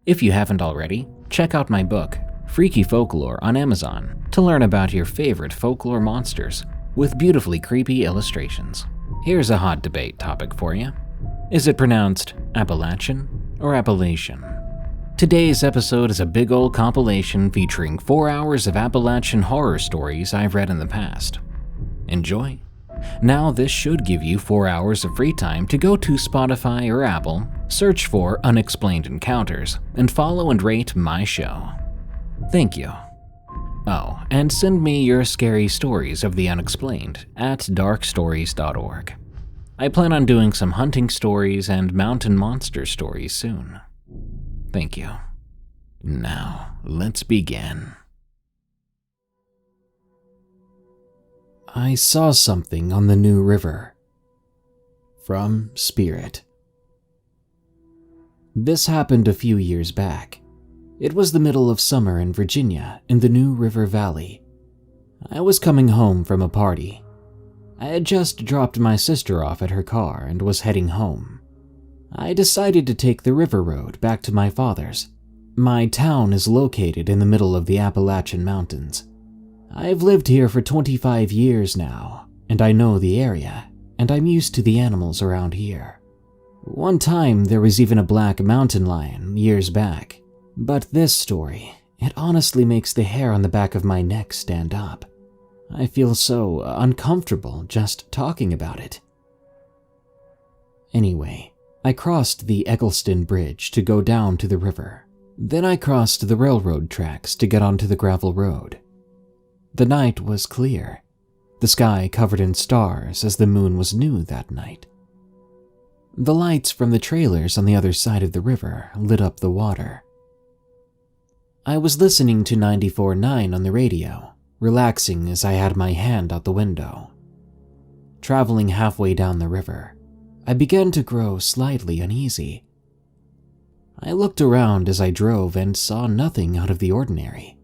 If you haven't already, check out my book, Freaky Folklore, on Amazon to learn about your favorite folklore monsters with beautifully creepy illustrations. Here's a hot debate topic for you. Is it pronounced Appalachian or Appalachian? Today's episode is a big old compilation featuring 4 hours of Appalachian horror stories I've read in the past. Enjoy. Now this should give you 4 hours of free time to go to Spotify or Apple, search for Unexplained Encounters, and follow and rate my show. Thank you. Oh, and send me your scary stories of the unexplained at darkstories.org. I plan on doing some hunting stories and mountain monster stories soon. Thank you. Now, let's begin. I saw something on the New River. From Spirit. This happened a few years back. It was the middle of summer in Virginia, in the New River Valley. I was coming home from a party. I had just dropped my sister off at her car and was heading home. I decided to take the river road back to my father's. My town is located in the middle of the Appalachian Mountains. I've lived here for 25 years now, and I know the area, and I'm used to the animals around here. One time there was even a black mountain lion years back, but this story, it honestly makes the hair on the back of my neck stand up. I feel so uncomfortable just talking about it. Anyway, I crossed the Eggleston Bridge to go down to the river. Then I crossed the railroad tracks to get onto the gravel road. The night was clear, the sky covered in stars as the moon was new that night. The lights from the trailers on the other side of the river lit up the water. I was listening to 94.9 on the radio, relaxing as I had my hand out the window. Traveling halfway down the river, I began to grow slightly uneasy. I looked around as I drove and saw nothing out of the ordinary.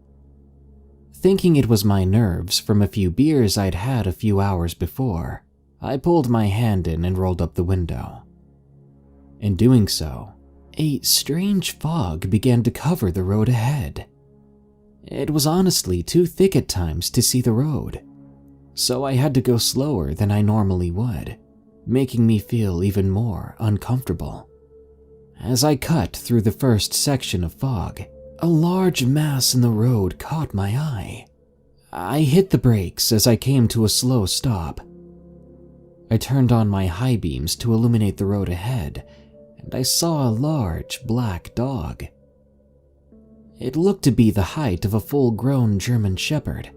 Thinking it was my nerves from a few beers I'd had a few hours before, I pulled my hand in and rolled up the window. In doing so, a strange fog began to cover the road ahead. It was honestly too thick at times to see the road, so I had to go slower than I normally would, making me feel even more uncomfortable. As I cut through the first section of fog, a large mass in the road caught my eye. I hit the brakes as I came to a slow stop. I turned on my high beams to illuminate the road ahead, and I saw a large black dog. It looked to be the height of a full-grown German Shepherd.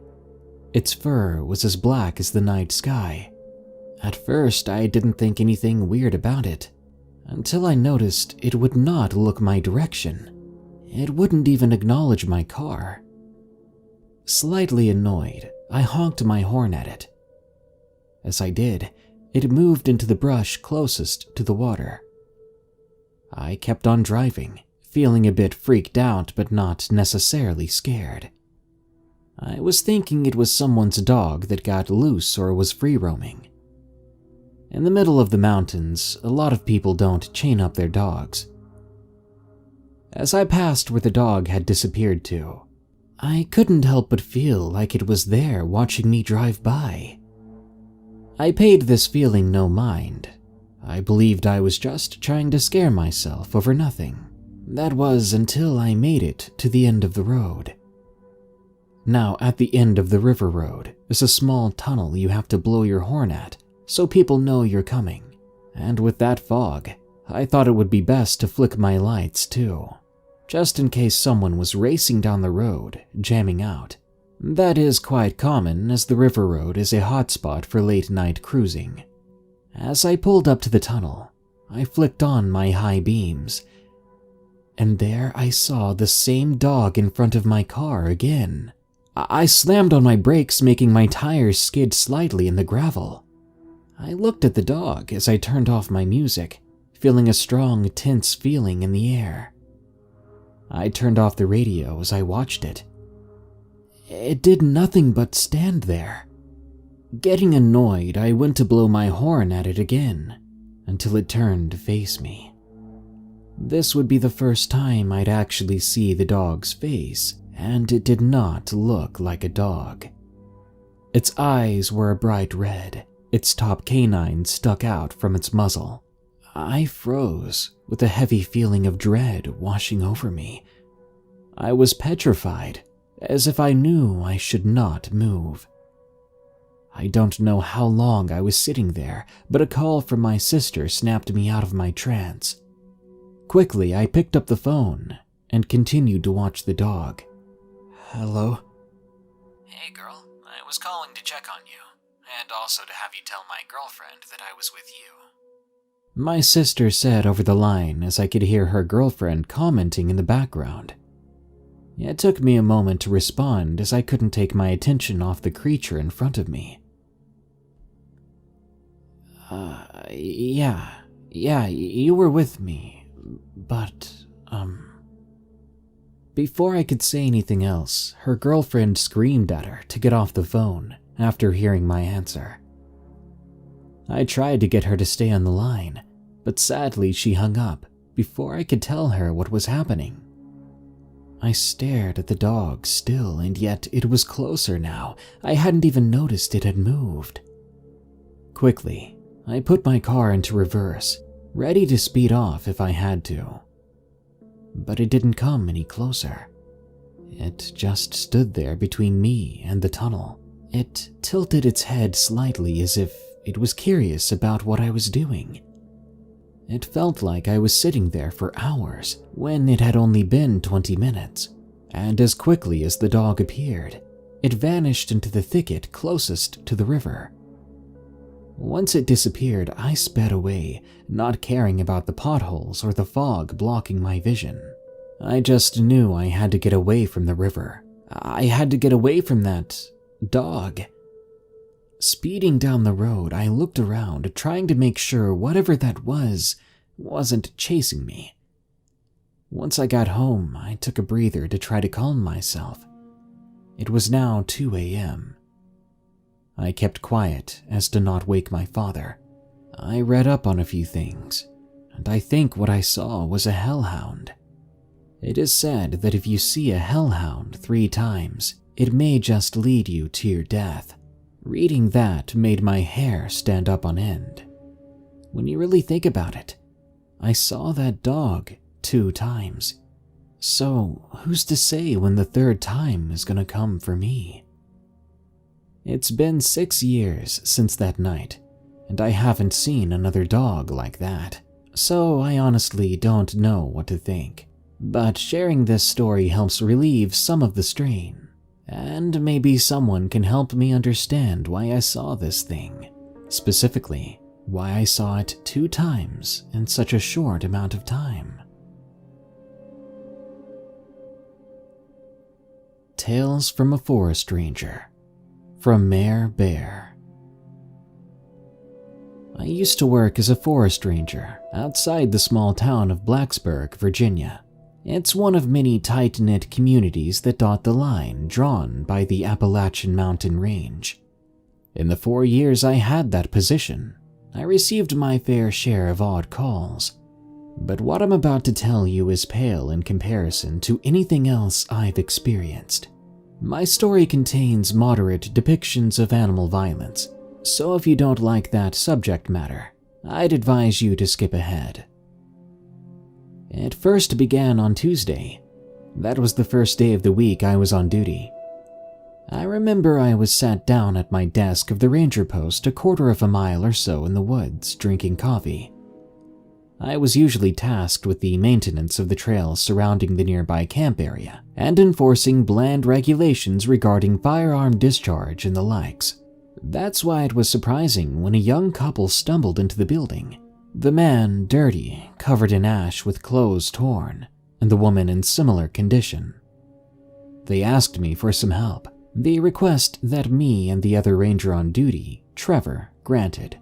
Its fur was as black as the night sky. At first, I didn't think anything weird about it, until I noticed it would not look my direction. It wouldn't even acknowledge my car. Slightly annoyed, I honked my horn at it. As I did, it moved into the brush closest to the water. I kept on driving, feeling a bit freaked out but not necessarily scared. I was thinking it was someone's dog that got loose or was free roaming. In the middle of the mountains, a lot of people don't chain up their dogs. As I passed where the dog had disappeared to, I couldn't help but feel like it was there watching me drive by. I paid this feeling no mind. I believed I was just trying to scare myself over nothing. That was until I made it to the end of the road. Now, at the end of the river road is a small tunnel you have to blow your horn at so people know you're coming. And with that fog, I thought it would be best to flick my lights too, just in case someone was racing down the road, jamming out. That is quite common as the river road is a hotspot for late-night cruising. As I pulled up to the tunnel, I flicked on my high beams, and there I saw the same dog in front of my car again. I slammed on my brakes, making my tires skid slightly in the gravel. I looked at the dog as I turned off my music, feeling a strong, tense feeling in the air. I turned off the radio as I watched it. It did nothing but stand there. Getting annoyed, I went to blow my horn at it again, until it turned to face me. This would be the first time I'd actually see the dog's face, and it did not look like a dog. Its eyes were a bright red. Its top canine stuck out from its muzzle. I froze, with a heavy feeling of dread washing over me. I was petrified, as if I knew I should not move. I don't know how long I was sitting there, but a call from my sister snapped me out of my trance. Quickly, I picked up the phone and continued to watch the dog. Hello? Hey girl, I was calling to check on you, and also to have you tell my girlfriend that I was with you. My sister said over the line as I could hear her girlfriend commenting in the background. It took me a moment to respond as I couldn't take my attention off the creature in front of me. Yeah, you were with me, but, Before I could say anything else, her girlfriend screamed at her to get off the phone after hearing my answer. I tried to get her to stay on the line, but sadly she hung up before I could tell her what was happening. I stared at the dog still, and yet it was closer now. I hadn't even noticed it had moved. Quickly, I put my car into reverse, ready to speed off if I had to. But it didn't come any closer. It just stood there between me and the tunnel. It tilted its head slightly as if it was curious about what I was doing. It felt like I was sitting there for hours when it had only been 20 minutes, and as quickly as the dog appeared, it vanished into the thicket closest to the river. Once it disappeared, I sped away, not caring about the potholes or the fog blocking my vision. I just knew I had to get away from the river. I had to get away from that dog. Speeding down the road, I looked around, trying to make sure whatever that wasn't chasing me. Once I got home, I took a breather to try to calm myself. It was now 2 a.m. I kept quiet as to not wake my father. I read up on a few things, and I think what I saw was a hellhound. It is said that if you see a hellhound 3 times, it may just lead you to your death. Reading that made my hair stand up on end. When you really think about it, I saw that dog 2 times. So who's to say when the 3rd time is gonna come for me? It's been 6 years since that night, and I haven't seen another dog like that. So I honestly don't know what to think. But sharing this story helps relieve some of the strain. And maybe someone can help me understand why I saw this thing. Specifically, why I saw it 2 times in such a short amount of time. Tales from a Forest Ranger, from Mayor Bear. I used to work as a forest ranger outside the small town of Blacksburg, Virginia. It's one of many tight-knit communities that dot the line drawn by the Appalachian mountain range. In the 4 years I had that position, I received my fair share of odd calls. But what I'm about to tell you is pale in comparison to anything else I've experienced. My story contains moderate depictions of animal violence, so if you don't like that subject matter, I'd advise you to skip ahead. It first began on Tuesday. That was the first day of the week I was on duty. I remember I was sat down at my desk of the ranger post a quarter of a mile or so in the woods, drinking coffee. I was usually tasked with the maintenance of the trails surrounding the nearby camp area and enforcing bland regulations regarding firearm discharge and the likes. That's why it was surprising when a young couple stumbled into the building. The man dirty, covered in ash with clothes torn, and the woman in similar condition. They asked me for some help, the request that me and the other ranger on duty, Trevor, granted.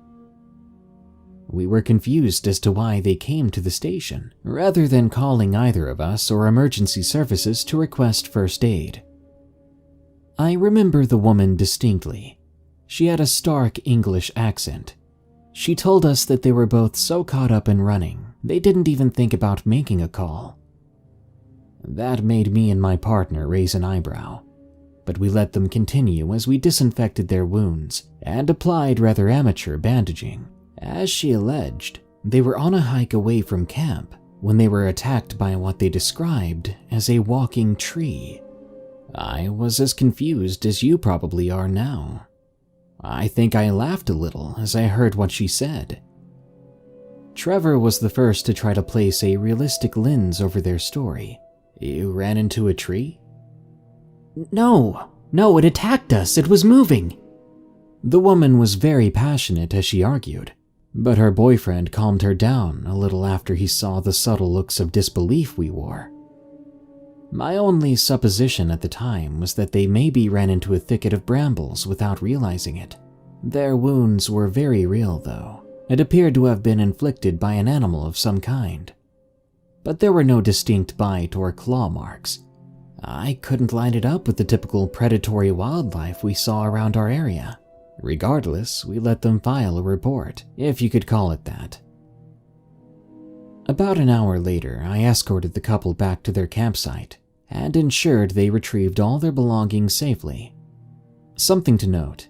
We were confused as to why they came to the station, rather than calling either of us or emergency services to request first aid. I remember the woman distinctly. She had a stark English accent. She told us that they were both so caught up in running They didn't even think about making a call. That made me and my partner raise an eyebrow, but we let them continue as we disinfected their wounds and applied rather amateur bandaging. As she alleged, they were on a hike away from camp when they were attacked by what they described as a walking tree. I was as confused as you probably are now. I think I laughed a little as I heard what she said. Trevor was the first to try to place a realistic lens over their story. You ran into a tree? No, it attacked us. It was moving. The woman was very passionate as she argued, but her boyfriend calmed her down a little after he saw the subtle looks of disbelief we wore. My only supposition at the time was that they maybe ran into a thicket of brambles without realizing it. Their wounds were very real, though. It appeared to have been inflicted by an animal of some kind. But there were no distinct bite or claw marks. I couldn't line it up with the typical predatory wildlife we saw around our area. Regardless, we let them file a report, if you could call it that. About an hour later, I escorted the couple back to their campsite and ensured they retrieved all their belongings safely. Something to note,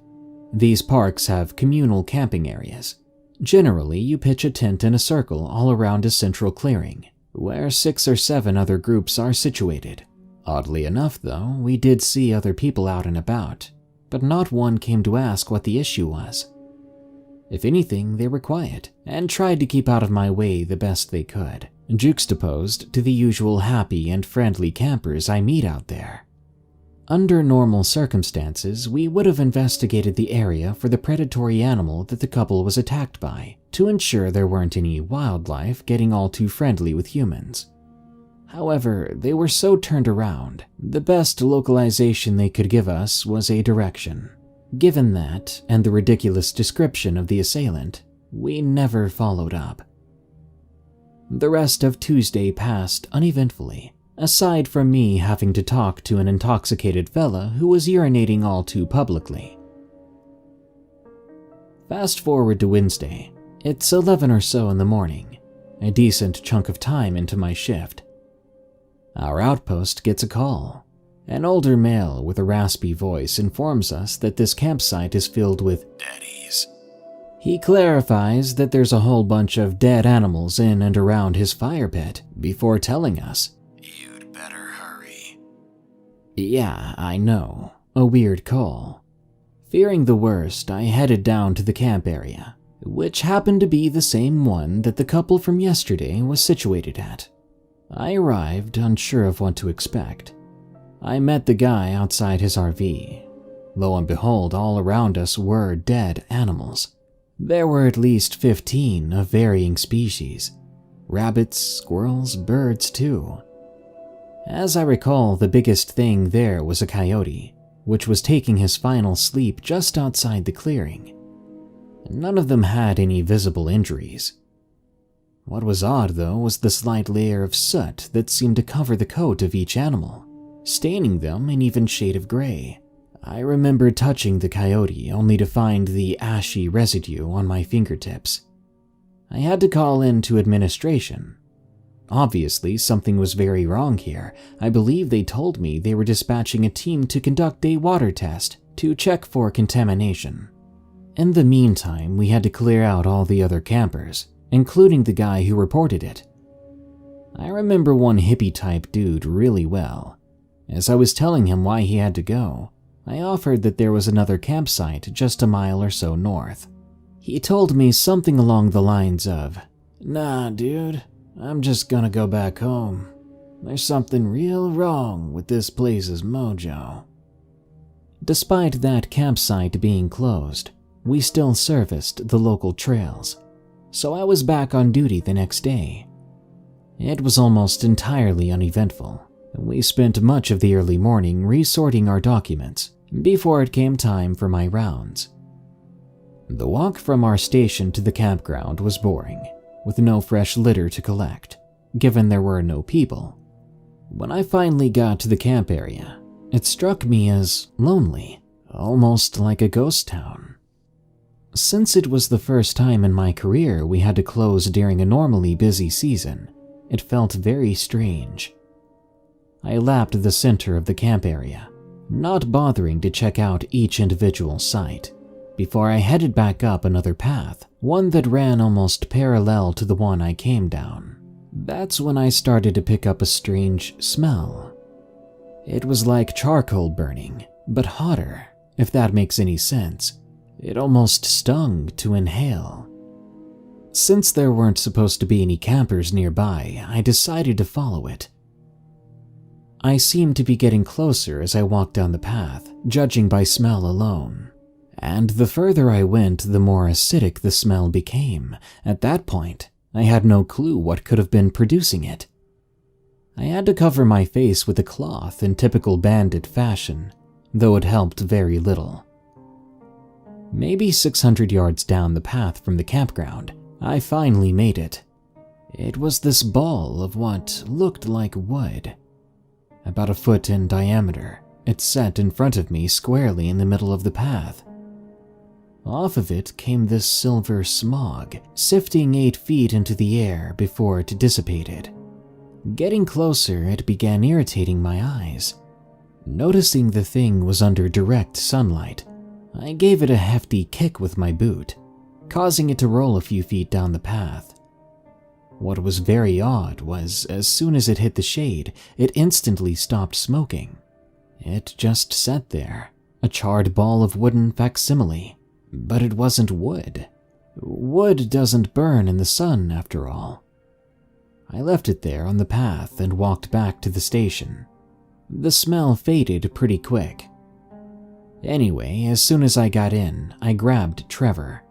these parks have communal camping areas. Generally, you pitch a tent in a circle all around a central clearing, where 6 or 7 other groups are situated. Oddly enough, though, we did see other people out and about, but not one came to ask what the issue was. If anything, they were quiet and tried to keep out of my way the best they could, juxtaposed to the usual happy and friendly campers I meet out there. Under normal circumstances, we would have investigated the area for the predatory animal that the couple was attacked by, to ensure there weren't any wildlife getting all too friendly with humans. However, they were so turned around, the best localization they could give us was a direction. Given that, and the ridiculous description of the assailant, we never followed up. The rest of Tuesday passed uneventfully, aside from me having to talk to an intoxicated fella who was urinating all too publicly. Fast forward to Wednesday. It's 11 or so in the morning, a decent chunk of time into my shift. Our outpost gets a call. An older male with a raspy voice informs us that this campsite is filled with daddies. He clarifies that there's a whole bunch of dead animals in and around his fire pit before telling us, "You'd better hurry." Yeah, I know. A weird call. Fearing the worst, I headed down to the camp area, which happened to be the same one that the couple from yesterday was situated at. I arrived unsure of what to expect. I met the guy outside his RV. Lo and behold, all around us were dead animals. There were at least 15 of varying species. Rabbits, squirrels, birds too. As I recall, the biggest thing there was a coyote, which was taking his final sleep just outside the clearing. None of them had any visible injuries. What was odd, though, was the slight layer of soot that seemed to cover the coat of each animal, staining them an even shade of gray. I remember touching the coyote only to find the ashy residue on my fingertips. I had to call in to administration. Obviously, something was very wrong here. I believe they told me they were dispatching a team to conduct a water test to check for contamination. In the meantime, we had to clear out all the other campers, including the guy who reported it. I remember one hippie-type dude really well. As I was telling him why he had to go, I offered that there was another campsite just a mile or so north. He told me something along the lines of, "Nah, dude, I'm just gonna go back home. There's something real wrong with this place's mojo." Despite that campsite being closed, we still serviced the local trails, so I was back on duty the next day. It was almost entirely uneventful. We spent much of the early morning resorting our documents before it came time for my rounds. The walk from our station to the campground was boring, with no fresh litter to collect, given there were no people. When I finally got to the camp area, it struck me as lonely, almost like a ghost town. Since it was the first time in my career we had to close during a normally busy season, it felt very strange. I lapped the center of the camp area, not bothering to check out each individual site, before I headed back up another path, one that ran almost parallel to the one I came down. That's when I started to pick up a strange smell. It was like charcoal burning, but hotter, if that makes any sense. It almost stung to inhale. Since there weren't supposed to be any campers nearby, I decided to follow it. I seemed to be getting closer as I walked down the path, judging by smell alone. And the further I went, the more acidic the smell became. At that point, I had no clue what could have been producing it. I had to cover my face with a cloth in typical bandit fashion, though it helped very little. Maybe 600 yards down the path from the campground, I finally made it. It was this ball of what looked like wood. About a foot in diameter, it sat in front of me squarely in the middle of the path. Off of it came this silver smog, sifting 8 feet into the air before it dissipated. Getting closer, it began irritating my eyes. Noticing the thing was under direct sunlight, I gave it a hefty kick with my boot, causing it to roll a few feet down the path. What was very odd was, as soon as it hit the shade, it instantly stopped smoking. It just sat there, a charred ball of wooden facsimile. But it wasn't wood. Wood doesn't burn in the sun, after all. I left it there on the path and walked back to the station. The smell faded pretty quick. Anyway, as soon as I got in, I grabbed Trevor.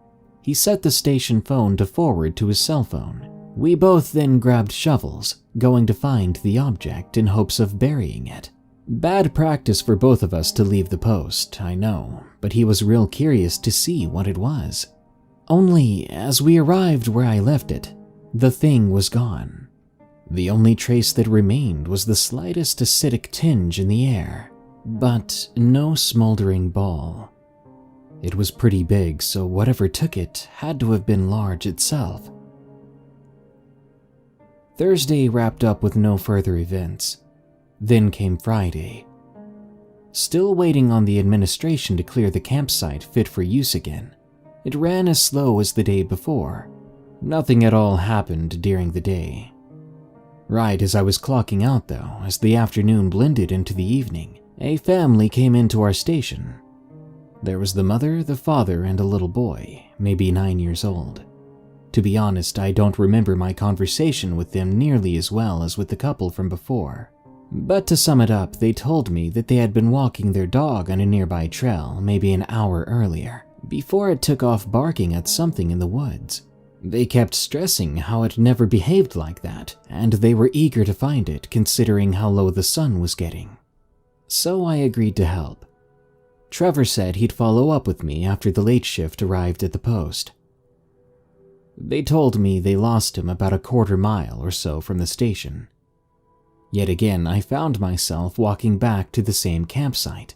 He set the station phone to forward to his cell phone. We both then grabbed shovels, going to find the object in hopes of burying it. Bad practice for both of us to leave the post, I know, but he was real curious to see what it was. Only, as we arrived where I left it, the thing was gone. The only trace that remained was the slightest acidic tinge in the air, but no smoldering ball. It was pretty big, so whatever took it had to have been large itself. Thursday wrapped up with no further events. Then came Friday. Still waiting on the administration to clear the campsite fit for use again. It ran as slow as the day before. Nothing at all happened during the day. Right as I was clocking out though, as the afternoon blended into the evening, a family came into our station. There was the mother, the father, and a little boy, maybe 9 years old. To be honest, I don't remember my conversation with them nearly as well as with the couple from before. But to sum it up, they told me that they had been walking their dog on a nearby trail maybe an hour earlier, before it took off barking at something in the woods. They kept stressing how it never behaved like that, and they were eager to find it considering how low the sun was getting. So I agreed to help. Trevor said he'd follow up with me after the late shift arrived at the post. They told me they lost him about a quarter mile or so from the station. Yet again, I found myself walking back to the same campsite.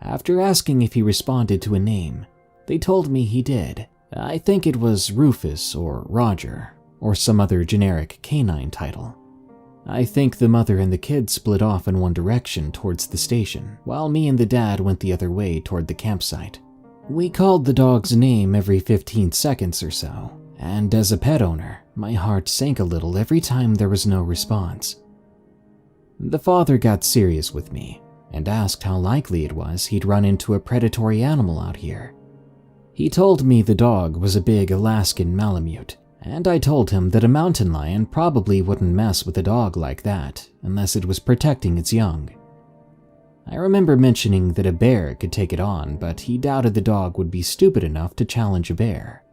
After asking if he responded to a name, they told me he did. I think it was Rufus or Roger, or some other generic canine title. I think the mother and the kid split off in one direction towards the station, while me and the dad went the other way toward the campsite. We called the dog's name every 15 seconds or so, and as a pet owner, my heart sank a little every time there was no response. The father got serious with me and asked how likely it was he'd run into a predatory animal out here. He told me the dog was a big Alaskan Malamute, and I told him that a mountain lion probably wouldn't mess with a dog like that unless it was protecting its young. I remember mentioning that a bear could take it on, but he doubted the dog would be stupid enough to challenge a bear.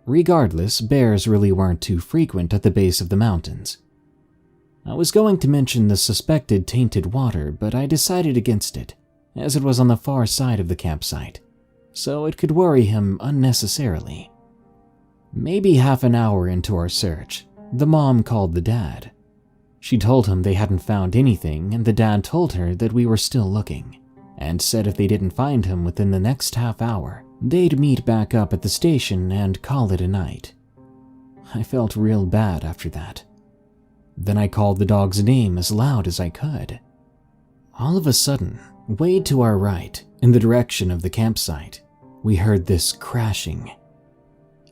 Regardless, bears really weren't too frequent at the base of the mountains. I was going to mention the suspected tainted water, but I decided against it, as it was on the far side of the campsite, so it could worry him unnecessarily. Maybe half an hour into our search, the mom called the dad. She told him they hadn't found anything, and the dad told her that we were still looking, and said if they didn't find him within the next half hour, They'd meet back up at the station and call it a night. I felt real bad after that. Then I called the dog's name as loud as I could. All of a sudden, way to our right, in the direction of the campsite, we heard this crashing.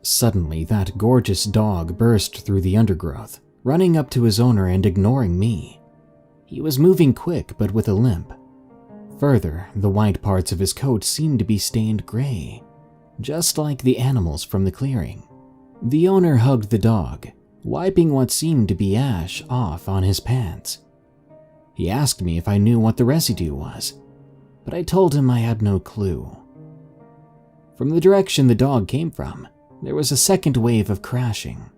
Suddenly, that gorgeous dog burst through the undergrowth, running up to his owner and ignoring me. He was moving quick, but with a limp. Further, the white parts of his coat seemed to be stained gray, just like the animals from the clearing. The owner hugged the dog, wiping what seemed to be ash off on his pants. He asked me if I knew what the residue was, but I told him I had no clue. From the direction the dog came from, there was a second wave of crashing.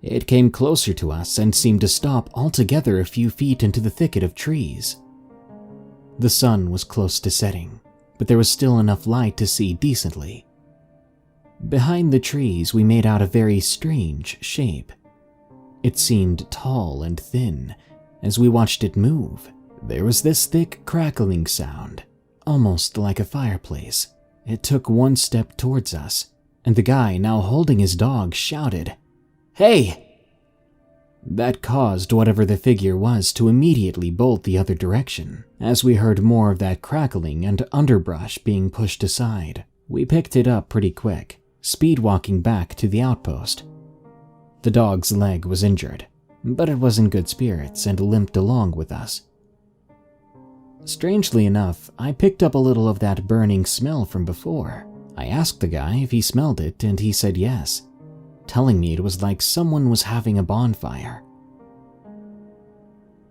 It came closer to us and seemed to stop altogether a few feet into the thicket of trees. The sun was close to setting, but there was still enough light to see decently. Behind the trees, we made out a very strange shape. It seemed tall and thin. As we watched it move, there was this thick crackling sound, almost like a fireplace. It took one step towards us, and the guy, now holding his dog, shouted, "Hey!" That caused whatever the figure was to immediately bolt the other direction. As we heard more of that crackling and underbrush being pushed aside, we picked it up pretty quick, speed-walking back to the outpost. The dog's leg was injured, but it was in good spirits and limped along with us. Strangely enough, I picked up a little of that burning smell from before. I asked the guy if he smelled it, and he said yes, telling me it was like someone was having a bonfire.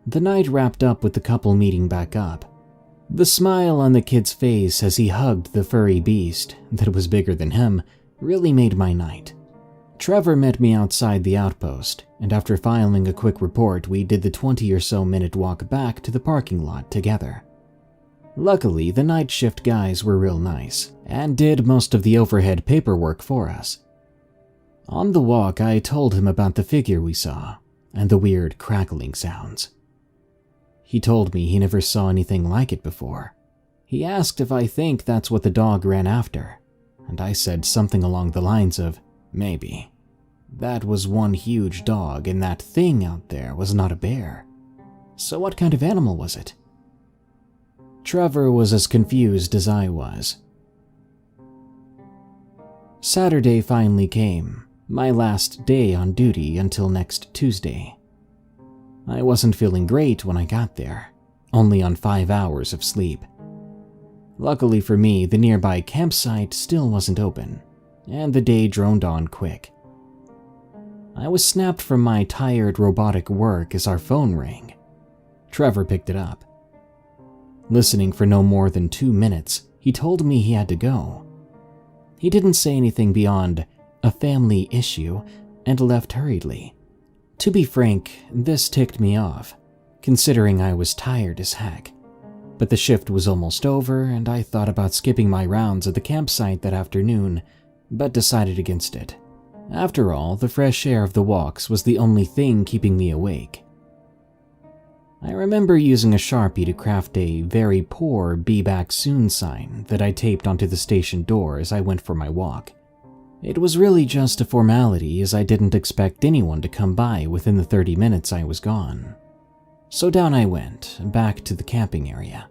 The night wrapped up with the couple meeting back up. The smile on the kid's face as he hugged the furry beast that was bigger than him really made my night. Trevor met me outside the outpost, and after filing a quick report, we did the 20 or so minute walk back to the parking lot together. Luckily, the night shift guys were real nice, and did most of the overhead paperwork for us. On the walk, I told him about the figure we saw, and the weird crackling sounds. He told me he never saw anything like it before. He asked if I think that's what the dog ran after, and I said something along the lines of, maybe. That was one huge dog, and that thing out there was not a bear. So what kind of animal was it? Trevor was as confused as I was. Saturday finally came, my last day on duty until next Tuesday. I wasn't feeling great when I got there, only on 5 hours of sleep. Luckily for me, the nearby campsite still wasn't open, and the day droned on quick. I was snapped from my tired robotic work as our phone rang. Trevor picked it up. Listening for no more than 2 minutes, he told me he had to go. He didn't say anything beyond a family issue and left hurriedly. To be frank, this ticked me off, considering I was tired as heck. But the shift was almost over, and I thought about skipping my rounds at the campsite that afternoon, but decided against it. After all, the fresh air of the walks was the only thing keeping me awake. I remember using a Sharpie to craft a very poor "Be Back Soon" sign that I taped onto the station door as I went for my walk. It was really just a formality, as I didn't expect anyone to come by within the 30 minutes I was gone. So down I went, back to the camping area.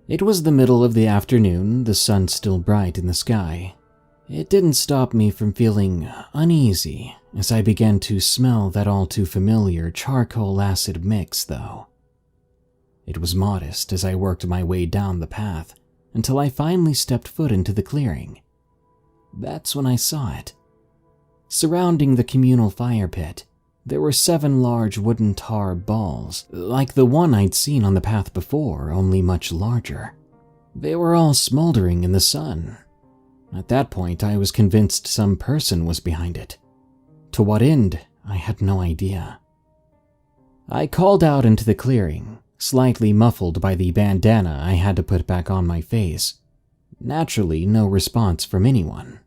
It was the middle of the afternoon, the sun still bright in the sky. It didn't stop me from feeling uneasy as I began to smell that all too familiar charcoal acid mix, though. It was modest as I worked my way down the path until I finally stepped foot into the clearing. That's when I saw it. Surrounding the communal fire pit, there were 7 large wooden tar balls, like the one I'd seen on the path before, only much larger. They were all smoldering in the sun. At that point, I was convinced some person was behind it. To what end, I had no idea. I called out into the clearing, slightly muffled by the bandana I had to put back on my face. Naturally, no response from anyone.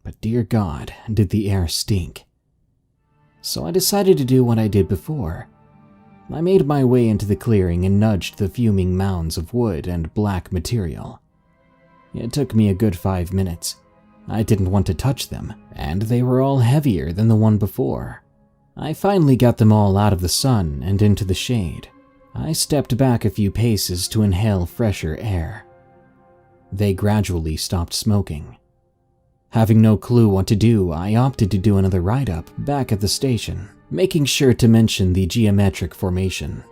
But dear God, did the air stink. So I decided to do what I did before. I made my way into the clearing and nudged the fuming mounds of wood and black material. It took me a good 5 minutes, I didn't want to touch them, and they were all heavier than the one before. I finally got them all out of the sun and into the shade. I stepped back a few paces to inhale fresher air. They gradually stopped smoking. Having no clue what to do, I opted to do another write-up back at the station, making sure to mention the geometric formation.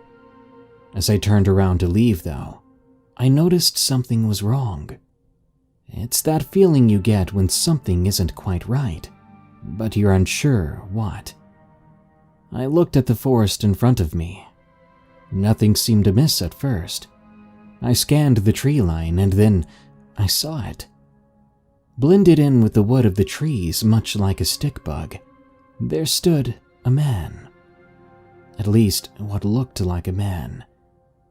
As I turned around to leave, though, I noticed something was wrong. It's that feeling you get when something isn't quite right, but you're unsure what. I looked at the forest in front of me. Nothing seemed amiss at first. I scanned the tree line and then I saw it. Blended in with the wood of the trees, much like a stick bug, there stood a man. At least, what looked like a man.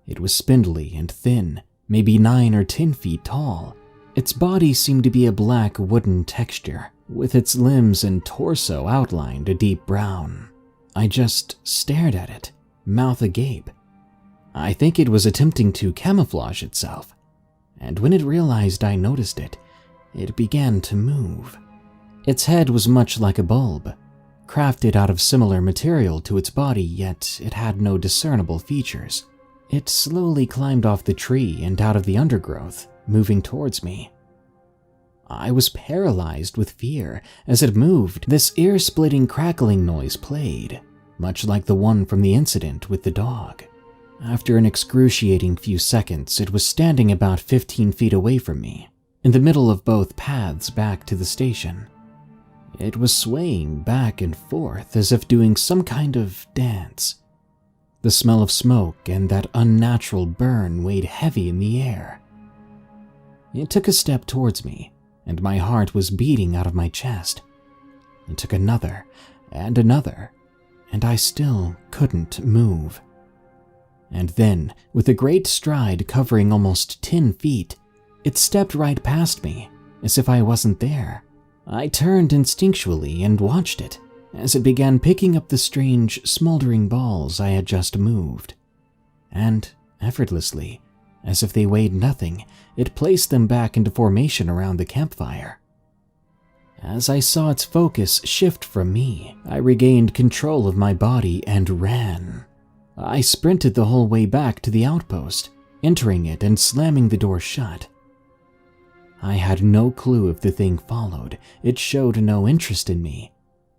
It was spindly and thin, maybe 9 or 10 feet tall. Its body seemed to be a black wooden texture, with its limbs and torso outlined a deep brown. I just stared at it, mouth agape. I think it was attempting to camouflage itself, and when it realized I noticed it, it began to move. Its head was much like a bulb, crafted out of similar material to its body, yet it had no discernible features. It slowly climbed off the tree and out of the undergrowth, moving towards me. I was paralyzed with fear. As it moved, this ear-splitting crackling noise played, much like the one from the incident with the dog. After an excruciating few seconds, it was standing about 15 feet away from me, in the middle of both paths back to the station. It was swaying back and forth as if doing some kind of dance. The smell of smoke and that unnatural burn weighed heavy in the air. It took a step towards me, and my heart was beating out of my chest. It took another, and I still couldn't move. And then, with a great stride covering almost 10 feet, it stepped right past me, as if I wasn't there. I turned instinctually and watched it, as it began picking up the strange, smoldering balls I had just moved. And, effortlessly, as if they weighed nothing, it placed them back into formation around the campfire. As I saw its focus shift from me, I regained control of my body and ran. I sprinted the whole way back to the outpost, entering it and slamming the door shut. I had no clue if the thing followed. It showed no interest in me.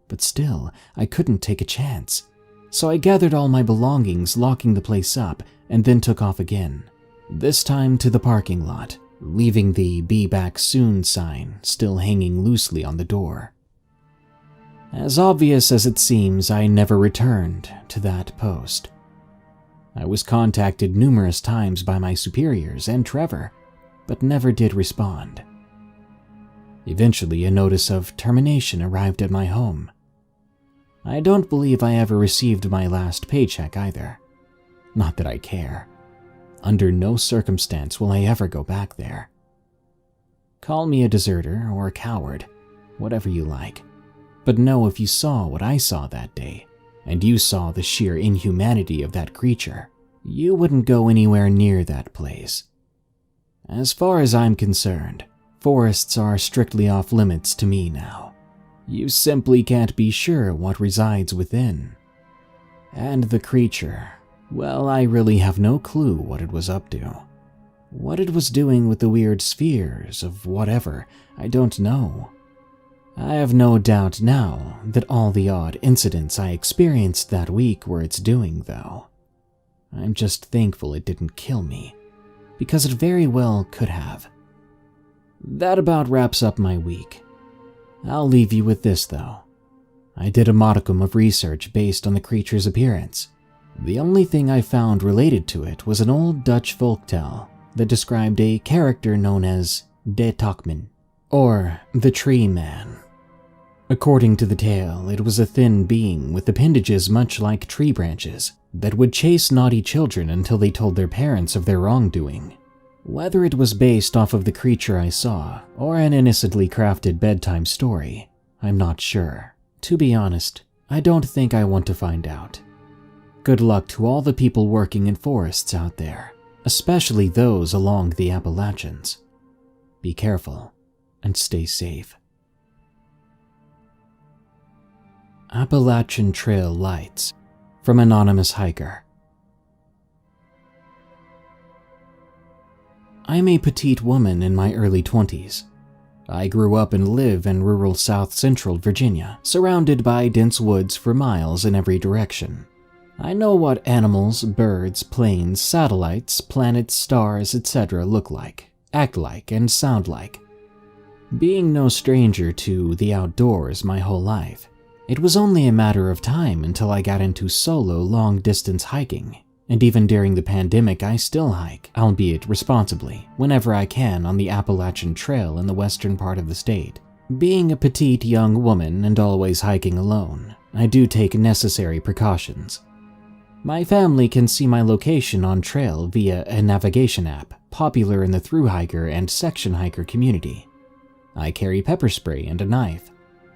But still, I couldn't take a chance. So I gathered all my belongings, locking the place up, and then took off again. This time to the parking lot, leaving the "Be Back Soon" sign still hanging loosely on the door. As obvious as it seems, I never returned to that post. I was contacted numerous times by my superiors and Trevor, but never did respond. Eventually, a notice of termination arrived at my home. I don't believe I ever received my last paycheck either. Not that I care. Under no circumstance will I ever go back there. Call me a deserter or a coward, whatever you like. But know if you saw what I saw that day, and you saw the sheer inhumanity of that creature, you wouldn't go anywhere near that place. As far as I'm concerned, forests are strictly off limits to me now. You simply can't be sure what resides within. And the creature, well, I really have no clue what it was up to. What it was doing with the weird spheres of whatever, I don't know. I have no doubt now that all the odd incidents I experienced that week were its doing, though. I'm just thankful it didn't kill me, because it very well could have. That about wraps up my week. I'll leave you with this, though. I did a modicum of research based on the creature's appearance. The only thing I found related to it was an old Dutch folktale that described a character known as de Dogman, or the Tree Man. According to the tale, it was a thin being with appendages much like tree branches that would chase naughty children until they told their parents of their wrongdoing. Whether it was based off of the creature I saw or an innocently crafted bedtime story, I'm not sure. To be honest, I don't think I want to find out. Good luck to all the people working in forests out there, especially those along the Appalachians. Be careful and stay safe. Appalachian Trail Lights, from Anonymous Hiker. I'm a petite woman in my early 20s. I grew up and live in rural south-central Virginia, surrounded by dense woods for miles in every direction. I know what animals, birds, planes, satellites, planets, stars, etc. look like, act like, and sound like. Being no stranger to the outdoors my whole life, it was only a matter of time until I got into solo long-distance hiking, and even during the pandemic I still hike, albeit responsibly, whenever I can on the Appalachian Trail in the western part of the state. Being a petite young woman and always hiking alone, I do take necessary precautions. My family can see my location on trail via a navigation app, popular in the thru-hiker and section hiker community. I carry pepper spray and a knife,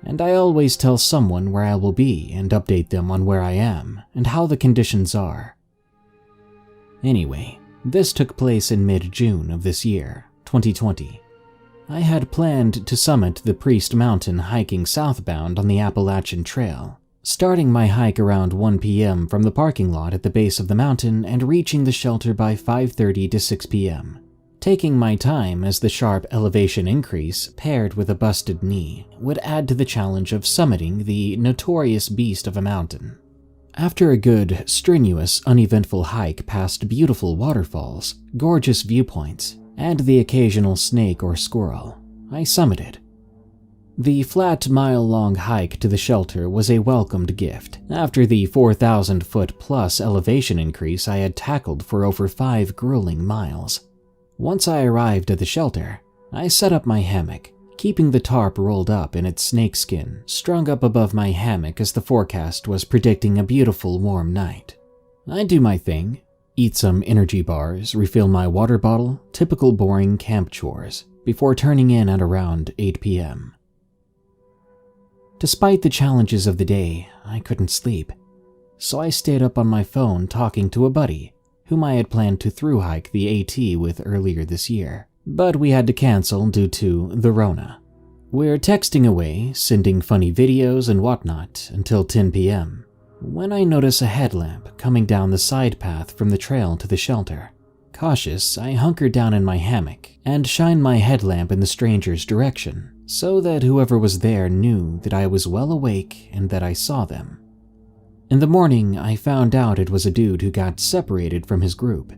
and I always tell someone where I will be and update them on where I am and how the conditions are. Anyway, this took place in mid-June of this year, 2020. I had planned to summit the Priest Mountain hiking southbound on the Appalachian Trail, starting my hike around 1 p.m. from the parking lot at the base of the mountain and reaching the shelter by 5:30 to 6 p.m. Taking my time as the sharp elevation increase, paired with a busted knee, would add to the challenge of summiting the notorious beast of a mountain. After a good, strenuous, uneventful hike past beautiful waterfalls, gorgeous viewpoints, and the occasional snake or squirrel, I summited. The flat mile-long hike to the shelter was a welcomed gift after the 4,000-foot-plus elevation increase I had tackled for over 5 grueling miles. Once I arrived at the shelter, I set up my hammock, keeping the tarp rolled up in its snakeskin, strung up above my hammock as the forecast was predicting a beautiful warm night. I do my thing, eat some energy bars, refill my water bottle, typical boring camp chores, before turning in at around 8 p.m. Despite the challenges of the day, I couldn't sleep, so I stayed up on my phone talking to a buddy whom I had planned to thru-hike the AT with earlier this year, but we had to cancel due to the Rona. We're texting away, sending funny videos and whatnot until 10 p.m., when I notice a headlamp coming down the side path from the trail to the shelter. Cautious, I hunker down in my hammock and shine my headlamp in the stranger's direction, so that whoever was there knew that I was well awake and that I saw them. In the morning, I found out it was a dude who got separated from his group.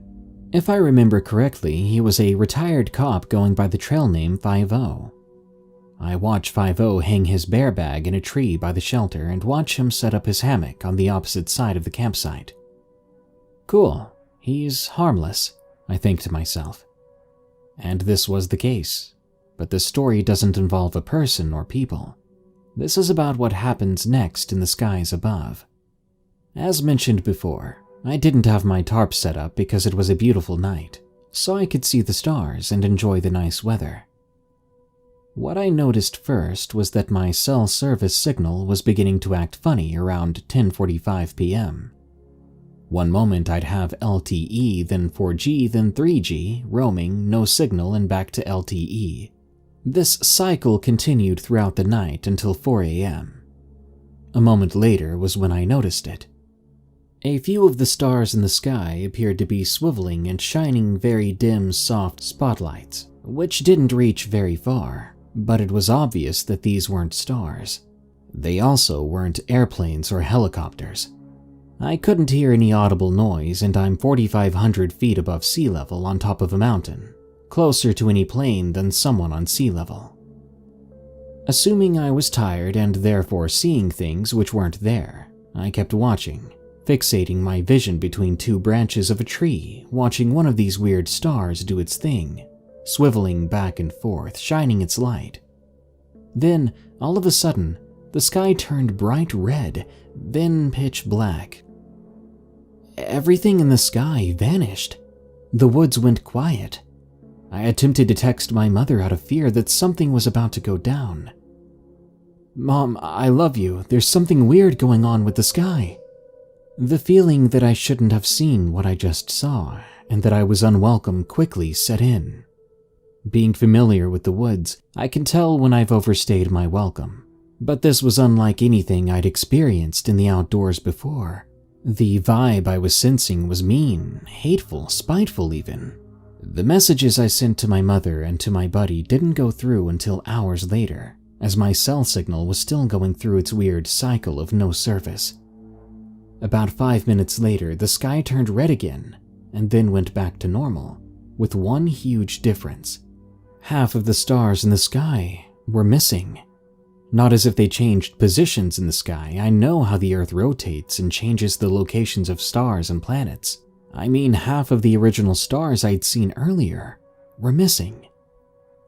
If I remember correctly, he was a retired cop going by the trail name 5-0. I watch 5-0 hang his bear bag in a tree by the shelter and watch him set up his hammock on the opposite side of the campsite. Cool, he's harmless, I think to myself. And this was the case, but the story doesn't involve a person or people. This is about what happens next in the skies above. As mentioned before, I didn't have my tarp set up because it was a beautiful night, so I could see the stars and enjoy the nice weather. What I noticed first was that my cell service signal was beginning to act funny around 10:45 p.m. One moment I'd have LTE, then 4G, then 3G, roaming, no signal, and back to LTE. This cycle continued throughout the night until 4 a.m. A moment later was when I noticed it. A few of the stars in the sky appeared to be swiveling and shining very dim, soft spotlights, which didn't reach very far, but it was obvious that these weren't stars. They also weren't airplanes or helicopters. I couldn't hear any audible noise, and I'm 4,500 feet above sea level on top of a mountain, closer to any plane than someone on sea level. Assuming I was tired and therefore seeing things which weren't there, I kept watching, fixating my vision between 2 branches of a tree, watching one of these weird stars do its thing, swiveling back and forth, shining its light. Then, all of a sudden, the sky turned bright red, then pitch black. Everything in the sky vanished. The woods went quiet. I attempted to text my mother out of fear that something was about to go down. "Mom, I love you. There's something weird going on with the sky." The feeling that I shouldn't have seen what I just saw, and that I was unwelcome quickly set in. Being familiar with the woods, I can tell when I've overstayed my welcome. But this was unlike anything I'd experienced in the outdoors before. The vibe I was sensing was mean, hateful, spiteful even. The messages I sent to my mother and to my buddy didn't go through until hours later, as my cell signal was still going through its weird cycle of no service. About 5 minutes later, the sky turned red again, and then went back to normal, with one huge difference. Half of the stars in the sky were missing. Not as if they changed positions in the sky. I know how the Earth rotates and changes the locations of stars and planets. I mean, half of the original stars I'd seen earlier were missing.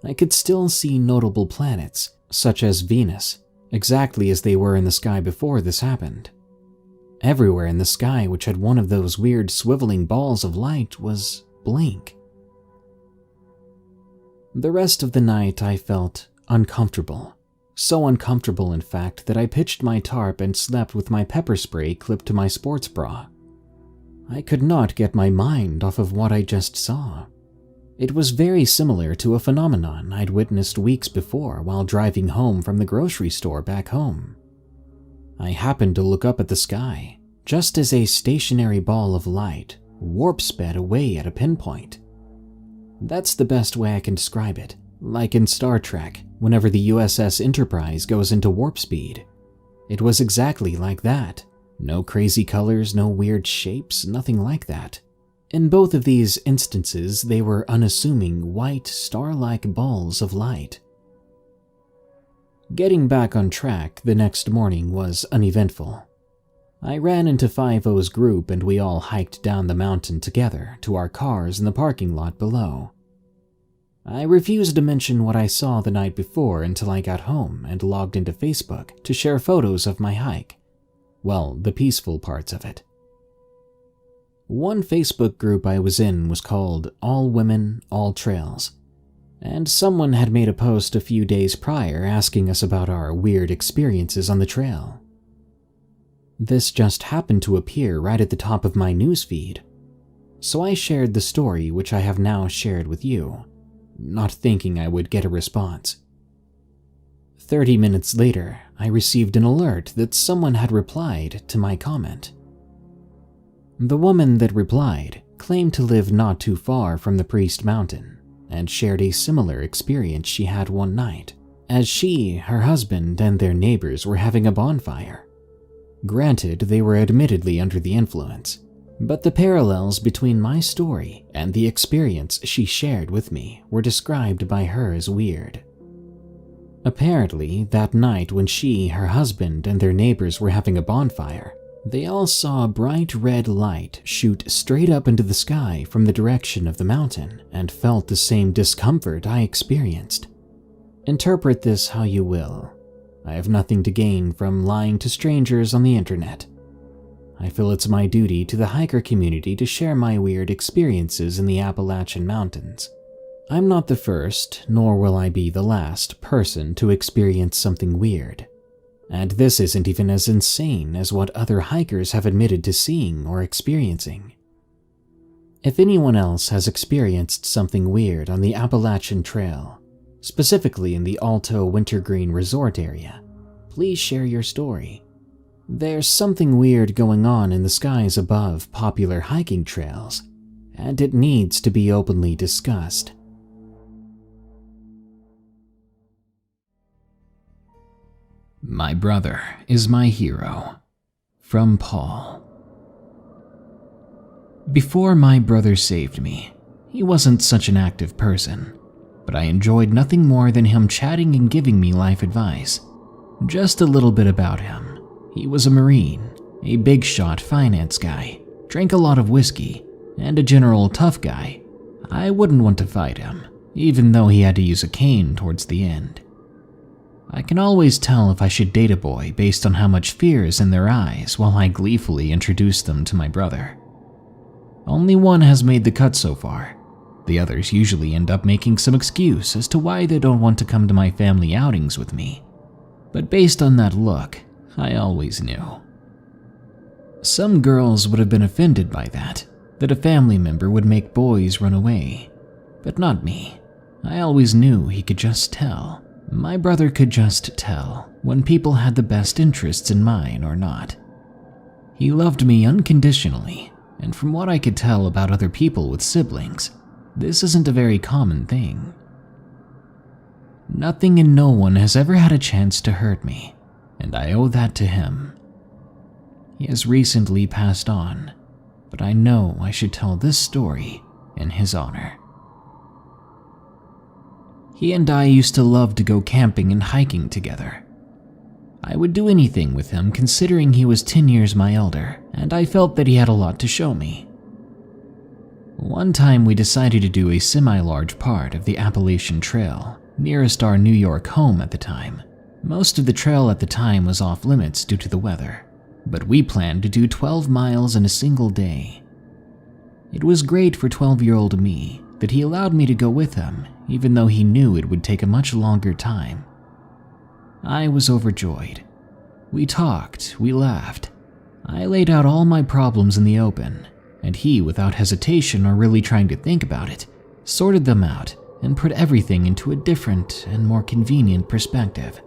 I could still see notable planets, such as Venus, exactly as they were in the sky before this happened. Everywhere in the sky which had one of those weird swiveling balls of light was blank. The rest of the night I felt uncomfortable. So uncomfortable, in fact, that I pitched my tarp and slept with my pepper spray clipped to my sports bra. I could not get my mind off of what I just saw. It was very similar to a phenomenon I'd witnessed weeks before while driving home from the grocery store back home. I happened to look up at the sky, just as a stationary ball of light warp sped away at a pinpoint. That's the best way I can describe it. Like in Star Trek, whenever the USS Enterprise goes into warp speed. It was exactly like that. No crazy colors, no weird shapes, nothing like that. In both of these instances, they were unassuming white, star-like balls of light. Getting back on track the next morning was uneventful. I ran into 5-0's group and we all hiked down the mountain together to our cars in the parking lot below. I refused to mention what I saw the night before until I got home and logged into Facebook to share photos of my hike. Well, the peaceful parts of it. One Facebook group I was in was called All Women, All Trails, and someone had made a post a few days prior asking us about our weird experiences on the trail. This just happened to appear right at the top of my newsfeed, so I shared the story which I have now shared with you, not thinking I would get a response. 30 minutes later, I received an alert that someone had replied to my comment. The woman that replied claimed to live not too far from the Priest Mountain and shared a similar experience she had one night, as she, her husband, and their neighbors were having a bonfire. Granted, they were admittedly under the influence, but the parallels between my story and the experience she shared with me were described by her as weird. Apparently, that night when she, her husband, and their neighbors were having a bonfire, they all saw a bright red light shoot straight up into the sky from the direction of the mountain and felt the same discomfort I experienced. Interpret this how you will. I have nothing to gain from lying to strangers on the internet. I feel it's my duty to the hiker community to share my weird experiences in the Appalachian Mountains. I'm not the first, nor will I be the last person to experience something weird. And this isn't even as insane as what other hikers have admitted to seeing or experiencing. If anyone else has experienced something weird on the Appalachian Trail, specifically in the Alto Wintergreen Resort area, please share your story. There's something weird going on in the skies above popular hiking trails, and it needs to be openly discussed. My brother is my hero. From Paul. Before my brother saved me, he wasn't such an active person, but I enjoyed nothing more than him chatting and giving me life advice. Just a little bit about him. He was a Marine, a big shot finance guy, drank a lot of whiskey, and a general tough guy. I wouldn't want to fight him, even though he had to use a cane towards the end. I can always tell if I should date a boy based on how much fear is in their eyes while I gleefully introduce them to my brother. Only one has made the cut so far. The others usually end up making some excuse as to why they don't want to come to my family outings with me. But based on that look, I always knew. Some girls would have been offended by that a family member would make boys run away. But not me. I always knew he could just tell, My brother could just tell when people had the best interests in mind or not. He loved me unconditionally, and from what I could tell about other people with siblings, this isn't a very common thing. Nothing and no one has ever had a chance to hurt me, and I owe that to him. He has recently passed on, but I know I should tell this story in his honor. He and I used to love to go camping and hiking together. I would do anything with him considering he was 10 years my elder, and I felt that he had a lot to show me. One time we decided to do a semi-large part of the Appalachian Trail, nearest our New York home at the time. Most of the trail at the time was off limits due to the weather, but we planned to do 12 miles in a single day. It was great for 12-year-old me that he allowed me to go with him, even though he knew it would take a much longer time. I was overjoyed. We talked, we laughed. I laid out all my problems in the open, and he, without hesitation or really trying to think about it, sorted them out and put everything into a different and more convenient perspective.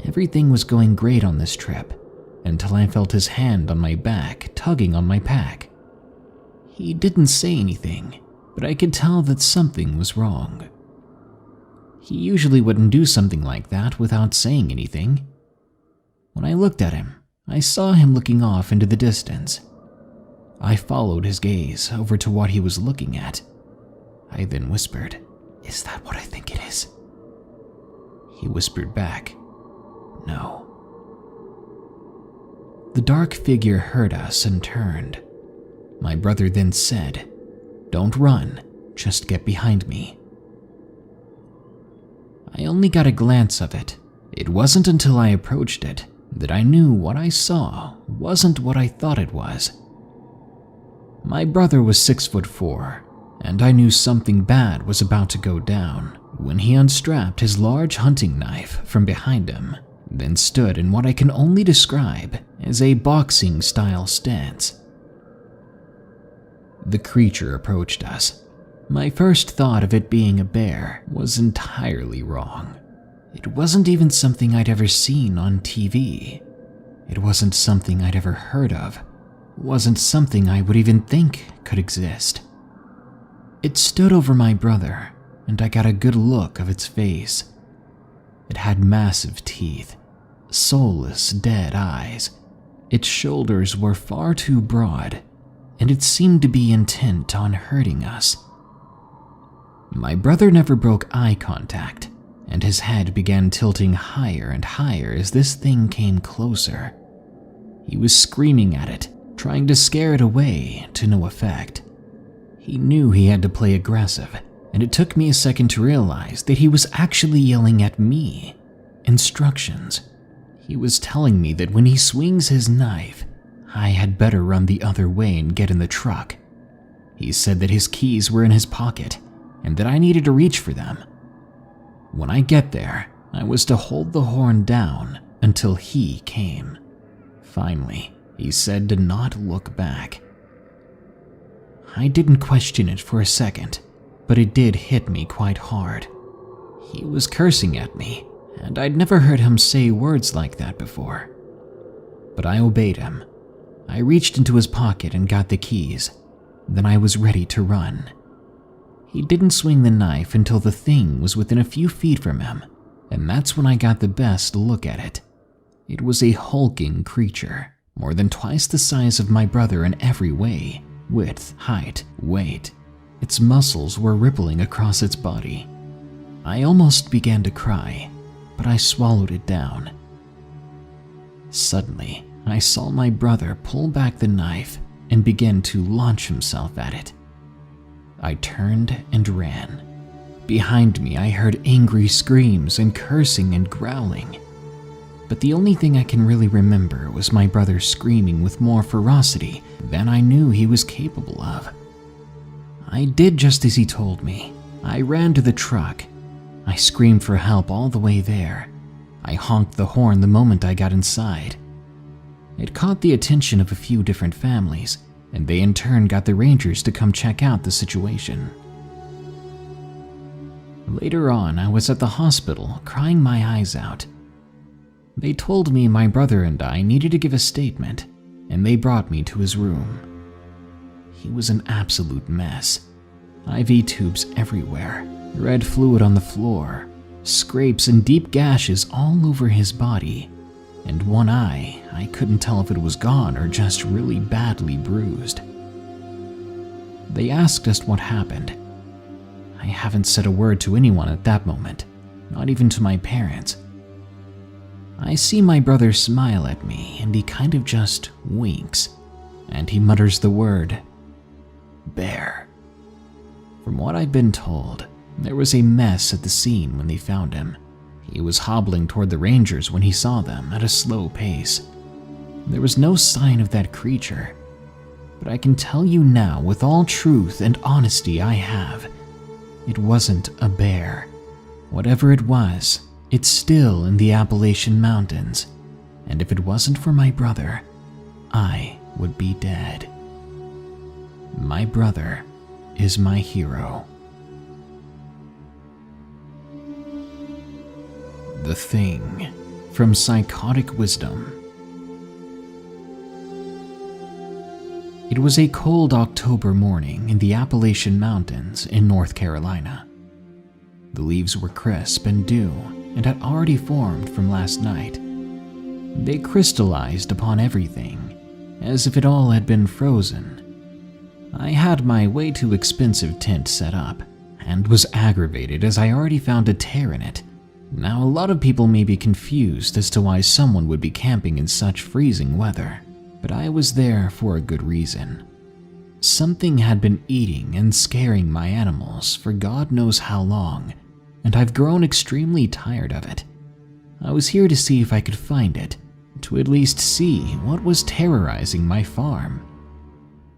Everything was going great on this trip, until I felt his hand on my back tugging on my pack. He didn't say anything, but I could tell that something was wrong. He usually wouldn't do something like that without saying anything. When I looked at him, I saw him looking off into the distance. I followed his gaze over to what he was looking at. I then whispered, "Is that what I think it is?" He whispered back, "No." The dark figure heard us and turned. My brother then said, "Don't run, just get behind me." I only got a glance of it. It wasn't until I approached it that I knew what I saw wasn't what I thought it was. My brother was 6'4", and I knew something bad was about to go down when he unstrapped his large hunting knife from behind him, then stood in what I can only describe as a boxing-style stance. The creature approached us. My first thought of it being a bear was entirely wrong. It wasn't even something I'd ever seen on TV. It wasn't something I'd ever heard of. It wasn't something I would even think could exist. It stood over my brother, and I got a good look of its face. It had massive teeth, soulless, dead eyes. Its shoulders were far too broad, and it seemed to be intent on hurting us. My brother never broke eye contact, and his head began tilting higher and higher as this thing came closer. He was screaming at it, trying to scare it away, to no effect. He knew he had to play aggressive, and it took me a second to realize that he was actually yelling at me. Instructions. He was telling me that when he swings his knife, I had better run the other way and get in the truck. He said that his keys were in his pocket, and that I needed to reach for them. When I get there, I was to hold the horn down until he came. Finally, he said to not look back. I didn't question it for a second, but it did hit me quite hard. He was cursing at me, and I'd never heard him say words like that before. But I obeyed him. I reached into his pocket and got the keys. Then I was ready to run. He didn't swing the knife until the thing was within a few feet from him, and that's when I got the best look at it. It was a hulking creature, more than twice the size of my brother in every way, width, height, weight. Its muscles were rippling across its body. I almost began to cry, but I swallowed it down. Suddenly, I saw my brother pull back the knife and begin to launch himself at it. I turned and ran. Behind me, I heard angry screams and cursing and growling. But the only thing I can really remember was my brother screaming with more ferocity than I knew he was capable of. I did just as he told me. I ran to the truck. I screamed for help all the way there. I honked the horn the moment I got inside. It caught the attention of a few different families, and they in turn got the rangers to come check out the situation. Later on, I was at the hospital crying my eyes out. They told me my brother and I needed to give a statement, and they brought me to his room. He was an absolute mess. IV tubes everywhere, red fluid on the floor, scrapes and deep gashes all over his body, and one eye, I couldn't tell if it was gone or just really badly bruised. They asked us what happened. I haven't said a word to anyone at that moment, not even to my parents. I see my brother smile at me and he kind of just winks, and he mutters the word, bear. From what I've been told, there was a mess at the scene when they found him. He was hobbling toward the rangers when he saw them at a slow pace. There was no sign of that creature, but I can tell you now with all truth and honesty I have, it wasn't a bear. Whatever it was, it's still in the Appalachian Mountains, and if it wasn't for my brother, I would be dead. My brother is my hero. The Thing, from Psychotic Wisdom. It was a cold October morning in the Appalachian Mountains in North Carolina. The leaves were crisp and dew and had already formed from last night. They crystallized upon everything, as if it all had been frozen. I had my way too expensive tent set up, and was aggravated as I already found a tear in it. Now, a lot of people may be confused as to why someone would be camping in such freezing weather, but I was there for a good reason. Something had been eating and scaring my animals for God knows how long, and I've grown extremely tired of it. I was here to see if I could find it, to at least see what was terrorizing my farm.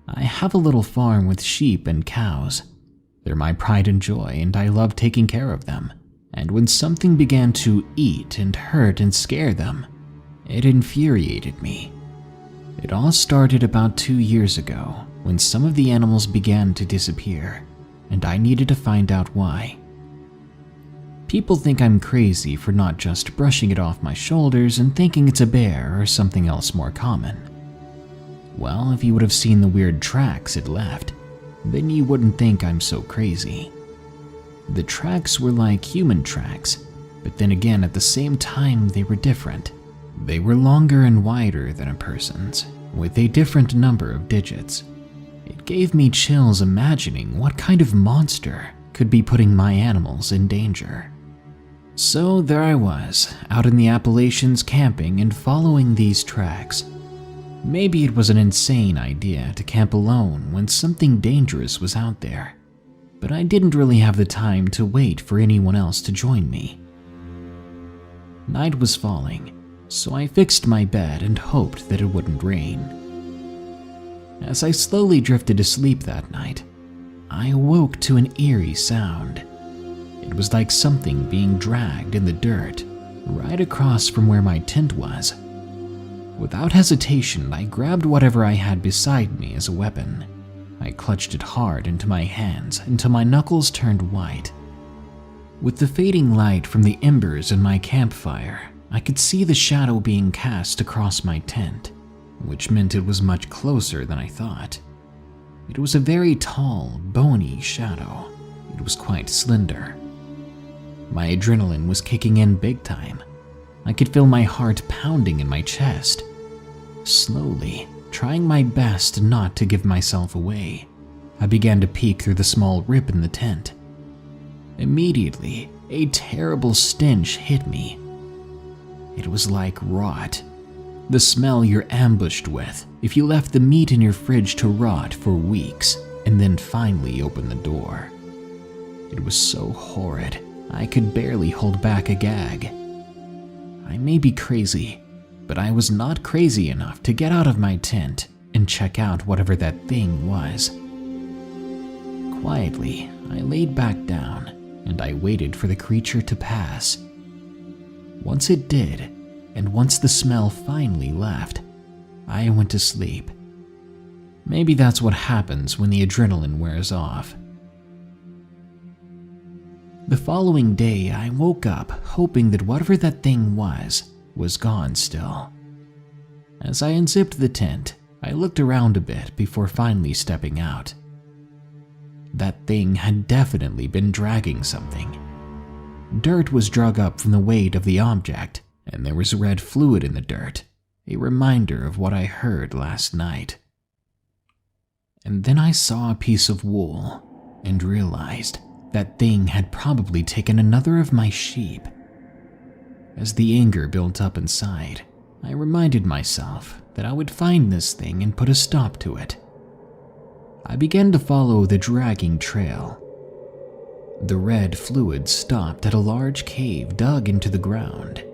I have a little farm with sheep and cows. They're my pride and joy, and I love taking care of them. And when something began to eat and hurt and scare them, it infuriated me. It all started about 2 years ago when some of the animals began to disappear, and I needed to find out why. People think I'm crazy for not just brushing it off my shoulders and thinking it's a bear or something else more common. Well, if you would have seen the weird tracks it left, then you wouldn't think I'm so crazy. The tracks were like human tracks, but then again at the same time they were different. They were longer and wider than a person's, with a different number of digits. It gave me chills imagining what kind of monster could be putting my animals in danger. So there I was, out in the Appalachians camping and following these tracks. Maybe it was an insane idea to camp alone when something dangerous was out there, but I didn't really have the time to wait for anyone else to join me. Night was falling, so I fixed my bed and hoped that it wouldn't rain. As I slowly drifted to sleep that night, I awoke to an eerie sound. It was like something being dragged in the dirt, right across from where my tent was. Without hesitation, I grabbed whatever I had beside me as a weapon. I clutched it hard into my hands until my knuckles turned white. With the fading light from the embers in my campfire, I could see the shadow being cast across my tent, which meant it was much closer than I thought. It was a very tall, bony shadow. It was quite slender. My adrenaline was kicking in big time. I could feel my heart pounding in my chest. Slowly, trying my best not to give myself away, I began to peek through the small rip in the tent. Immediately, a terrible stench hit me. It was like rot. The smell you're ambushed with if you left the meat in your fridge to rot for weeks and then finally opened the door. It was so horrid, I could barely hold back a gag. I may be crazy, but I was not crazy enough to get out of my tent and check out whatever that thing was. Quietly, I laid back down and I waited for the creature to pass. Once it did, and once the smell finally left, I went to sleep. Maybe that's what happens when the adrenaline wears off. The following day, I woke up hoping that whatever that thing was gone still. As I unzipped the tent, I looked around a bit before finally stepping out. That thing had definitely been dragging something. Dirt was drug up from the weight of the object, and there was red fluid in the dirt, a reminder of what I heard last night. And then I saw a piece of wool and realized that thing had probably taken another of my sheep. As the anger built up inside, I reminded myself that I would find this thing and put a stop to it. I began to follow the dragging trail. The red fluid stopped at a large cave dug into the ground.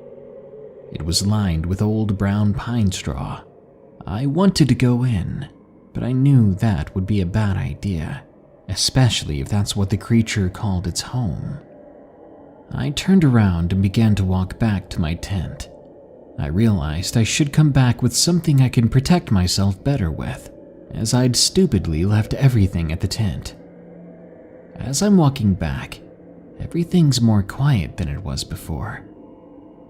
It was lined with old brown pine straw. I wanted to go in, but I knew that would be a bad idea, especially if that's what the creature called its home. I turned around and began to walk back to my tent. I realized I should come back with something I can protect myself better with, as I'd stupidly left everything at the tent. As I'm walking back, everything's more quiet than it was before.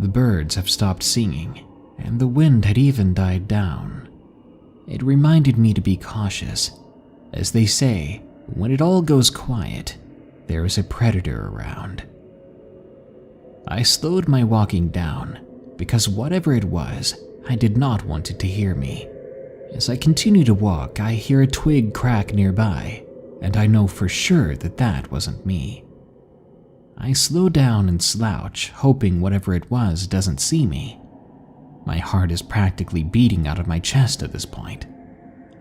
The birds have stopped singing, and the wind had even died down. It reminded me to be cautious. As they say, when it all goes quiet, there is a predator around. I slowed my walking down, because whatever it was, I did not want it to hear me. As I continue to walk, I hear a twig crack nearby, and I know for sure that that wasn't me. I slow down and slouch, hoping whatever it was doesn't see me. My heart is practically beating out of my chest at this point.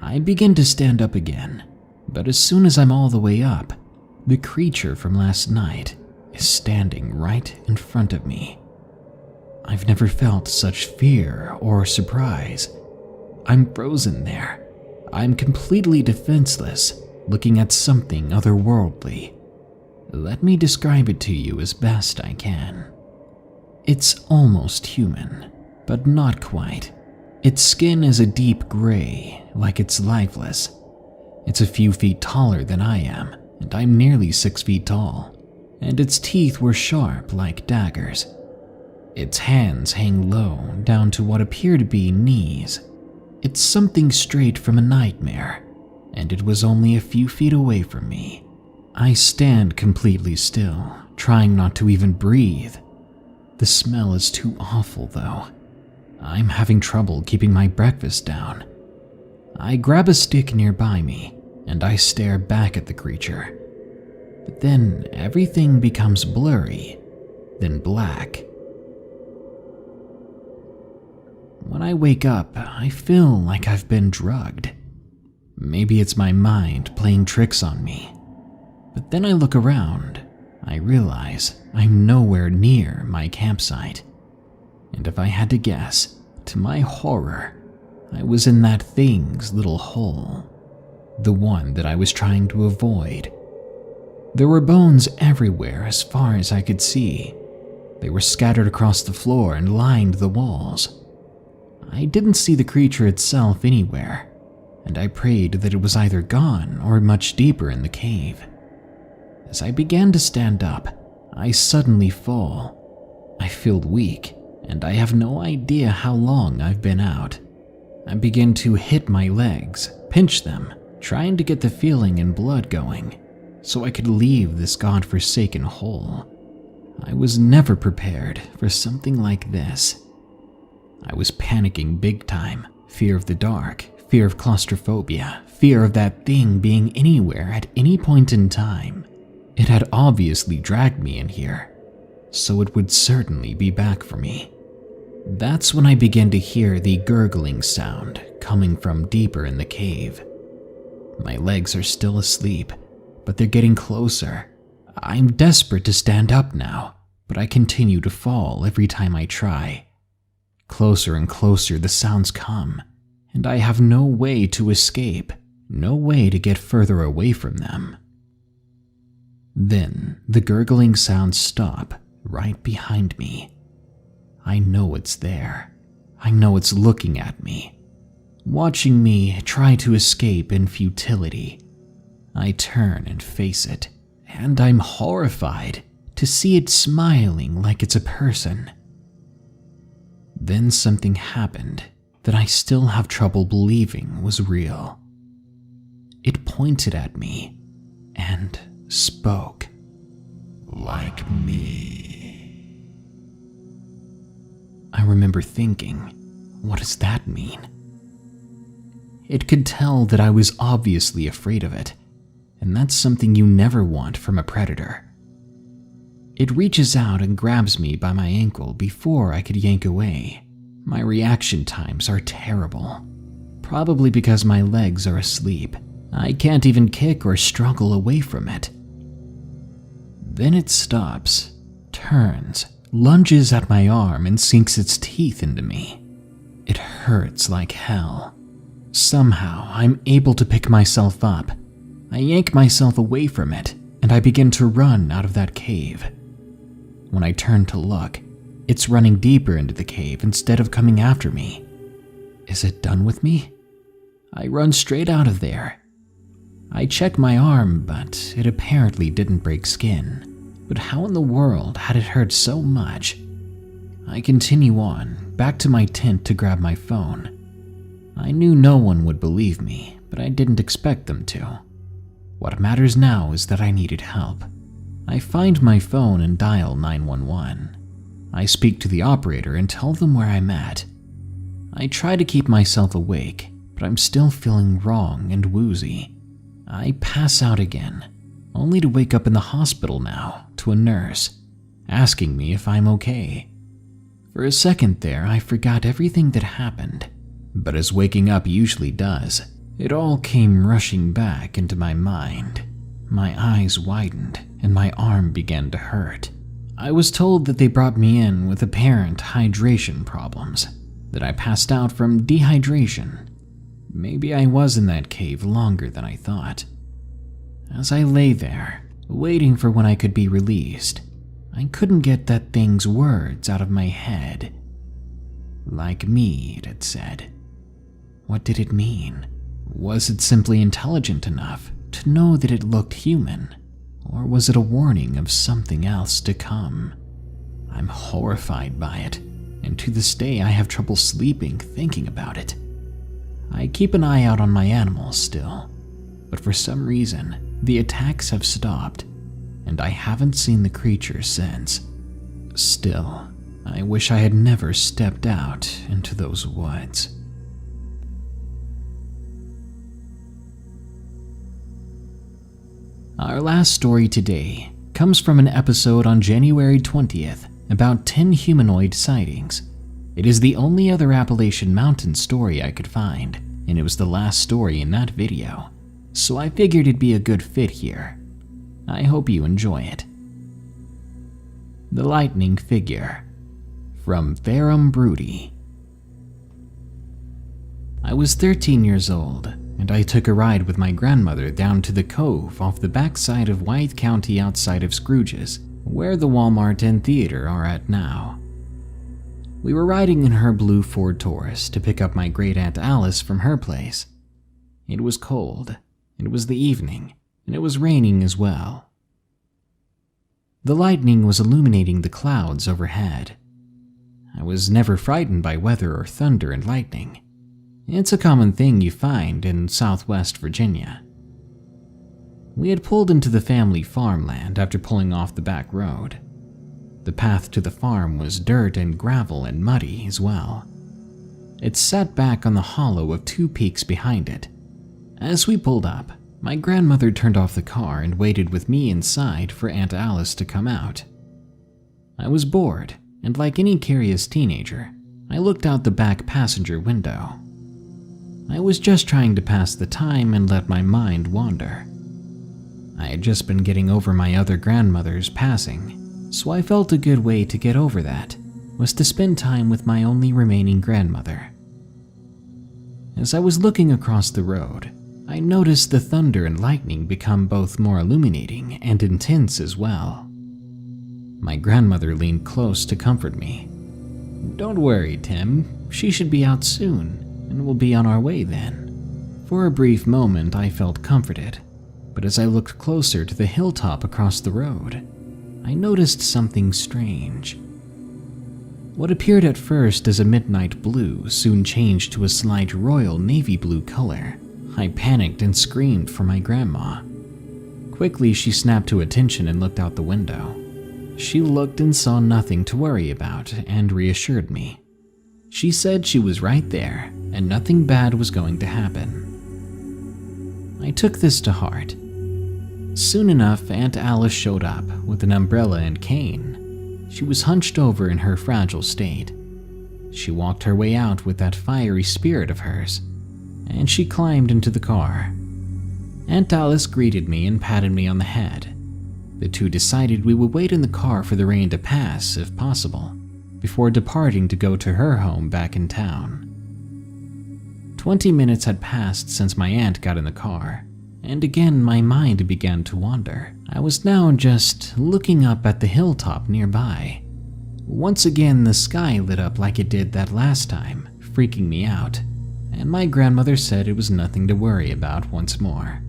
I begin to stand up again, but as soon as I'm all the way up, the creature from last night is standing right in front of me. I've never felt such fear or surprise. I'm frozen there. I'm completely defenseless, looking at something otherworldly. Let me describe it to you as best I can. It's almost human, but not quite. Its skin is a deep gray, like it's lifeless. It's a few feet taller than I am, and I'm nearly 6 feet tall, and its teeth were sharp like daggers. Its hands hang low down to what appear to be knees. It's something straight from a nightmare, and it was only a few feet away from me. I stand completely still, trying not to even breathe. The smell is too awful, though. I'm having trouble keeping my breakfast down. I grab a stick nearby me, and I stare back at the creature. But then everything becomes blurry, then black. When I wake up, I feel like I've been drugged. Maybe it's my mind playing tricks on me. But then I look around. I realize I'm nowhere near my campsite. And if I had to guess, to my horror, I was in that thing's little hole. The one that I was trying to avoid. There were bones everywhere as far as I could see. They were scattered across the floor and lined the walls. I didn't see the creature itself anywhere, and I prayed that it was either gone or much deeper in the cave. As I began to stand up, I suddenly fall. I feel weak, and I have no idea how long I've been out. I begin to hit my legs, pinch them, trying to get the feeling and blood going, so I could leave this godforsaken hole. I was never prepared for something like this. I was panicking big time. Fear of the dark, fear of claustrophobia, fear of that thing being anywhere at any point in time. It had obviously dragged me in here, so it would certainly be back for me. That's when I began to hear the gurgling sound coming from deeper in the cave. My legs are still asleep, but they're getting closer. I'm desperate to stand up now, but I continue to fall every time I try. Closer and closer the sounds come, and I have no way to escape, no way to get further away from them. Then the gurgling sounds stop right behind me. I know it's there. I know it's looking at me, watching me try to escape in futility. I turn and face it, and I'm horrified to see it smiling like it's a person. Then something happened that I still have trouble believing was real. It pointed at me and spoke. Like me. I remember thinking, what does that mean? It could tell that I was obviously afraid of it, and that's something you never want from a predator. It reaches out and grabs me by my ankle before I could yank away. My reaction times are terrible, probably because my legs are asleep. I can't even kick or struggle away from it. Then it stops, turns, lunges at my arm, and sinks its teeth into me. It hurts like hell. Somehow, I'm able to pick myself up. I yank myself away from it, and I begin to run out of that cave. When I turn to look, it's running deeper into the cave instead of coming after me. Is it done with me? I run straight out of there. I check my arm, but it apparently didn't break skin. But how in the world had it hurt so much? I continue on, back to my tent to grab my phone. I knew no one would believe me, but I didn't expect them to. What matters now is that I needed help. I find my phone and dial 911. I speak to the operator and tell them where I'm at. I try to keep myself awake, but I'm still feeling wrong and woozy. I pass out again, only to wake up in the hospital now to a nurse, asking me if I'm okay. For a second there, I forgot everything that happened, but as waking up usually does, it all came rushing back into my mind. My eyes widened and my arm began to hurt. I was told that they brought me in with apparent hydration problems, that I passed out from dehydration. Maybe I was in that cave longer than I thought. As I lay there, waiting for when I could be released, I couldn't get that thing's words out of my head. Like me, it had said. What did it mean? Was it simply intelligent enough to know that it looked human? Or was it a warning of something else to come? I'm horrified by it, and to this day I have trouble sleeping thinking about it. I keep an eye out on my animals still, but for some reason, the attacks have stopped, and I haven't seen the creature since. Still, I wish I had never stepped out into those woods. Our last story today comes from an episode on January 20th about 10 humanoid sightings. It is the only other Appalachian Mountain story I could find, and it was the last story in that video, so I figured it'd be a good fit here. I hope you enjoy it. The Lightning Figure, from Verum Broody. I was 13 years old, and I took a ride with my grandmother down to the cove off the backside of Wythe County outside of Scrooge's, where the Walmart and theater are at now. We were riding in her blue Ford Taurus to pick up my great-aunt Alice from her place. It was cold, it was the evening, and it was raining as well. The lightning was illuminating the clouds overhead. I was never frightened by weather or thunder and lightning. It's a common thing you find in Southwest Virginia. We had pulled into the family farmland after pulling off the back road. The path to the farm was dirt and gravel and muddy as well. It sat back on the hollow of two peaks behind it. As we pulled up, my grandmother turned off the car and waited with me inside for Aunt Alice to come out. I was bored, and like any curious teenager, I looked out the back passenger window. I was just trying to pass the time and let my mind wander. I had just been getting over my other grandmother's passing, so I felt a good way to get over that was to spend time with my only remaining grandmother. As I was looking across the road, I noticed the thunder and lightning become both more illuminating and intense as well. My grandmother leaned close to comfort me. "Don't worry, Tim. She should be out soon, and we'll be on our way then." For a brief moment I felt comforted, but as I looked closer to the hilltop across the road, I noticed something strange. What appeared at first as a midnight blue soon changed to a slight royal navy blue color. I panicked and screamed for my grandma. Quickly, she snapped to attention and looked out the window. She looked and saw nothing to worry about and reassured me. She said she was right there and nothing bad was going to happen. I took this to heart. Soon enough, Aunt Alice showed up with an umbrella and cane. She was hunched over in her fragile state. She walked her way out with that fiery spirit of hers, and she climbed into the car. Aunt Alice greeted me and patted me on the head. The two decided we would wait in the car for the rain to pass, if possible, before departing to go to her home back in town. 20 minutes had passed since my aunt got in the car, and again my mind began to wander. I was now just looking up at the hilltop nearby. Once again, the sky lit up like it did that last time, freaking me out, and my grandmother said it was nothing to worry about once more.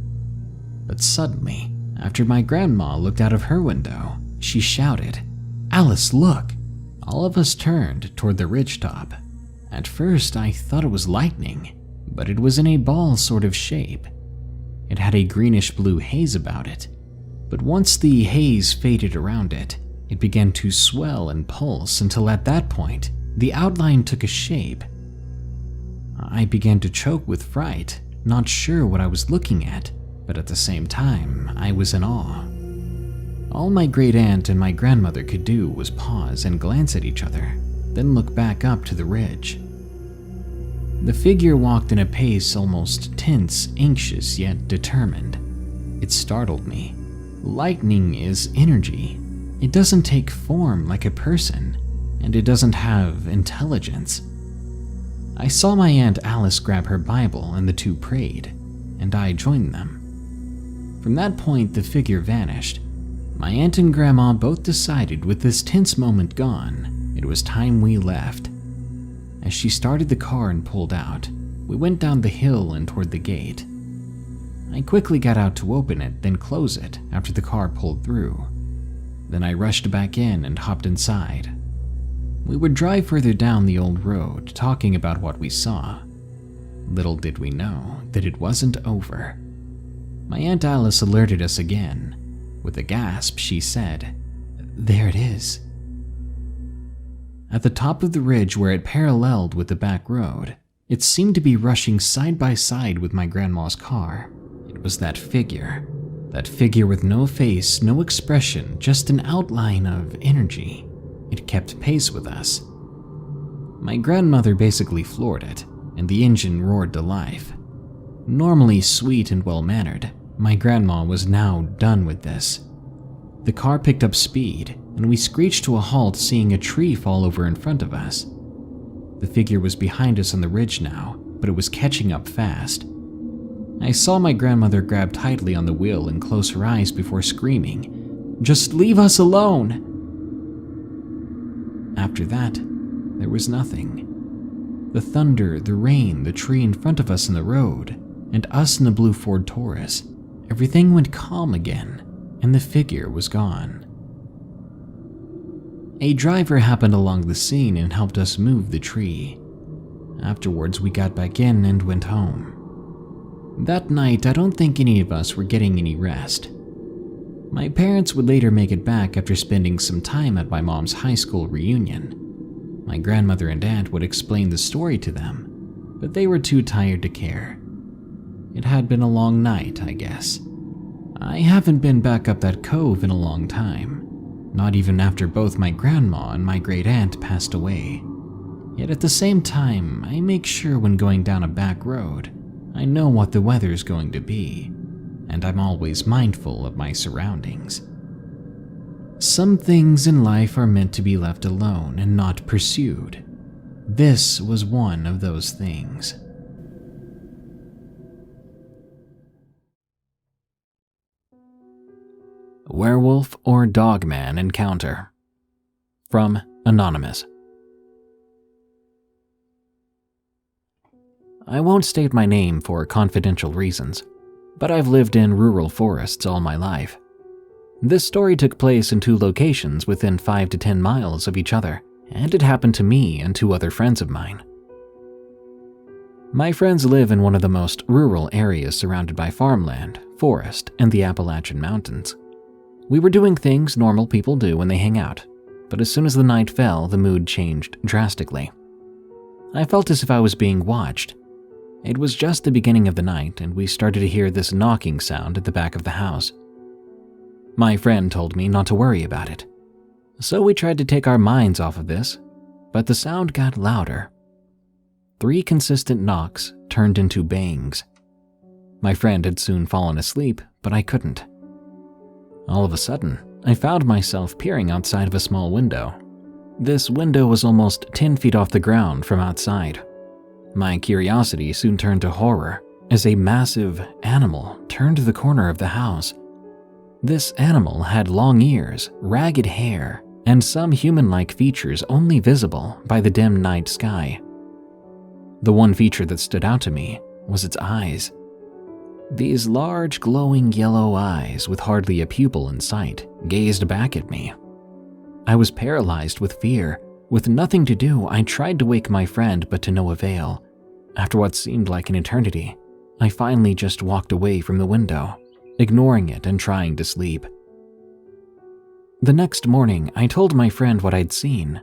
But suddenly, after my grandma looked out of her window, she shouted, "Alice, look!" All of us turned toward the ridgetop. At first, I thought it was lightning, but it was in a ball sort of shape. It had a greenish-blue haze about it, but once the haze faded around it, it began to swell and pulse until at that point, the outline took a shape. I began to choke with fright, not sure what I was looking at, but at the same time, I was in awe. All my great aunt and my grandmother could do was pause and glance at each other, then look back up to the ridge. The figure walked in a pace almost tense, anxious, yet determined. It startled me. Lightning is energy. It doesn't take form like a person, and it doesn't have intelligence. I saw my Aunt Alice grab her Bible and the two prayed, and I joined them. From that point, the figure vanished. My aunt and grandma both decided with this tense moment gone, it was time we left. As she started the car and pulled out, we went down the hill and toward the gate. I quickly got out to open it, then close it after the car pulled through. Then I rushed back in and hopped inside. We would drive further down the old road, talking about what we saw. Little did we know that it wasn't over. My Aunt Alice alerted us again. With a gasp, she said, "There it is." At the top of the ridge where it paralleled with the back road, it seemed to be rushing side by side with my grandma's car. It was that figure with no face, no expression, just an outline of energy. It kept pace with us. My grandmother basically floored it, and the engine roared to life. Normally sweet and well-mannered, my grandma was now done with this. The car picked up speed, and we screeched to a halt, seeing a tree fall over in front of us. The figure was behind us on the ridge now, but it was catching up fast. I saw my grandmother grab tightly on the wheel and close her eyes before screaming, "Just leave us alone!" After that, there was nothing. The thunder, the rain, the tree in front of us in the road, and us in the blue Ford Taurus, everything went calm again, and the figure was gone. A driver happened along the scene and helped us move the tree. Afterwards, we got back in and went home. That night, I don't think any of us were getting any rest. My parents would later make it back after spending some time at my mom's high school reunion. My grandmother and aunt would explain the story to them, but they were too tired to care. It had been a long night, I guess. I haven't been back up that cove in a long time, not even after both my grandma and my great aunt passed away. Yet at the same time, I make sure when going down a back road, I know what the weather's going to be, and I'm always mindful of my surroundings. Some things in life are meant to be left alone and not pursued. This was one of those things. Werewolf or Dogman Encounter. From Anonymous. I won't state my name for confidential reasons, but I've lived in rural forests all my life. This story took place in 2 locations within 5 to 10 miles of each other, and it happened to me and 2 other friends of mine. My friends live in one of the most rural areas surrounded by farmland, forest, and the Appalachian Mountains. We were doing things normal people do when they hang out, but as soon as the night fell, the mood changed drastically. I felt as if I was being watched. It was just the beginning of the night, and we started to hear this knocking sound at the back of the house. My friend told me not to worry about it. So we tried to take our minds off of this, but the sound got louder. 3 consistent knocks turned into bangs. My friend had soon fallen asleep, but I couldn't. All of a sudden, I found myself peering outside of a small window. This window was almost 10 feet off the ground from outside. My curiosity soon turned to horror as a massive animal turned the corner of the house. This animal had long ears, ragged hair, and some human-like features only visible by the dim night sky. The one feature that stood out to me was its eyes. These large, glowing yellow eyes with hardly a pupil in sight gazed back at me. I was paralyzed with fear. With nothing to do, I tried to wake my friend, but to no avail. After what seemed like an eternity, I finally just walked away from the window, ignoring it and trying to sleep. The next morning, I told my friend what I'd seen.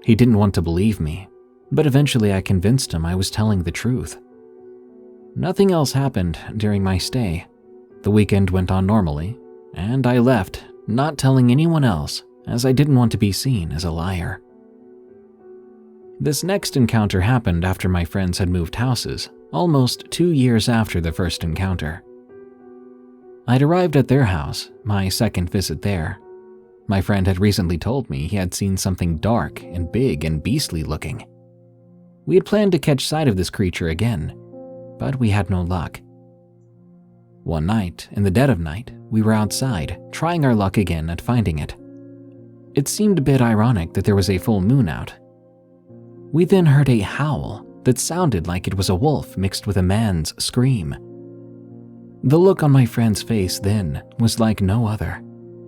He didn't want to believe me, but eventually I convinced him I was telling the truth. Nothing else happened during my stay. The weekend went on normally, and I left, not telling anyone else, as I didn't want to be seen as a liar. This next encounter happened after my friends had moved houses, almost 2 years after the first encounter. I'd arrived at their house, my second visit there. My friend had recently told me he had seen something dark and big and beastly looking. We had planned to catch sight of this creature again, but we had no luck. One night, in the dead of night, we were outside, trying our luck again at finding it. It seemed a bit ironic that there was a full moon out. We then heard a howl that sounded like it was a wolf mixed with a man's scream. The look on my friend's face then was like no other.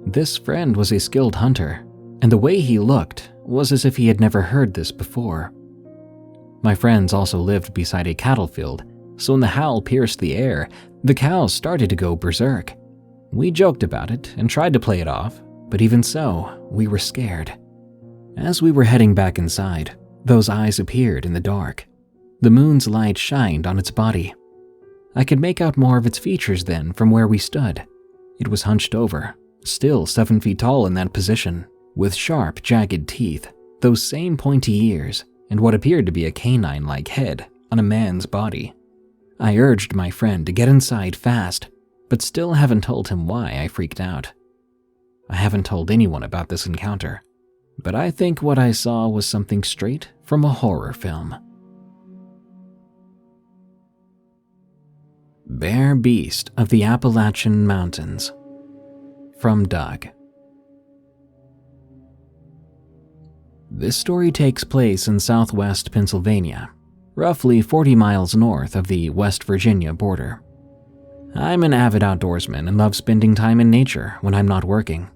This friend was a skilled hunter, and the way he looked was as if he had never heard this before. My friends also lived beside a cattle field, so when the howl pierced the air, the cows started to go berserk. We joked about it and tried to play it off, but even so, we were scared. As we were heading back inside, those eyes appeared in the dark. The moon's light shined on its body. I could make out more of its features then from where we stood. It was hunched over, still 7 feet tall in that position, with sharp, jagged teeth, those same pointy ears, and what appeared to be a canine-like head on a man's body. I urged my friend to get inside fast, but still haven't told him why I freaked out. I haven't told anyone about this encounter, but I think what I saw was something straight from a horror film. Bear Beast of the Appalachian Mountains. From Doug. This story takes place in southwest Pennsylvania, roughly 40 miles north of the West Virginia border. I'm an avid outdoorsman and love spending time in nature when I'm not working.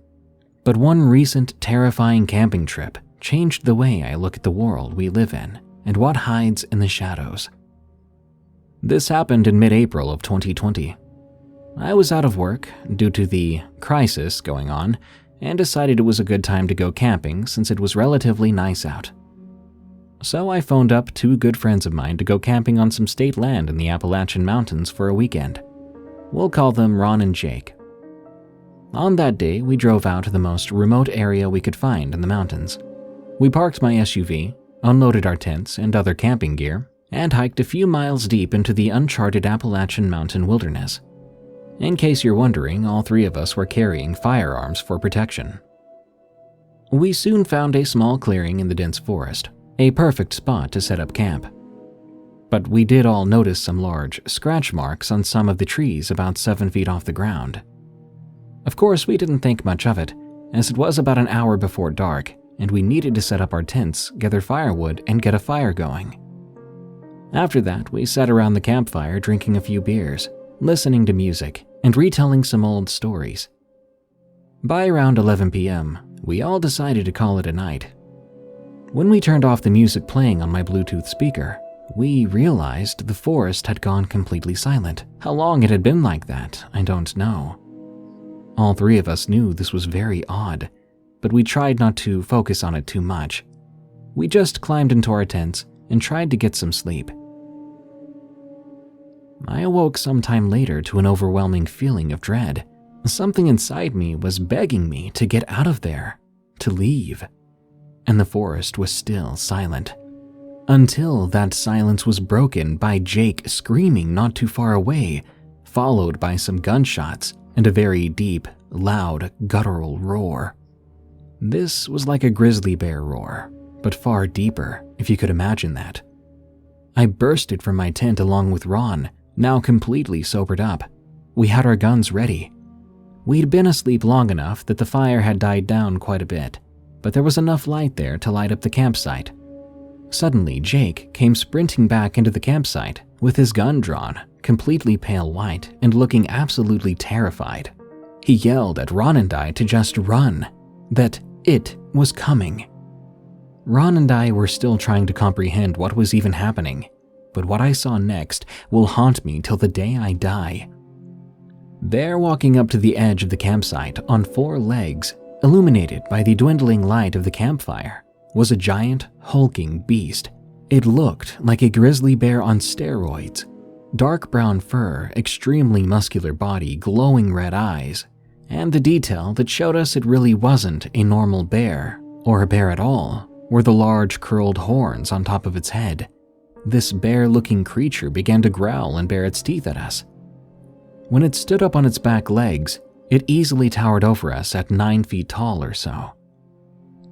But one recent terrifying camping trip changed the way I look at the world we live in and what hides in the shadows. This happened in mid-April of 2020. I was out of work due to the crisis going on and decided it was a good time to go camping since it was relatively nice out. So I phoned up 2 good friends of mine to go camping on some state land in the Appalachian Mountains for a weekend. We'll call them Ron and Jake. On that day, we drove out to the most remote area we could find in the mountains. We parked my SUV, unloaded our tents and other camping gear, and hiked a few miles deep into the uncharted Appalachian Mountain wilderness. In case you're wondering, all 3 of us were carrying firearms for protection. We soon found a small clearing in the dense forest, a perfect spot to set up camp. But we did all notice some large scratch marks on some of the trees about 7 feet off the ground. Of course, we didn't think much of it, as it was about an hour before dark, and we needed to set up our tents, gather firewood, and get a fire going. After that, we sat around the campfire drinking a few beers, listening to music, and retelling some old stories. By around 11 p.m., we all decided to call it a night. When we turned off the music playing on my Bluetooth speaker, we realized the forest had gone completely silent. How long it had been like that, I don't know. All three of us knew this was very odd, but we tried not to focus on it too much. We just climbed into our tents and tried to get some sleep. I awoke sometime later to an overwhelming feeling of dread. Something inside me was begging me to get out of there, to leave. And the forest was still silent. Until that silence was broken by Jake screaming not too far away, followed by some gunshots and a very deep, loud, guttural roar. This was like a grizzly bear roar, but far deeper, if you could imagine that. I bursted from my tent along with Ron, now completely sobered up. We had our guns ready. We'd been asleep long enough that the fire had died down quite a bit, but there was enough light there to light up the campsite. Suddenly, Jake came sprinting back into the campsite with his gun drawn, completely pale white and looking absolutely terrified. He yelled at Ron and I to just run, that it was coming. Ron and I were still trying to comprehend what was even happening, but what I saw next will haunt me till the day I die. There, walking up to the edge of the campsite on 4 legs, illuminated by the dwindling light of the campfire, was a giant, hulking beast. It looked like a grizzly bear on steroids. Dark brown fur, extremely muscular body, glowing red eyes, and the detail that showed us it really wasn't a normal bear, or a bear at all, were the large curled horns on top of its head. This bear-looking creature began to growl and bare its teeth at us. When it stood up on its back legs, it easily towered over us at 9 feet tall or so.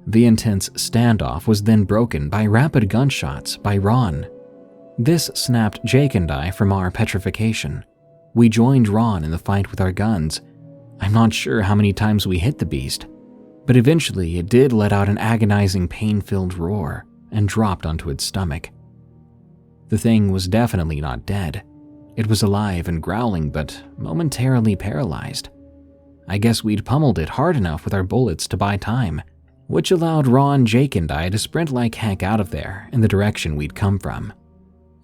The intense standoff was then broken by rapid gunshots by Ron. This snapped Jake and I from our petrification. We joined Ron in the fight with our guns. I'm not sure how many times we hit the beast, but eventually it did let out an agonizing pain-filled roar and dropped onto its stomach. The thing was definitely not dead. It was alive and growling, but momentarily paralyzed. I guess we'd pummeled it hard enough with our bullets to buy time, which allowed Ron, Jake, and I to sprint like heck out of there in the direction we'd come from.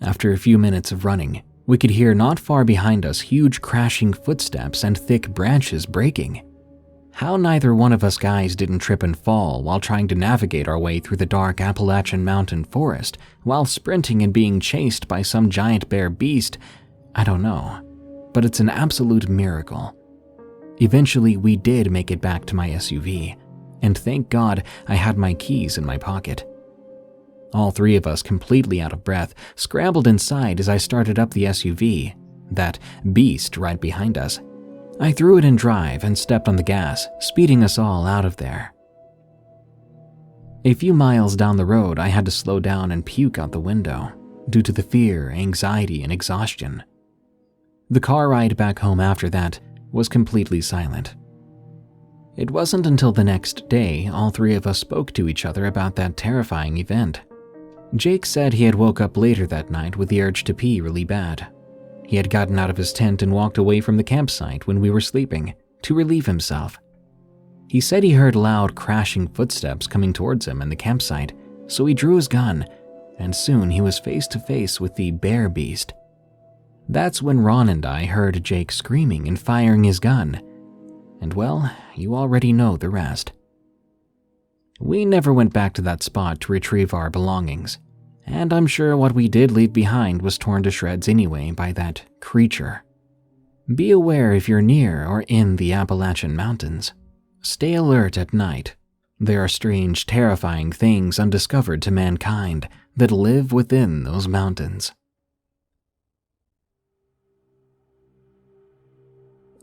After a few minutes of running, we could hear not far behind us huge crashing footsteps and thick branches breaking. How neither one of us guys didn't trip and fall while trying to navigate our way through the dark Appalachian mountain forest while sprinting and being chased by some giant bear beast, I don't know, but it's an absolute miracle. Eventually, we did make it back to my SUV, and thank God I had my keys in my pocket. All 3 of us, completely out of breath, scrambled inside as I started up the SUV, that beast right behind us. I threw it in drive and stepped on the gas, speeding us all out of there. A few miles down the road, I had to slow down and puke out the window, due to the fear, anxiety, and exhaustion. The car ride back home after that was completely silent. It wasn't until the next day all 3 of us spoke to each other about that terrifying event. Jake said he had woke up later that night with the urge to pee really bad. He had gotten out of his tent and walked away from the campsite when we were sleeping to relieve himself. He said he heard loud crashing footsteps coming towards him in the campsite, so he drew his gun, and soon he was face to face with the bear beast. That's when Ron and I heard Jake screaming and firing his gun. And well, you already know the rest. We never went back to that spot to retrieve our belongings, and I'm sure what we did leave behind was torn to shreds anyway by that creature. Be aware if you're near or in the Appalachian Mountains. Stay alert at night. There are strange, terrifying things undiscovered to mankind that live within those mountains.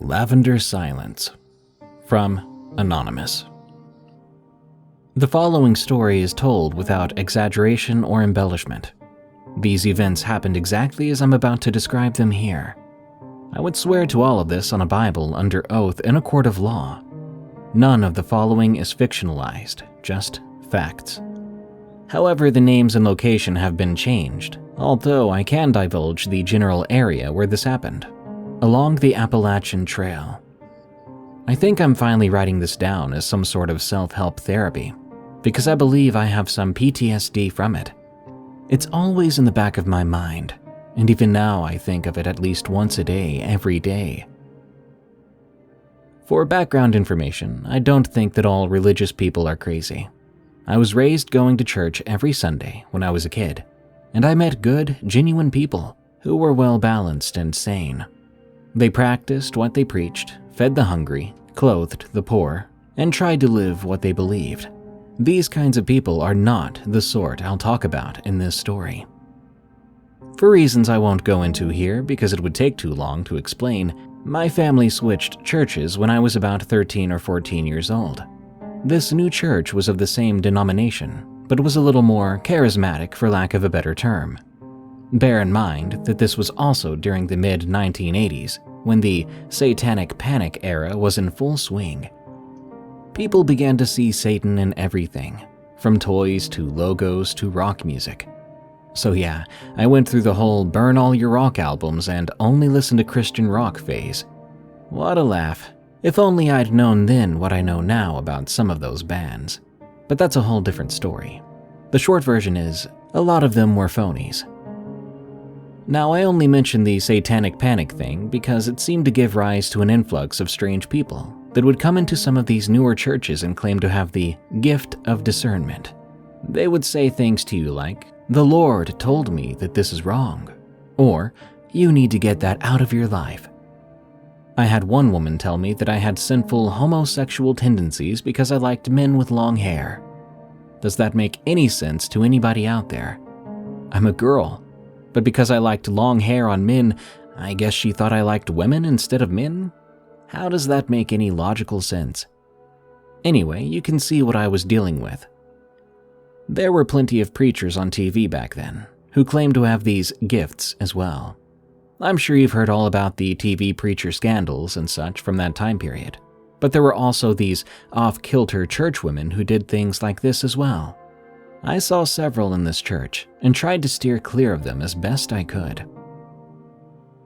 Lavender Silence. From Anonymous. The following story is told without exaggeration or embellishment. These events happened exactly as I'm about to describe them here. I would swear to all of this on a Bible under oath in a court of law. None of the following is fictionalized, just facts. However, the names and location have been changed, although I can divulge the general area where this happened. Along the Appalachian Trail. I think I'm finally writing this down as some sort of self-help therapy, because I believe I have some PTSD from it. It's always in the back of my mind, and even now I think of it at least once a day, every day. For background information, I don't think that all religious people are crazy. I was raised going to church every Sunday when I was a kid, and I met good, genuine people who were well-balanced and sane. They practiced what they preached, fed the hungry, clothed the poor, and tried to live what they believed. These kinds of people are not the sort I'll talk about in this story. For reasons I won't go into here because it would take too long to explain, my family switched churches when I was about 13 or 14 years old. This new church was of the same denomination, but was a little more charismatic for lack of a better term. Bear in mind that this was also during the mid-1980s, when the satanic panic era was in full swing. People began to see Satan in everything, from toys to logos to rock music. So yeah, I went through the whole burn all your rock albums and only listen to Christian rock phase. What a laugh. If only I'd known then what I know now about some of those bands. But that's a whole different story. The short version is, a lot of them were phonies. Now, I only mention the satanic panic thing because it seemed to give rise to an influx of strange people that would come into some of these newer churches and claim to have the gift of discernment. They would say things to you like, "The Lord told me that this is wrong," or "You need to get that out of your life." I had one woman tell me that I had sinful homosexual tendencies because I liked men with long hair. Does that make any sense to anybody out there? I'm a girl, but because I liked long hair on men, I guess she thought I liked women instead of men? How does that make any logical sense? Anyway, you can see what I was dealing with. There were plenty of preachers on TV back then who claimed to have these gifts as well. I'm sure you've heard all about the TV preacher scandals and such from that time period, but there were also these off-kilter churchwomen who did things like this as well. I saw several in this church and tried to steer clear of them as best I could.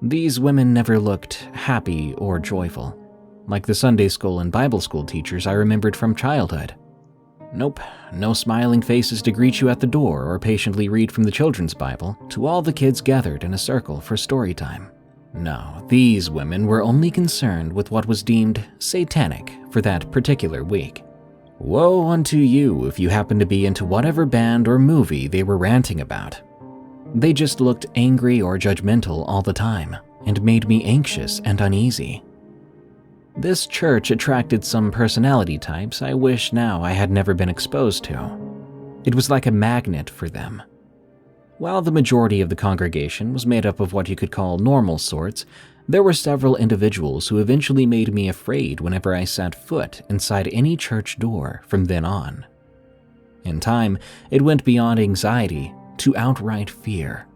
These women never looked happy or joyful, like the Sunday school and Bible school teachers I remembered from childhood. Nope, no smiling faces to greet you at the door or patiently read from the children's Bible to all the kids gathered in a circle for story time. No, these women were only concerned with what was deemed satanic for that particular week. Woe unto you if you happen to be into whatever band or movie they were ranting about. They just looked angry or judgmental all the time and made me anxious and uneasy. This church attracted some personality types I wish now I had never been exposed to. It was like a magnet for them. While the majority of the congregation was made up of what you could call normal sorts, there were several individuals who eventually made me afraid whenever I set foot inside any church door from then on. In time, it went beyond anxiety to outright fear.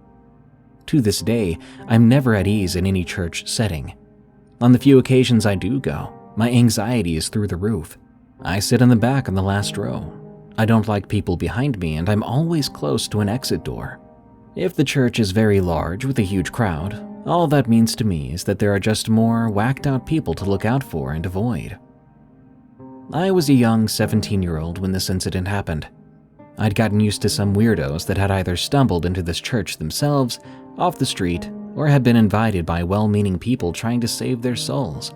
To this day, I'm never at ease in any church setting. On the few occasions I do go, my anxiety is through the roof. I sit in the back on the last row. I don't like people behind me, and I'm always close to an exit door. If the church is very large with a huge crowd, all that means to me is that there are just more whacked-out people to look out for and avoid. I was a young 17-year-old when this incident happened. I'd gotten used to some weirdos that had either stumbled into this church themselves, off the street, or had been invited by well-meaning people trying to save their souls.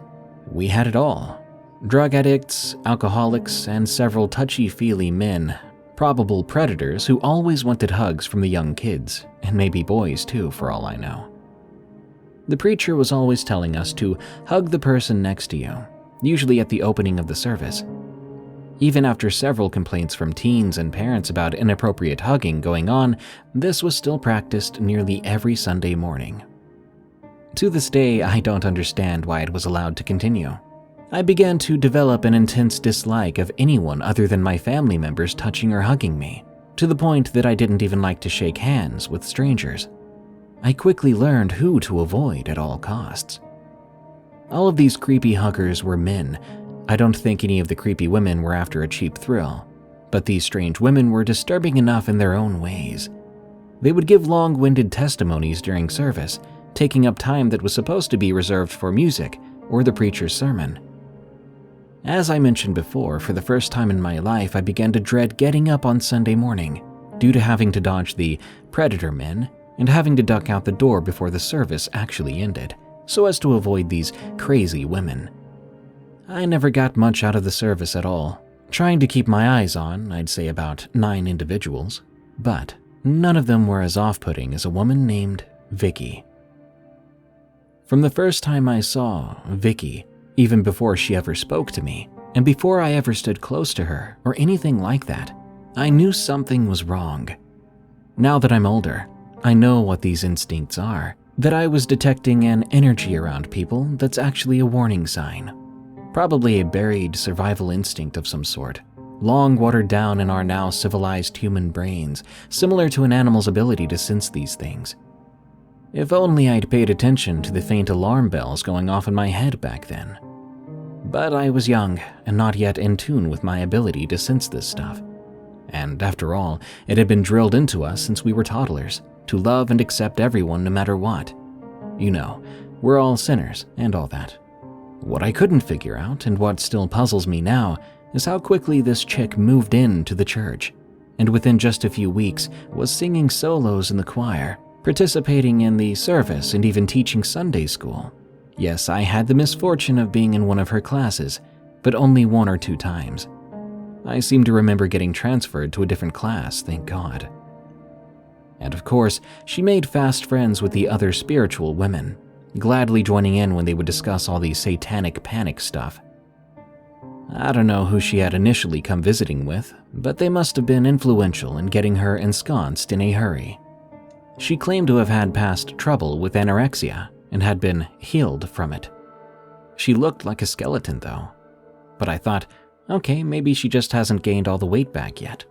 We had it all. Drug addicts, alcoholics, and several touchy-feely men, probable predators who always wanted hugs from the young kids, and maybe boys too, for all I know. The preacher was always telling us to hug the person next to you, usually at the opening of the service. Even after several complaints from teens and parents about inappropriate hugging going on, this was still practiced nearly every Sunday morning. To this day, I don't understand why it was allowed to continue. I began to develop an intense dislike of anyone other than my family members touching or hugging me, to the point that I didn't even like to shake hands with strangers. I quickly learned who to avoid at all costs. All of these creepy huggers were men. I don't think any of the creepy women were after a cheap thrill, but these strange women were disturbing enough in their own ways. They would give long-winded testimonies during service, taking up time that was supposed to be reserved for music or the preacher's sermon. As I mentioned before, for the first time in my life, I began to dread getting up on Sunday morning due to having to dodge the predator men and having to duck out the door before the service actually ended, so as to avoid these crazy women. I never got much out of the service at all, trying to keep my eyes on, I'd say about 9 individuals, but none of them were as off-putting as a woman named Vicky. From the first time I saw Vicky, even before she ever spoke to me, and before I ever stood close to her or anything like that, I knew something was wrong. Now that I'm older, I know what these instincts are, that I was detecting an energy around people that's actually a warning sign. Probably a buried survival instinct of some sort, long watered down in our now civilized human brains, similar to an animal's ability to sense these things. If only I'd paid attention to the faint alarm bells going off in my head back then. But I was young and not yet in tune with my ability to sense this stuff. And after all, it had been drilled into us since we were toddlers, to love and accept everyone no matter what. You know, we're all sinners and all that. What I couldn't figure out, and what still puzzles me now, is how quickly this chick moved into the church, and within just a few weeks was singing solos in the choir, participating in the service, and even teaching Sunday school. Yes, I had the misfortune of being in one of her classes, but only 1 or 2 times. I seem to remember getting transferred to a different class, thank God. And of course, she made fast friends with the other spiritual women, gladly joining in when they would discuss all the satanic panic stuff. I don't know who she had initially come visiting with, but they must have been influential in getting her ensconced in a hurry. She claimed to have had past trouble with anorexia and had been healed from it. She looked like a skeleton though, but I thought, okay, maybe she just hasn't gained all the weight back yet.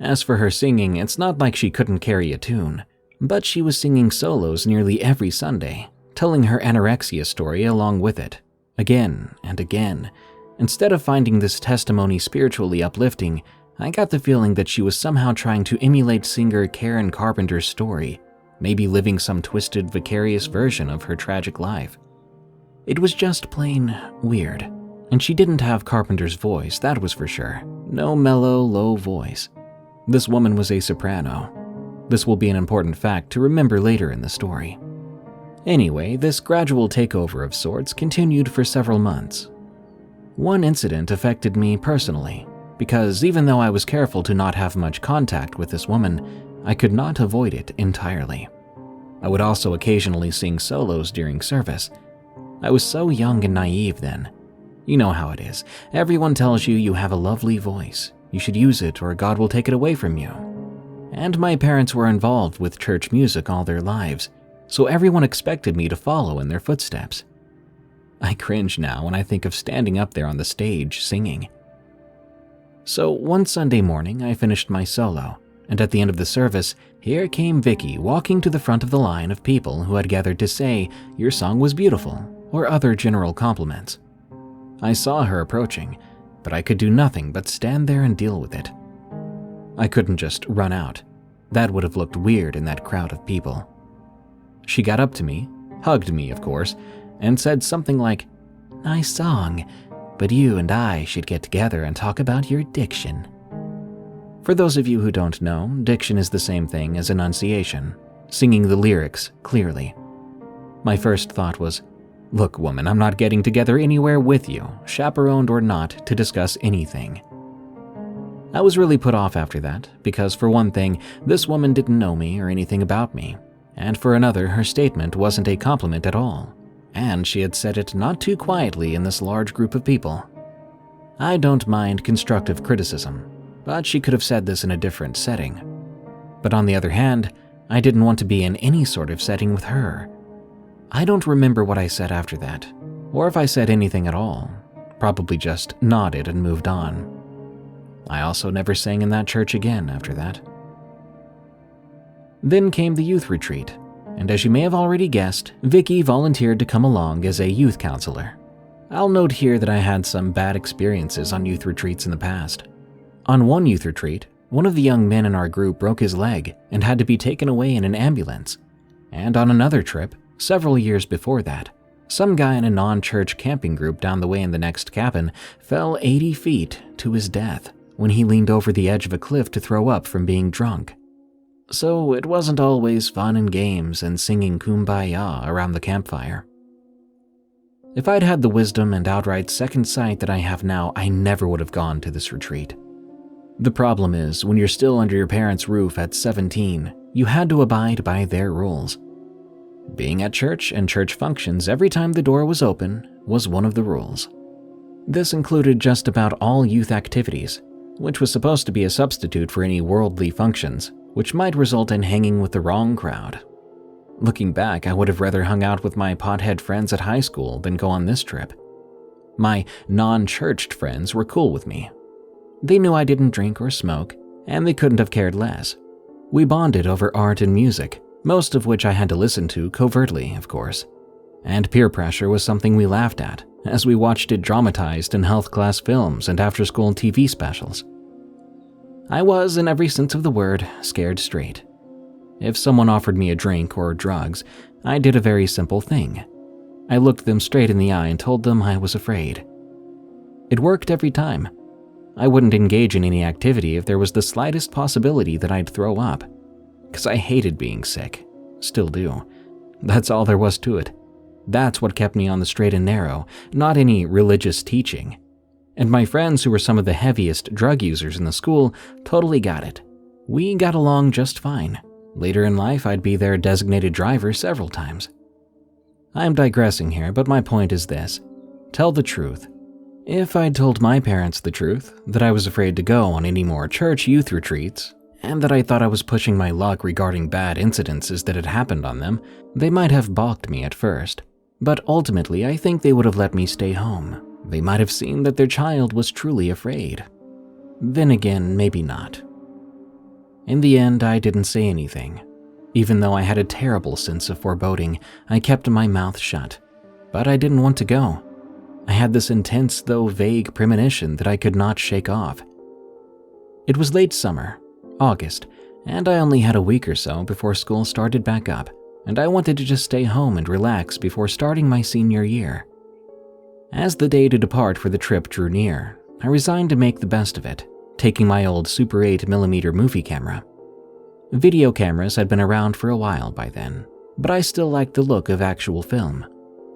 As for her singing, it's not like she couldn't carry a tune, but she was singing solos nearly every Sunday, telling her anorexia story along with it, again and again. Instead of finding this testimony spiritually uplifting, I got the feeling that she was somehow trying to emulate singer Karen Carpenter's story, maybe living some twisted, vicarious version of her tragic life. It was just plain weird, and she didn't have Carpenter's voice, that was for sure. No mellow, low voice. This woman was a soprano. This will be an important fact to remember later in the story. Anyway, this gradual takeover of sorts continued for several months. One incident affected me personally, because even though I was careful to not have much contact with this woman, I could not avoid it entirely. I would also occasionally sing solos during service. I was so young and naive then. You know how it is. Everyone tells you you have a lovely voice. You should use it or God will take it away from you. And my parents were involved with church music all their lives, so everyone expected me to follow in their footsteps. I cringe now when I think of standing up there on the stage singing. So one Sunday morning, I finished my solo, and at the end of the service, here came Vicky walking to the front of the line of people who had gathered to say, "Your song was beautiful," or other general compliments. I saw her approaching, but I could do nothing but stand there and deal with it. I couldn't just run out. That would have looked weird in that crowd of people. She got up to me, hugged me, of course, and said something like, "Nice song, but you and I should get together and talk about your diction." For those of you who don't know, diction is the same thing as enunciation, singing the lyrics clearly. My first thought was, look, woman, I'm not getting together anywhere with you, chaperoned or not, to discuss anything. I was really put off after that, because for one thing, this woman didn't know me or anything about me, and for another, her statement wasn't a compliment at all, and she had said it not too quietly in this large group of people. I don't mind constructive criticism, but she could have said this in a different setting. But on the other hand, I didn't want to be in any sort of setting with her. I don't remember what I said after that, or if I said anything at all. Probably just nodded and moved on. I also never sang in that church again after that. Then came the youth retreat, and as you may have already guessed, Vicky volunteered to come along as a youth counselor. I'll note here that I had some bad experiences on youth retreats in the past. On one youth retreat, one of the young men in our group broke his leg and had to be taken away in an ambulance. And on another trip, several years before that, Some guy in a non-church camping group down the way in the next cabin fell 80 feet to his death when he leaned over the edge of a cliff to throw up from being drunk. So it wasn't always fun and games and singing Kumbaya around the campfire. If I'd had the wisdom and outright second sight that I have now, I never would have gone to this retreat. The problem is, when you're still under your parents' roof at 17, you had to abide by their rules. Being at church and church functions every time the door was open was one of the rules. This included just about all youth activities, which was supposed to be a substitute for any worldly functions, which might result in hanging with the wrong crowd. Looking back, I would have rather hung out with my pothead friends at high school than go on this trip. My non-churched friends were cool with me. They knew I didn't drink or smoke, and they couldn't have cared less. We bonded over art and music, most of which I had to listen to covertly, of course. And peer pressure was something we laughed at, as we watched it dramatized in health class films and after-school TV specials. I was, in every sense of the word, scared straight. If someone offered me a drink or drugs, I did a very simple thing. I looked them straight in the eye and told them I was afraid. It worked every time. I wouldn't engage in any activity if there was the slightest possibility that I'd throw up, because I hated being sick. Still do. That's all there was to it. That's what kept me on the straight and narrow, not any religious teaching. And my friends, who were some of the heaviest drug users in the school, totally got it. We got along just fine. Later in life, I'd be their designated driver several times. I'm digressing here, but my point is this. Tell the truth. If I'd told my parents the truth, that I was afraid to go on any more church youth retreats, and that I thought I was pushing my luck regarding bad incidences that had happened on them, they might have balked me at first. But ultimately, I think they would have let me stay home. They might have seen that their child was truly afraid. Then again, maybe not. In the end, I didn't say anything. Even though I had a terrible sense of foreboding, I kept my mouth shut. But I didn't want to go. I had this intense, though vague, premonition that I could not shake off. It was late summer, August, and I only had a week or so before school started back up, and I wanted to just stay home and relax before starting my senior year. As the day to depart for the trip drew near, I resigned to make the best of it, taking my old Super 8mm movie camera. Video cameras had been around for a while by then, but I still liked the look of actual film,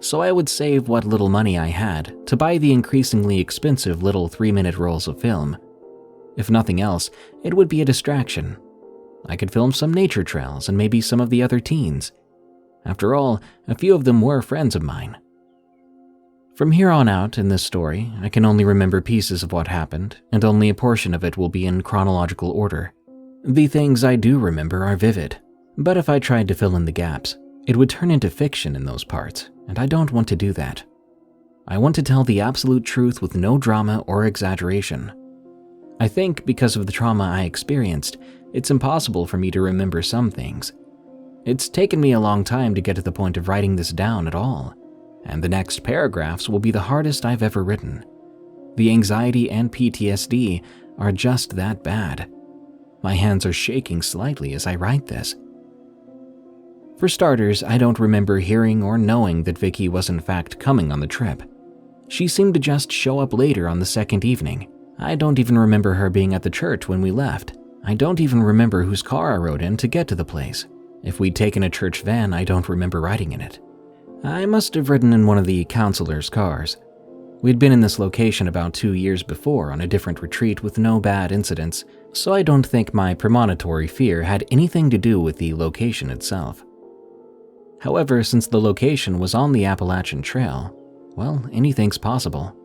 so I would save what little money I had to buy the increasingly expensive little 3-minute rolls of film. If nothing else, it would be a distraction. I could film some nature trails and maybe some of the other teens. After all, a few of them were friends of mine. From here on out in this story, I can only remember pieces of what happened, and only a portion of it will be in chronological order. The things I do remember are vivid, but if I tried to fill in the gaps, it would turn into fiction in those parts, and I don't want to do that. I want to tell the absolute truth with no drama or exaggeration. I think because of the trauma I experienced, it's impossible for me to remember some things. It's taken me a long time to get to the point of writing this down at all, and the next paragraphs will be the hardest I've ever written. The anxiety and PTSD are just that bad. My hands are shaking slightly as I write this. For starters, I don't remember hearing or knowing that Vicky was in fact coming on the trip. She seemed to just show up later on the second evening. I don't even remember her being at the church when we left. I don't even remember whose car I rode in to get to the place. If we'd taken a church van, I don't remember riding in it. I must have ridden in one of the counselor's cars. We'd been in this location about 2 years before on a different retreat with no bad incidents, so I don't think my premonitory fear had anything to do with the location itself. However, since the location was on the Appalachian Trail, well, anything's possible.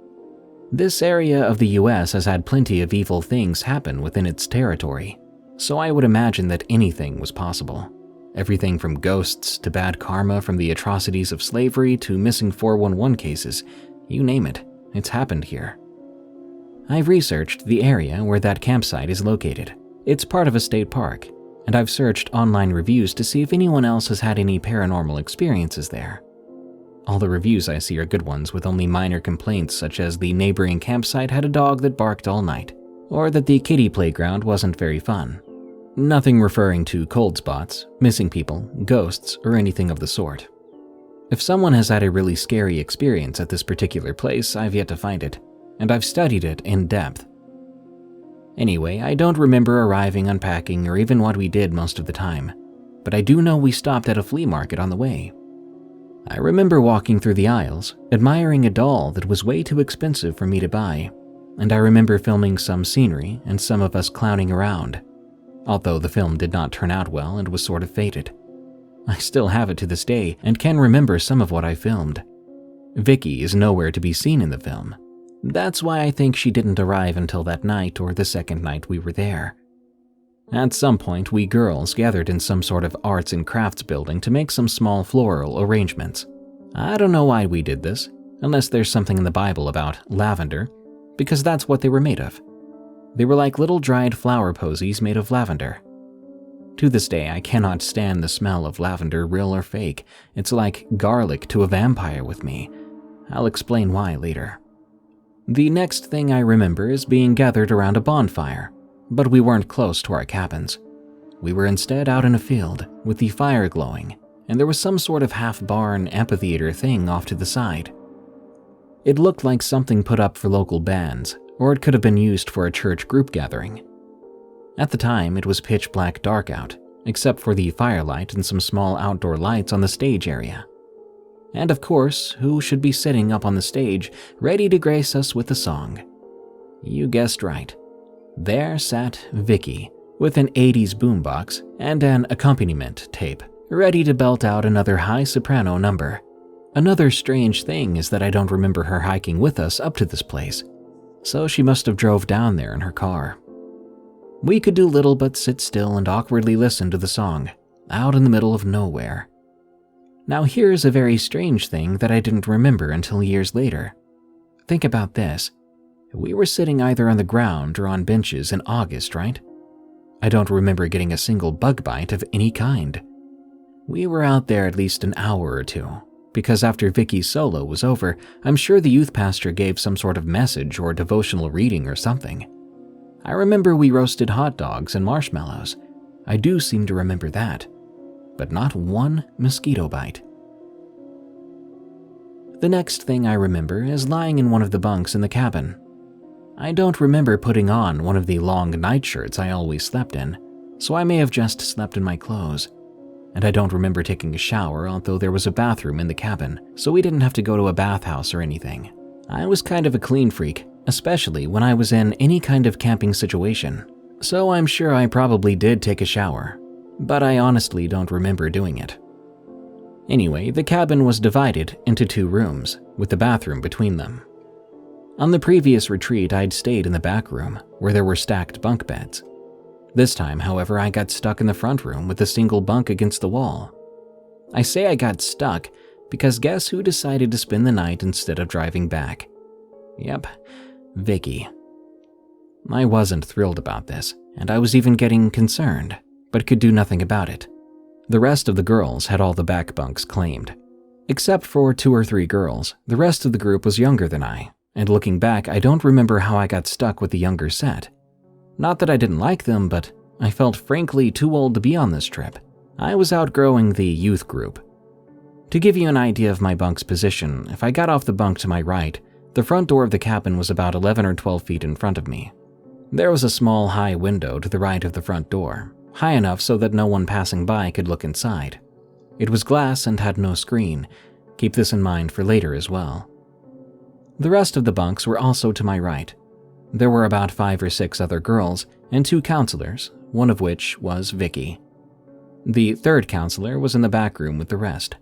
This area of the US has had plenty of evil things happen within its territory, so I would imagine that anything was possible. Everything from ghosts to bad karma, from the atrocities of slavery to missing 411 cases, you name it, it's happened here. I've researched the area where that campsite is located. It's part of a state park, and I've searched online reviews to see if anyone else has had any paranormal experiences there. All the reviews I see are good ones with only minor complaints, such as the neighboring campsite had a dog that barked all night, or that the kiddie playground wasn't very fun. Nothing referring to cold spots, missing people, ghosts, or anything of the sort. If someone has had a really scary experience at this particular place, I've yet to find it, and I've studied it in depth. Anyway, I don't remember arriving, unpacking, or even what we did most of the time, but I do know we stopped at a flea market on the way. I remember walking through the aisles, admiring a doll that was way too expensive for me to buy, and I remember filming some scenery and some of us clowning around, although the film did not turn out well and was sort of faded. I still have it to this day and can remember some of what I filmed. Vicky is nowhere to be seen in the film. That's why I think she didn't arrive until that night or the second night we were there. At some point, we girls gathered in some sort of arts and crafts building to make some small floral arrangements. I don't know why we did this, unless there's something in the Bible about lavender, because that's what they were made of. They were like little dried flower posies made of lavender. To this day, I cannot stand the smell of lavender, real or fake. It's like garlic to a vampire with me. I'll explain why later. The next thing I remember is being gathered around a bonfire, but we weren't close to our cabins. We were instead out in a field with the fire glowing, and there was some sort of half-barn amphitheater thing off to the side. It looked like something put up for local bands, or it could have been used for a church group gathering. At the time, it was pitch black dark out, except for the firelight and some small outdoor lights on the stage area. And of course, who should be sitting up on the stage, ready to grace us with a song? You guessed right. There sat Vicky, with an 80s boombox and an accompaniment tape, ready to belt out another high soprano number. Another strange thing is that I don't remember her hiking with us up to this place, so she must have drove down there in her car. We could do little but sit still and awkwardly listen to the song, out in the middle of nowhere. Now here's a very strange thing that I didn't remember until years later. Think about this. We were sitting either on the ground or on benches in August, right? I don't remember getting a single bug bite of any kind. We were out there at least an hour or two, because after Vicky's solo was over, I'm sure the youth pastor gave some sort of message or devotional reading or something. I remember we roasted hot dogs and marshmallows. I do seem to remember that, but not one mosquito bite. The next thing I remember is lying in one of the bunks in the cabin. I don't remember putting on one of the long nightshirts I always slept in, so I may have just slept in my clothes. And I don't remember taking a shower, although there was a bathroom in the cabin, so we didn't have to go to a bathhouse or anything. I was kind of a clean freak, especially when I was in any kind of camping situation, so I'm sure I probably did take a shower, but I honestly don't remember doing it. Anyway, the cabin was divided into 2 rooms, with the bathroom between them. On the previous retreat, I'd stayed in the back room, where there were stacked bunk beds. This time, however, I got stuck in the front room with a single bunk against the wall. I say I got stuck because guess who decided to spend the night instead of driving back? Yep, Vicky. I wasn't thrilled about this, and I was even getting concerned, but could do nothing about it. The rest of the girls had all the back bunks claimed. Except for 2 or 3 girls, the rest of the group was younger than I, and looking back, I don't remember how I got stuck with the younger set. Not that I didn't like them, but I felt frankly too old to be on this trip. I was outgrowing the youth group. To give you an idea of my bunk's position, if I got off the bunk to my right, the front door of the cabin was about 11 or 12 feet in front of me. There was a small high window to the right of the front door, high enough so that no one passing by could look inside. It was glass and had no screen. Keep this in mind for later as well. The rest of the bunks were also to my right. There were about 5 or 6 other girls and 2 counselors, one of which was Vicky. The third counselor was in the back room with the rest.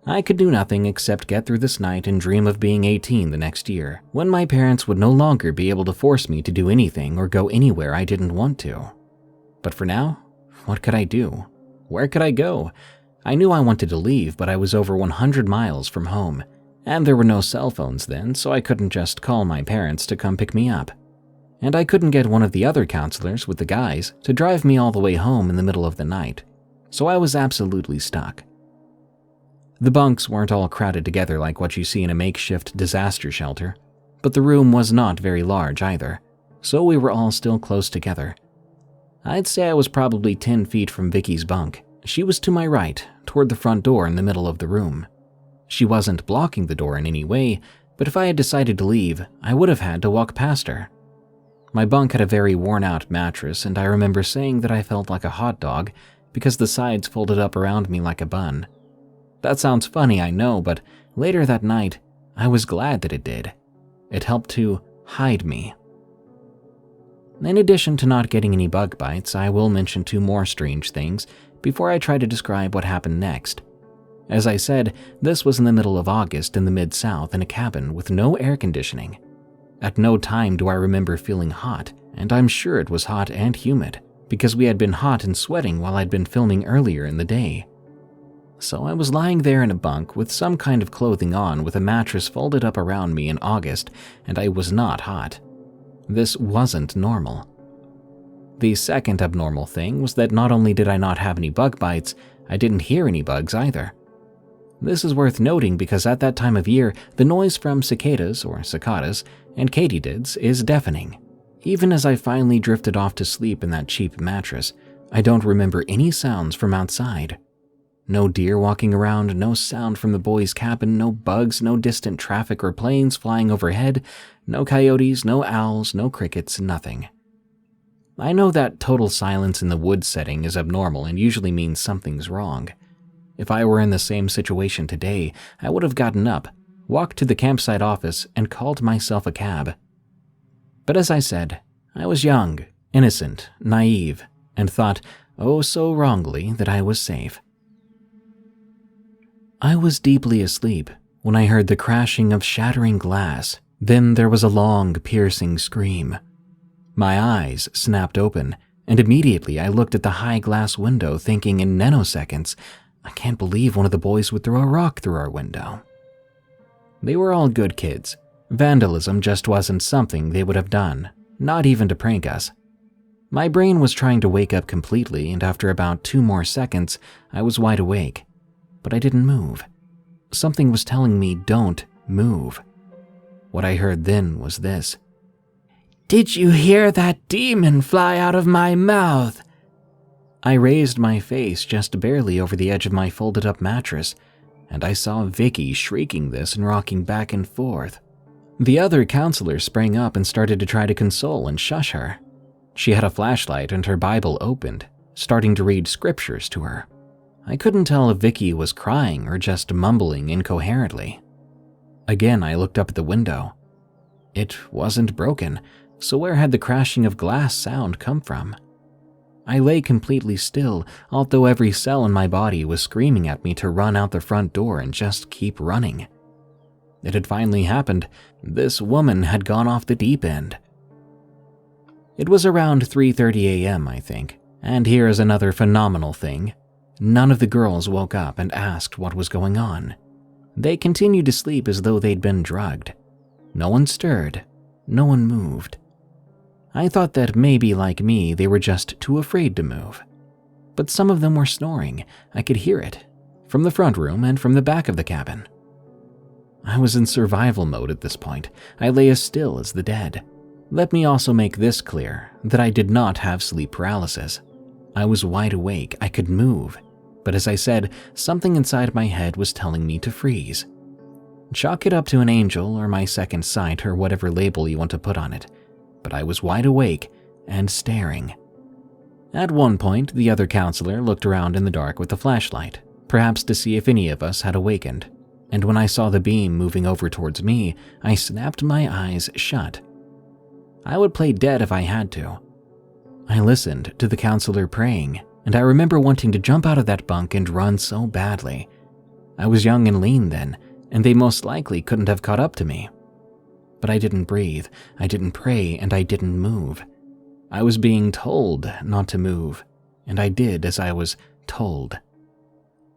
I could do nothing except get through this night and dream of being 18 the next year, when my parents would no longer be able to force me to do anything or go anywhere I didn't want to. But for now, what could I do? Where could I go? I knew I wanted to leave, but I was over 100 miles from home, and there were no cell phones then, so I couldn't just call my parents to come pick me up. And I couldn't get one of the other counselors with the guys to drive me all the way home in the middle of the night, so I was absolutely stuck. The bunks weren't all crowded together like what you see in a makeshift disaster shelter, but the room was not very large either, so we were all still close together. I'd say I was probably 10 feet from Vicky's bunk, She was to my right, toward the front door in the middle of the room. She wasn't blocking the door in any way, but if I had decided to leave, I would have had to walk past her. My bunk had a very worn-out mattress, and I remember saying that I felt like a hot dog because the sides folded up around me like a bun. That sounds funny, I know, but later that night, I was glad that it did. It helped to hide me. In addition to not getting any bug bites, I will mention 2 more strange things before I try to describe what happened next. As I said, this was in the middle of August in the Mid-South in a cabin with no air conditioning. At no time do I remember feeling hot, and I'm sure it was hot and humid, because we had been hot and sweating while I'd been filming earlier in the day. So I was lying there in a bunk with some kind of clothing on with a mattress folded up around me in August, and I was not hot. This wasn't normal. The second abnormal thing was that not only did I not have any bug bites, I didn't hear any bugs either. This is worth noting because at that time of year, the noise from cicadas and katydids is deafening. Even as I finally drifted off to sleep in that cheap mattress, I don't remember any sounds from outside. No deer walking around, no sound from the boys' cabin, no bugs, no distant traffic or planes flying overhead, no coyotes, no owls, no crickets, nothing. I know that total silence in the woods setting is abnormal and usually means something's wrong. If I were in the same situation today, I would have gotten up, walked to the campsite office, and called myself a cab. But as I said, I was young, innocent, naive, and thought, oh so wrongly, that I was safe. I was deeply asleep when I heard the crashing of shattering glass. Then there was a long, piercing scream. My eyes snapped open, and immediately I looked at the high glass window thinking in nanoseconds, I can't believe one of the boys would throw a rock through our window. They were all good kids. Vandalism just wasn't something they would have done, not even to prank us. My brain was trying to wake up completely, and after about 2 more seconds, I was wide awake. But I didn't move. Something was telling me, don't move. What I heard then was this. "Did you hear that demon fly out of my mouth?" I raised my face just barely over the edge of my folded-up mattress, and I saw Vicky shrieking this and rocking back and forth. The other counselor sprang up and started to try to console and shush her. She had a flashlight and her Bible opened, starting to read scriptures to her. I couldn't tell if Vicky was crying or just mumbling incoherently. Again, I looked up at the window. It wasn't broken, so where had the crashing of glass sound come from? I lay completely still, although every cell in my body was screaming at me to run out the front door and just keep running. It had finally happened. This woman had gone off the deep end. It was around 3:30 a.m., I think, and here is another phenomenal thing. None of the girls woke up and asked what was going on. They continued to sleep as though they'd been drugged. No one stirred. No one moved. I thought that maybe, like me, they were just too afraid to move. But some of them were snoring. I could hear it, from the front room and from the back of the cabin. I was in survival mode at this point. I lay as still as the dead. Let me also make this clear, that I did not have sleep paralysis. I was wide awake, I could move, but as I said, something inside my head was telling me to freeze. Chalk it up to an angel or my second sight or whatever label you want to put on it, but I was wide awake and staring. At one point, the other counselor looked around in the dark with a flashlight, perhaps to see if any of us had awakened, and when I saw the beam moving over towards me, I snapped my eyes shut. I would play dead if I had to. I listened to the counselor praying, and I remember wanting to jump out of that bunk and run so badly. I was young and lean then, and they most likely couldn't have caught up to me. But I didn't breathe, I didn't pray, and I didn't move. I was being told not to move, and I did as I was told.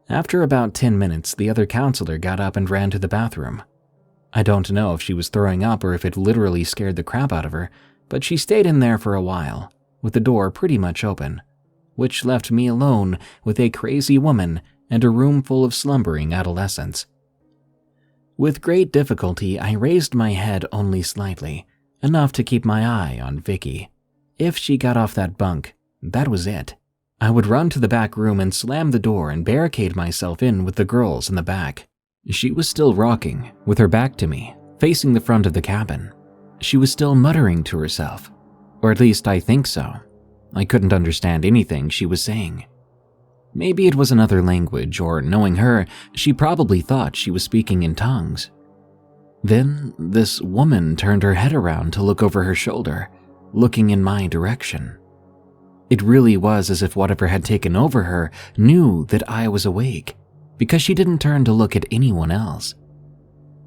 After about 10 minutes, the other counselor got up and ran to the bathroom. I don't know if she was throwing up or if it literally scared the crap out of her, but she stayed in there for a while, with the door pretty much open, which left me alone with a crazy woman and a room full of slumbering adolescents. With great difficulty, I raised my head only slightly, enough to keep my eye on Vicky. If she got off that bunk, that was it. I would run to the back room and slam the door and barricade myself in with the girls in the back. She was still rocking, with her back to me, facing the front of the cabin. She was still muttering to herself, or at least I think so. I couldn't understand anything she was saying. Maybe it was another language, or knowing her, she probably thought she was speaking in tongues. Then this woman turned her head around to look over her shoulder, looking in my direction. It really was as if whatever had taken over her knew that I was awake, because she didn't turn to look at anyone else.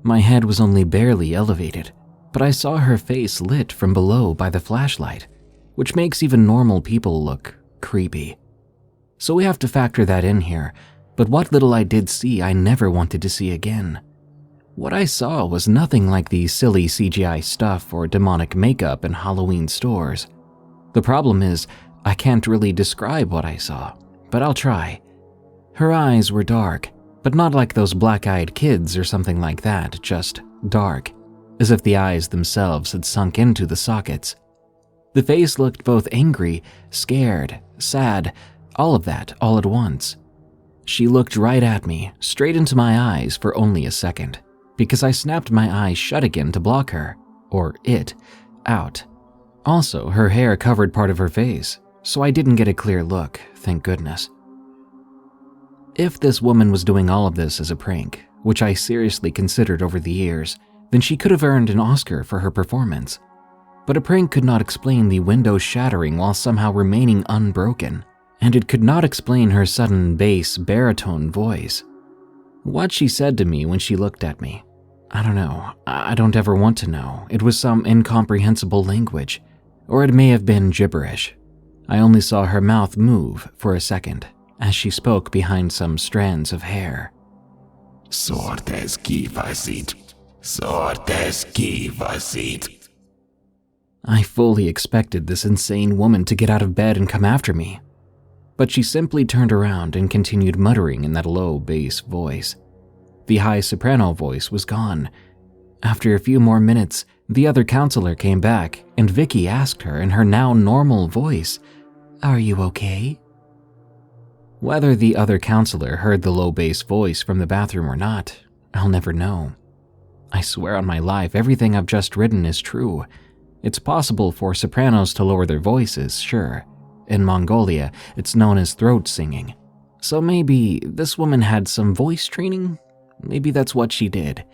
My head was only barely elevated, but I saw her face lit from below by the flashlight, which makes even normal people look creepy. So we have to factor that in here, but what little I did see I never wanted to see again. What I saw was nothing like the silly CGI stuff or demonic makeup in Halloween stores. The problem is, I can't really describe what I saw, but I'll try. Her eyes were dark, but not like those black-eyed kids or something like that, just dark, as if the eyes themselves had sunk into the sockets. The face looked both angry, scared, sad, all of that all at once. She looked right at me, straight into my eyes for only a second, because I snapped my eyes shut again to block her, or it, out. Also, her hair covered part of her face, so I didn't get a clear look, thank goodness. If this woman was doing all of this as a prank, which I seriously considered over the years, then she could have earned an Oscar for her performance. But a prank could not explain the window shattering while somehow remaining unbroken, and it could not explain her sudden bass baritone voice. What she said to me when she looked at me, I don't know, I don't ever want to know. It was some incomprehensible language, or it may have been gibberish. I only saw her mouth move for a second as she spoke behind some strands of hair. Sortes kivasit. Sortes kivasit. I fully expected this insane woman to get out of bed and come after me, but she simply turned around and continued muttering in that low bass voice. The high soprano voice was gone. After a few more minutes, the other counselor came back, and Vicky asked her in her now normal voice, "Are you okay?" Whether the other counselor heard the low bass voice from the bathroom or not, I'll never know. I swear on my life everything I've just written is true. It's possible for sopranos to lower their voices, sure. In Mongolia, it's known as throat singing. So maybe this woman had some voice training? Maybe that's what she did.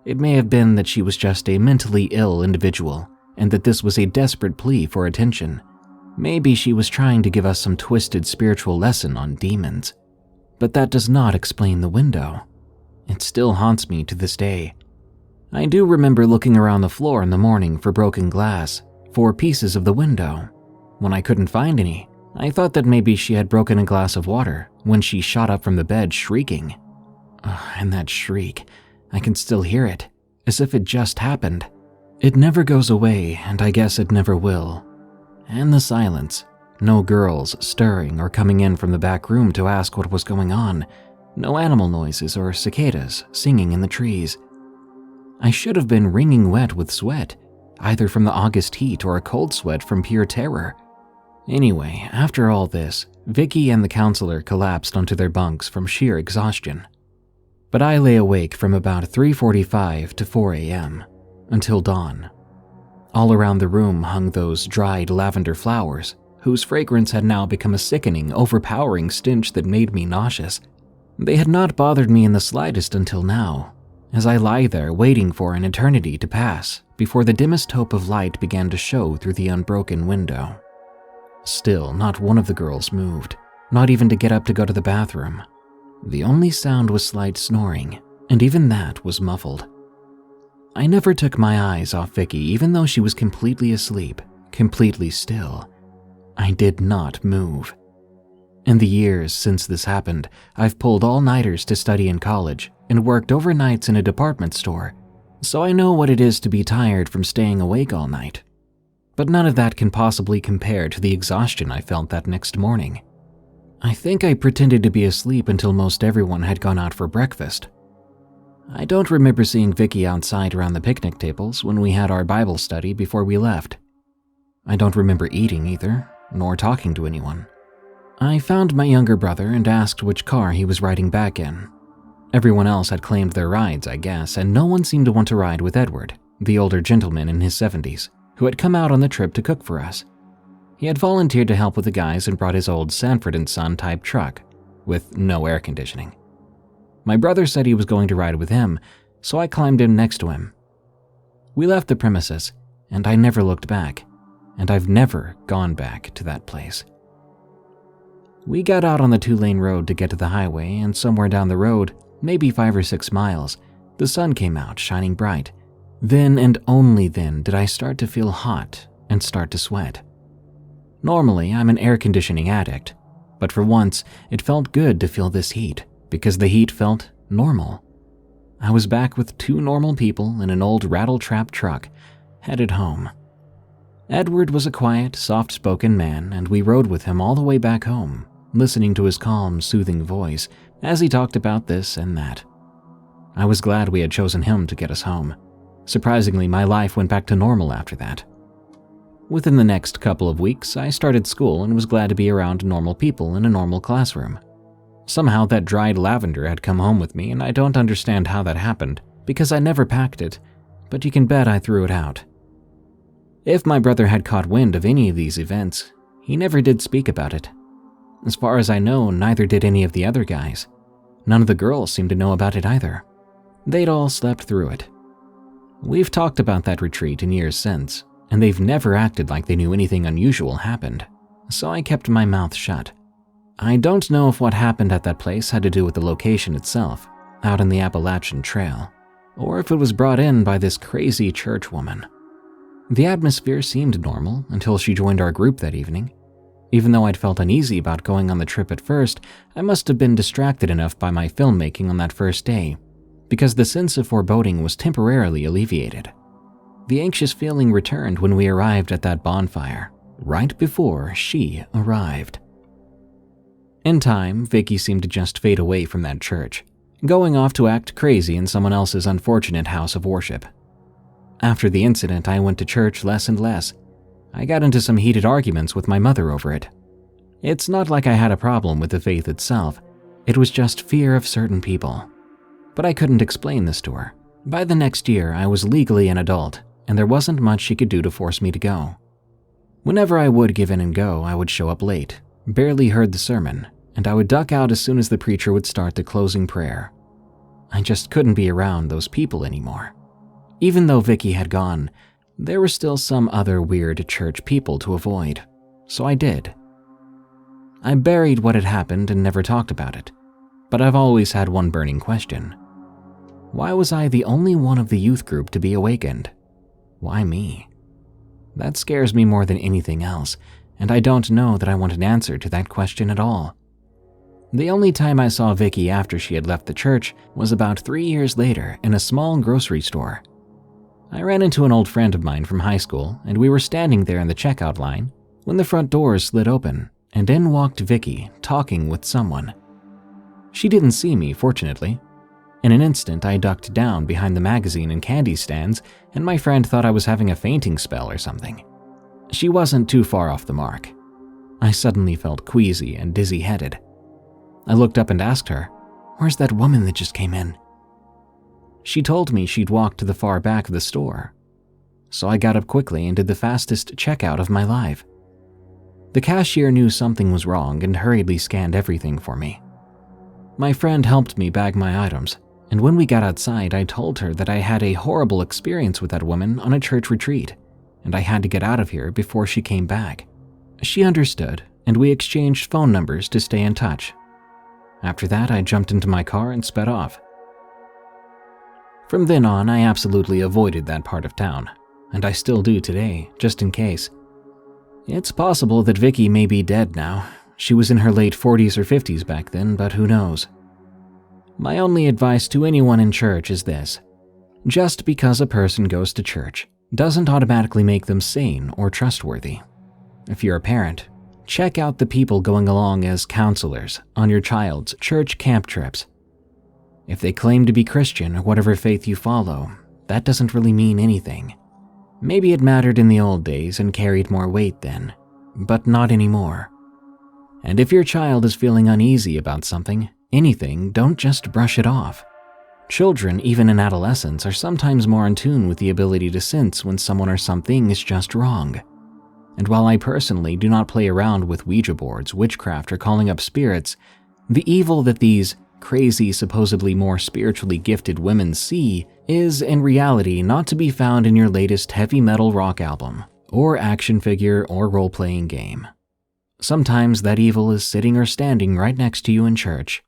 It may have been that she was just a mentally ill individual, and that this was a desperate plea for attention. Maybe she was trying to give us some twisted spiritual lesson on demons. But that does not explain the window. It still haunts me to this day. I do remember looking around the floor in the morning for broken glass, for pieces of the window. When I couldn't find any, I thought that maybe she had broken a glass of water when she shot up from the bed shrieking. And that shriek, I can still hear it, as if it just happened. It never goes away, and I guess it never will. And the silence. No girls stirring or coming in from the back room to ask what was going on. No animal noises or cicadas singing in the trees. I should have been wringing wet with sweat, either from the August heat or a cold sweat from pure terror. Anyway, after all this, Vicky and the counselor collapsed onto their bunks from sheer exhaustion. But I lay awake from about 3:45 to 4 a.m. until dawn. All around the room hung those dried lavender flowers, whose fragrance had now become a sickening, overpowering stench that made me nauseous. They had not bothered me in the slightest until now, as I lie there waiting for an eternity to pass before the dimmest hope of light began to show through the unbroken window. Still, not one of the girls moved, not even to get up to go to the bathroom. The only sound was slight snoring, and even that was muffled. I never took my eyes off Vicky even though she was completely asleep, completely still. I did not move. In the years since this happened, I've pulled all-nighters to study in college and worked overnights in a department store, so I know what it is to be tired from staying awake all night. But none of that can possibly compare to the exhaustion I felt that next morning. I think I pretended to be asleep until most everyone had gone out for breakfast. I don't remember seeing Vicky outside around the picnic tables when we had our Bible study before we left. I don't remember eating either, nor talking to anyone. I found my younger brother and asked which car he was riding back in. Everyone else had claimed their rides, I guess, and no one seemed to want to ride with Edward, the older gentleman in his 70s, who had come out on the trip to cook for us. He had volunteered to help with the guys and brought his old Sanford & Son type truck, with no air conditioning. My brother said he was going to ride with him, so I climbed in next to him. We left the premises, and I never looked back, and I've never gone back to that place. We got out on the 2-lane road to get to the highway, and somewhere down the road, maybe 5 or 6 miles, the sun came out, shining bright. Then and only then did I start to feel hot and start to sweat. Normally, I'm an air conditioning addict, but for once, it felt good to feel this heat, because the heat felt normal. I was back with 2 normal people in an old rattle-trap truck, headed home. Edward was a quiet, soft-spoken man, and we rode with him all the way back home, listening to his calm, soothing voice as he talked about this and that. I was glad we had chosen him to get us home. Surprisingly, my life went back to normal after that. Within the next couple of weeks, I started school and was glad to be around normal people in a normal classroom. Somehow that dried lavender had come home with me, and I don't understand how that happened, because I never packed it, but you can bet I threw it out. If my brother had caught wind of any of these events, he never did speak about it. As far as I know, neither did any of the other guys. None of the girls seemed to know about it either. They'd all slept through it. We've talked about that retreat in years since, and they've never acted like they knew anything unusual happened, so I kept my mouth shut. I don't know if what happened at that place had to do with the location itself, out in the Appalachian Trail, or if it was brought in by this crazy church woman. The atmosphere seemed normal until she joined our group that evening. Even though I'd felt uneasy about going on the trip at first, I must have been distracted enough by my filmmaking on that first day, because the sense of foreboding was temporarily alleviated. The anxious feeling returned when we arrived at that bonfire, right before she arrived. In time, Vicky seemed to just fade away from that church, going off to act crazy in someone else's unfortunate house of worship. After the incident, I went to church less and less. I got into some heated arguments with my mother over it. It's not like I had a problem with the faith itself, it was just fear of certain people. But I couldn't explain this to her. By the next year, I was legally an adult, and there wasn't much she could do to force me to go. Whenever I would give in and go, I would show up late, barely heard the sermon, and I would duck out as soon as the preacher would start the closing prayer. I just couldn't be around those people anymore. Even though Vicky had gone, there were still some other weird church people to avoid, so I did. I buried what had happened and never talked about it, but I've always had one burning question. Why was I the only one of the youth group to be awakened? Why me? That scares me more than anything else, and I don't know that I want an answer to that question at all. The only time I saw Vicky after she had left the church was about 3 years later in a small grocery store. I ran into an old friend of mine from high school, and we were standing there in the checkout line when the front doors slid open, and in walked Vicky, talking with someone. She didn't see me, fortunately. In an instant, I ducked down behind the magazine and candy stands, and my friend thought I was having a fainting spell or something. She wasn't too far off the mark. I suddenly felt queasy and dizzy-headed. I looked up and asked her, "Where's that woman that just came in?" She told me she'd walked to the far back of the store. So I got up quickly and did the fastest checkout of my life. The cashier knew something was wrong and hurriedly scanned everything for me. My friend helped me bag my items, and when we got outside, I told her that I had a horrible experience with that woman on a church retreat, and I had to get out of here before she came back. She understood, and we exchanged phone numbers to stay in touch. After that, I jumped into my car and sped off. From then on, I absolutely avoided that part of town, and I still do today, just in case. It's possible that Vicky may be dead now. She was in her late 40s or 50s back then, but who knows? My only advice to anyone in church is this. Just because a person goes to church doesn't automatically make them sane or trustworthy. If you're a parent, check out the people going along as counselors on your child's church camp trips. If they claim to be Christian or whatever faith you follow, that doesn't really mean anything. Maybe it mattered in the old days and carried more weight then, but not anymore. And if your child is feeling uneasy about something, anything, don't just brush it off. Children, even in adolescence, are sometimes more in tune with the ability to sense when someone or something is just wrong. And while I personally do not play around with Ouija boards, witchcraft, or calling up spirits, the evil that these crazy, supposedly more spiritually gifted women see is, in reality, not to be found in your latest heavy metal rock album, or action figure, or role-playing game. Sometimes that evil is sitting or standing right next to you in church,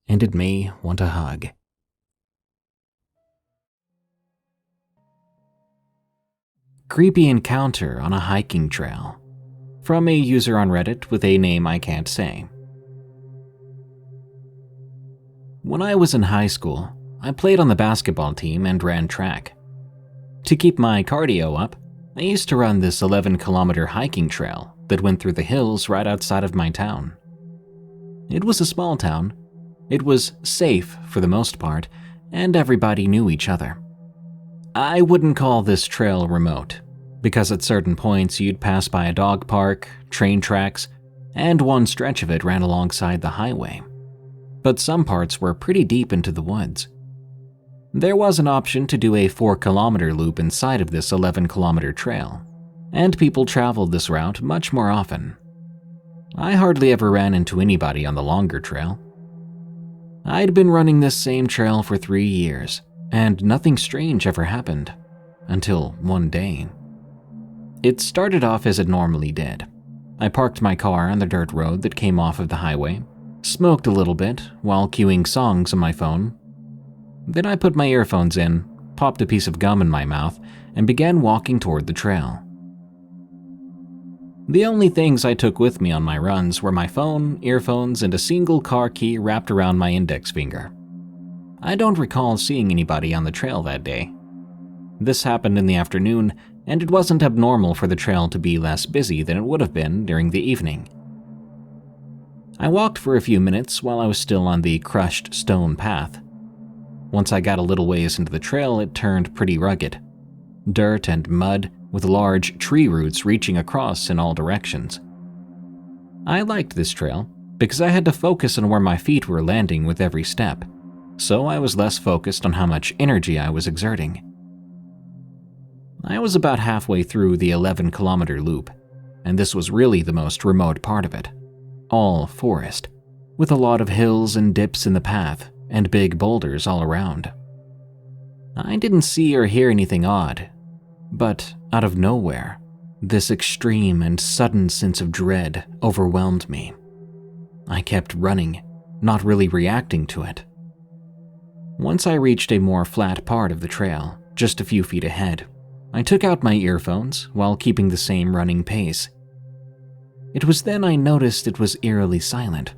and it may want a hug. Creepy encounter on a hiking trail. From a user on Reddit with a name I can't say. When I was in high school, I played on the basketball team and ran track. To keep my cardio up, I used to run this 11-kilometer hiking trail that went through the hills right outside of my town. It was a small town. It was safe for the most part, and everybody knew each other. I wouldn't call this trail remote, because at certain points you'd pass by a dog park, train tracks, and one stretch of it ran alongside the highway. But some parts were pretty deep into the woods. There was an option to do a 4-kilometer loop inside of this 11-kilometer trail, and people traveled this route much more often. I hardly ever ran into anybody on the longer trail. I'd been running this same trail for 3 years, and nothing strange ever happened, until one day. It started off as it normally did. I parked my car on the dirt road that came off of the highway, smoked a little bit while queuing songs on my phone. Then I put my earphones in, popped a piece of gum in my mouth, and began walking toward the trail. The only things I took with me on my runs were my phone, earphones, and a single car key wrapped around my index finger. I don't recall seeing anybody on the trail that day. This happened in the afternoon, and it wasn't abnormal for the trail to be less busy than it would have been during the evening. I walked for a few minutes while I was still on the crushed stone path. Once I got a little ways into the trail, it turned pretty rugged. Dirt and mud, with large tree roots reaching across in all directions. I liked this trail because I had to focus on where my feet were landing with every step, so I was less focused on how much energy I was exerting. I was about halfway through the 11-kilometer loop, and this was really the most remote part of it. All forest, with a lot of hills and dips in the path, and big boulders all around. I didn't see or hear anything odd, but out of nowhere, this extreme and sudden sense of dread overwhelmed me. I kept running, not really reacting to it. Once I reached a more flat part of the trail, just a few feet ahead, I took out my earphones while keeping the same running pace. It was then I noticed it was eerily silent.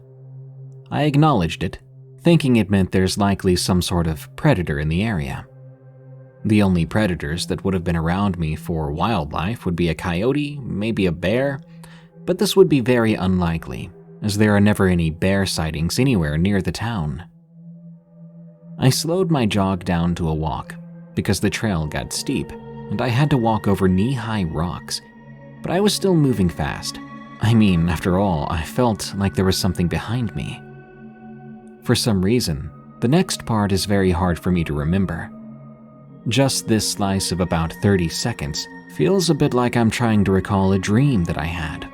I acknowledged it, thinking it meant there's likely some sort of predator in the area. The only predators that would have been around me for wildlife would be a coyote, maybe a bear, but this would be very unlikely, as there are never any bear sightings anywhere near the town. I slowed my jog down to a walk, because the trail got steep, and I had to walk over knee-high rocks, but I was still moving fast. I mean, after all, I felt like there was something behind me. For some reason, the next part is very hard for me to remember. Just this slice of about 30 seconds feels a bit like I'm trying to recall a dream that I had.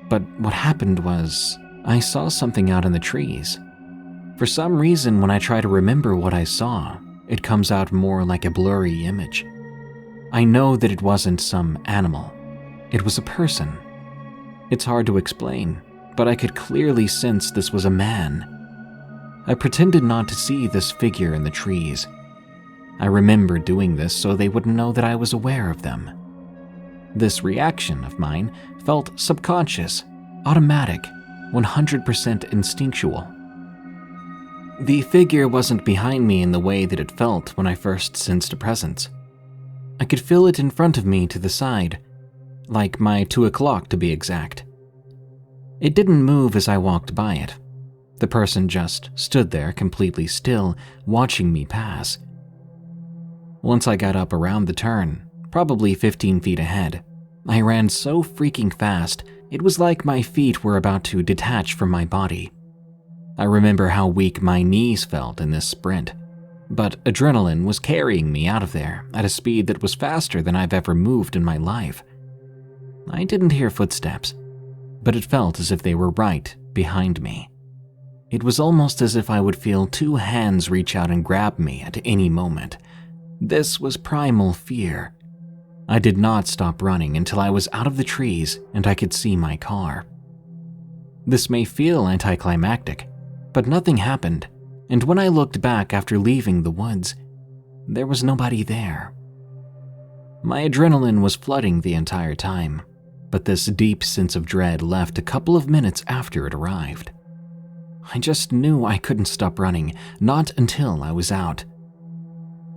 But what happened was, I saw something out in the trees. For some reason, when I try to remember what I saw, it comes out more like a blurry image. I know that it wasn't some animal. It was a person. It's hard to explain, but I could clearly sense this was a man. I pretended not to see this figure in the trees. I remember doing this so they wouldn't know that I was aware of them. This reaction of mine felt subconscious, automatic, 100% instinctual. The figure wasn't behind me in the way that it felt when I first sensed a presence. I could feel it in front of me to the side, like my 2 o'clock to be exact. It didn't move as I walked by it. The person just stood there completely still, watching me pass. Once I got up around the turn, probably 15 feet ahead, I ran so freaking fast It was like my feet were about to detach from my body. I remember how weak my knees felt in this sprint, but adrenaline was carrying me out of there at a speed that was faster than I've ever moved in my life. I didn't hear footsteps, but it felt as if they were right behind me. It was almost as if I would feel two hands reach out and grab me at any moment. This was primal fear. I did not stop running until I was out of the trees and I could see my car. This may feel anticlimactic, but nothing happened, and when I looked back after leaving the woods, there was nobody there. My adrenaline was flooding the entire time, but this deep sense of dread left a couple of minutes after it arrived. I just knew I couldn't stop running, not until I was out.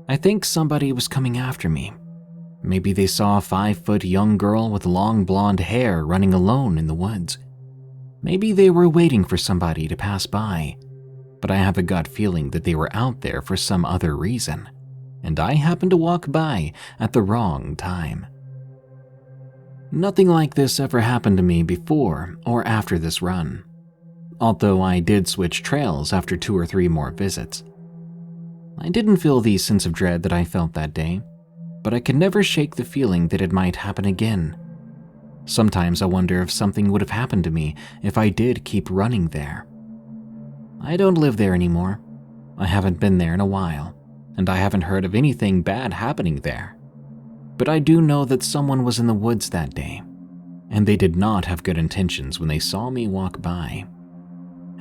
I think somebody was coming after me. Maybe they saw a 5-foot young girl with long blonde hair running alone in the woods. Maybe they were waiting for somebody to pass by, but I have a gut feeling that they were out there for some other reason, and I happened to walk by at the wrong time. Nothing like this ever happened to me before or after this run, although I did switch trails after 2 or 3 more visits. I didn't feel the sense of dread that I felt that day, but I could never shake the feeling that it might happen again. Sometimes I wonder if something would have happened to me if I did keep running there. I don't live there anymore. I haven't been there in a while, and I haven't heard of anything bad happening there. But I do know that someone was in the woods that day, and they did not have good intentions when they saw me walk by.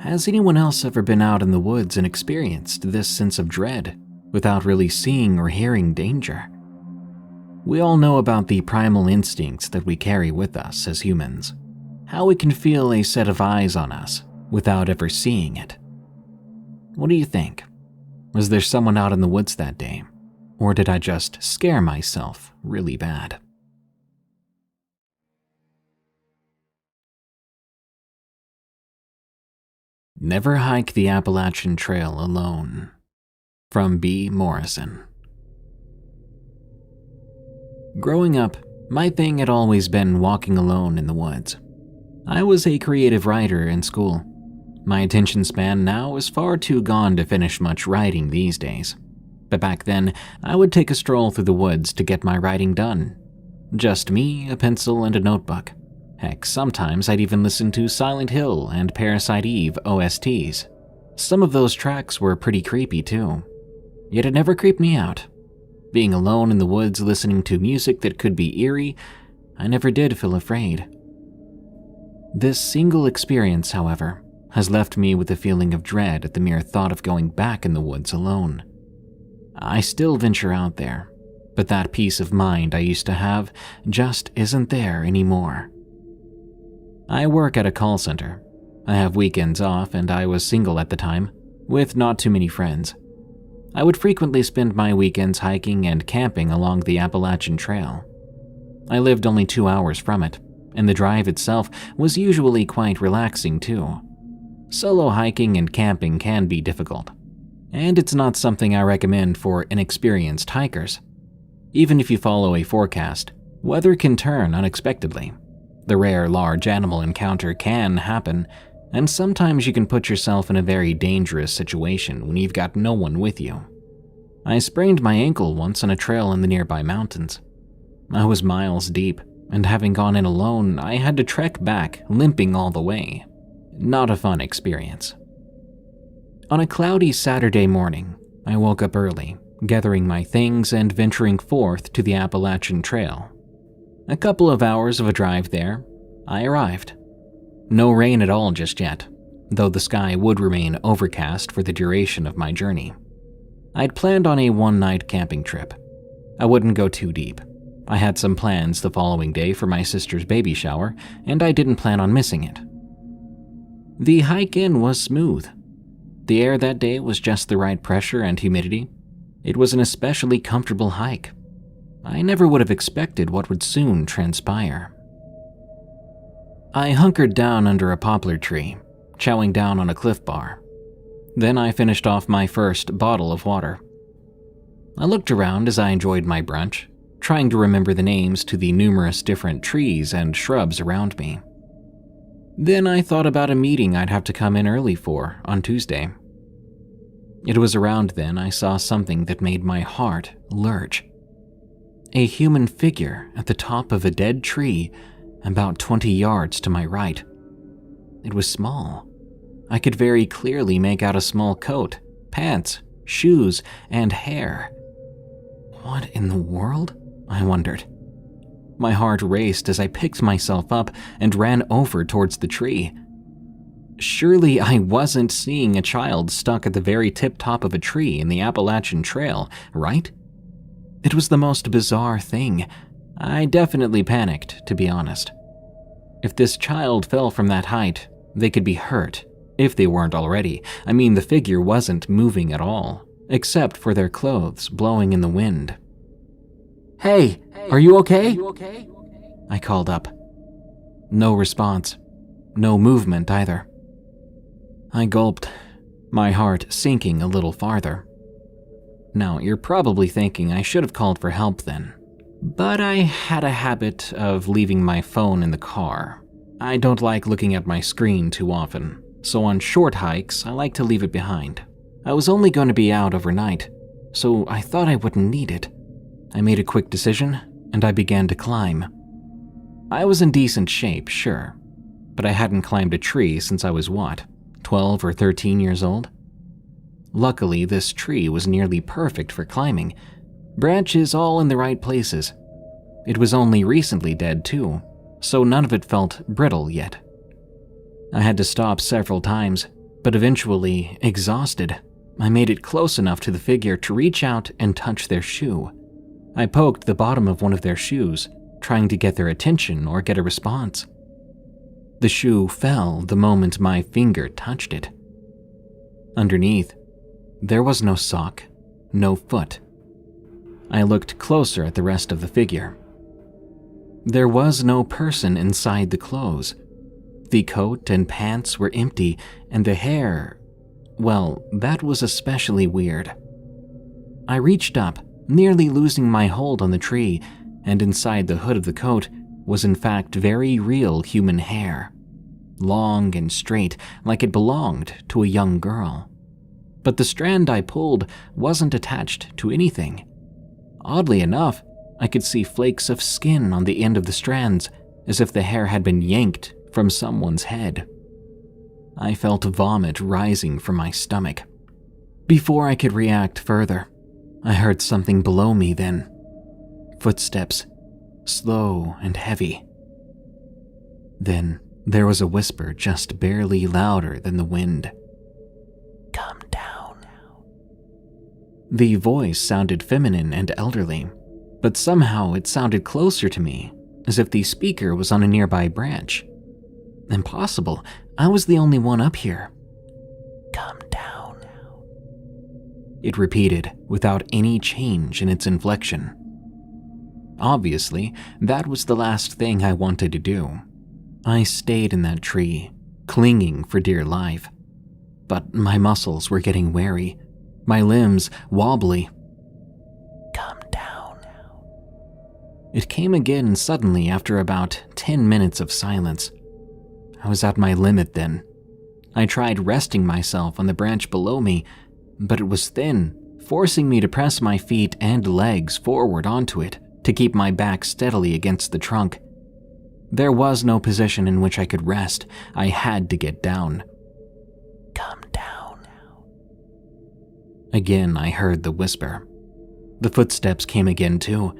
Has anyone else ever been out in the woods and experienced this sense of dread without really seeing or hearing danger? We all know about the primal instincts that we carry with us as humans, how we can feel a set of eyes on us without ever seeing it. What do you think? Was there someone out in the woods that day, or did I just scare myself really bad? Never hike the Appalachian Trail alone. From B. Morrison. Growing up, my thing had always been walking alone in the woods. I was a creative writer in school. My attention span now is far too gone to finish much writing these days. But back then, I would take a stroll through the woods to get my writing done. Just me, a pencil, and a notebook. Heck, sometimes I'd even listen to Silent Hill and Parasite Eve OSTs. Some of those tracks were pretty creepy too. Yet it never creeped me out. Being alone in the woods listening to music that could be eerie, I never did feel afraid. This single experience, however, has left me with a feeling of dread at the mere thought of going back in the woods alone. I still venture out there, but that peace of mind I used to have just isn't there anymore. I work at a call center. I have weekends off, and I was single at the time, with not too many friends. I would frequently spend my weekends hiking and camping along the Appalachian Trail. I lived only 2 hours from it, and the drive itself was usually quite relaxing too. Solo hiking and camping can be difficult, and it's not something I recommend for inexperienced hikers. Even if you follow a forecast, weather can turn unexpectedly. The rare large animal encounter can happen, and sometimes you can put yourself in a very dangerous situation when you've got no one with you. I sprained my ankle once on a trail in the nearby mountains. I was miles deep, and having gone in alone, I had to trek back, limping all the way. Not a fun experience. On a cloudy Saturday morning, I woke up early, gathering my things and venturing forth to the Appalachian Trail. A couple of hours of a drive there, I arrived. No rain at all just yet, though the sky would remain overcast for the duration of my journey. I'd planned on a one-night camping trip. I wouldn't go too deep. I had some plans the following day for my sister's baby shower, and I didn't plan on missing it. The hike in was smooth. The air that day was just the right pressure and humidity. It was an especially comfortable hike. I never would have expected what would soon transpire. I hunkered down under a poplar tree, chowing down on a Cliff Bar. Then I finished off my first bottle of water. I looked around as I enjoyed my brunch, trying to remember the names to the numerous different trees and shrubs around me. Then I thought about a meeting I'd have to come in early for on Tuesday. It was around then I saw something that made my heart lurch. A human figure at the top of a dead tree about 20 yards to my right. It was small. I could very clearly make out a small coat, pants, shoes, and hair. What in the world? I wondered. My heart raced as I picked myself up and ran over towards the tree. Surely I wasn't seeing a child stuck at the very tip-top of a tree in the Appalachian Trail, right? It was the most bizarre thing. I definitely panicked, to be honest. If this child fell from that height, they could be hurt, if they weren't already. I mean, the figure wasn't moving at all, except for their clothes blowing in the wind. Hey, are you okay? I called up. No response. No movement either. I gulped, my heart sinking a little farther. Now, you're probably thinking I should have called for help then. But I had a habit of leaving my phone in the car. I don't like looking at my screen too often, so on short hikes, I like to leave it behind. I was only going to be out overnight, so I thought I wouldn't need it. I made a quick decision, and I began to climb. I was in decent shape, sure, but I hadn't climbed a tree since I was 12 or 13 years old? Luckily, this tree was nearly perfect for climbing, branches all in the right places. It was only recently dead too, so none of it felt brittle yet. I had to stop several times, but eventually, exhausted, I made it close enough to the figure to reach out and touch their shoe. I poked the bottom of one of their shoes, trying to get their attention or get a response. The shoe fell the moment my finger touched it. Underneath, there was no sock, no foot. I looked closer at the rest of the figure. There was no person inside the clothes. The coat and pants were empty, and the hair, well, that was especially weird. I reached up, nearly losing my hold on the tree, and inside the hood of the coat was in fact very real human hair, long and straight like it belonged to a young girl. But the strand I pulled wasn't attached to anything. Oddly enough, I could see flakes of skin on the end of the strands, as if the hair had been yanked from someone's head. I felt vomit rising from my stomach. Before I could react further, I heard something below me then. Footsteps, slow and heavy. Then there was a whisper just barely louder than the wind. Come down. The voice sounded feminine and elderly, but somehow it sounded closer to me, as if the speaker was on a nearby branch. Impossible. I was the only one up here. Come down. It repeated without any change in its inflection. Obviously, that was the last thing I wanted to do. I stayed in that tree, clinging for dear life. But my muscles were getting weary, my limbs wobbly. Come down. It came again suddenly after about 10 minutes of silence. I was at my limit then. I tried resting myself on the branch below me, but it was thin, forcing me to press my feet and legs forward onto it to keep my back steadily against the trunk. There was no position in which I could rest. I had to get down. Come down. Again, I heard the whisper. The footsteps came again too.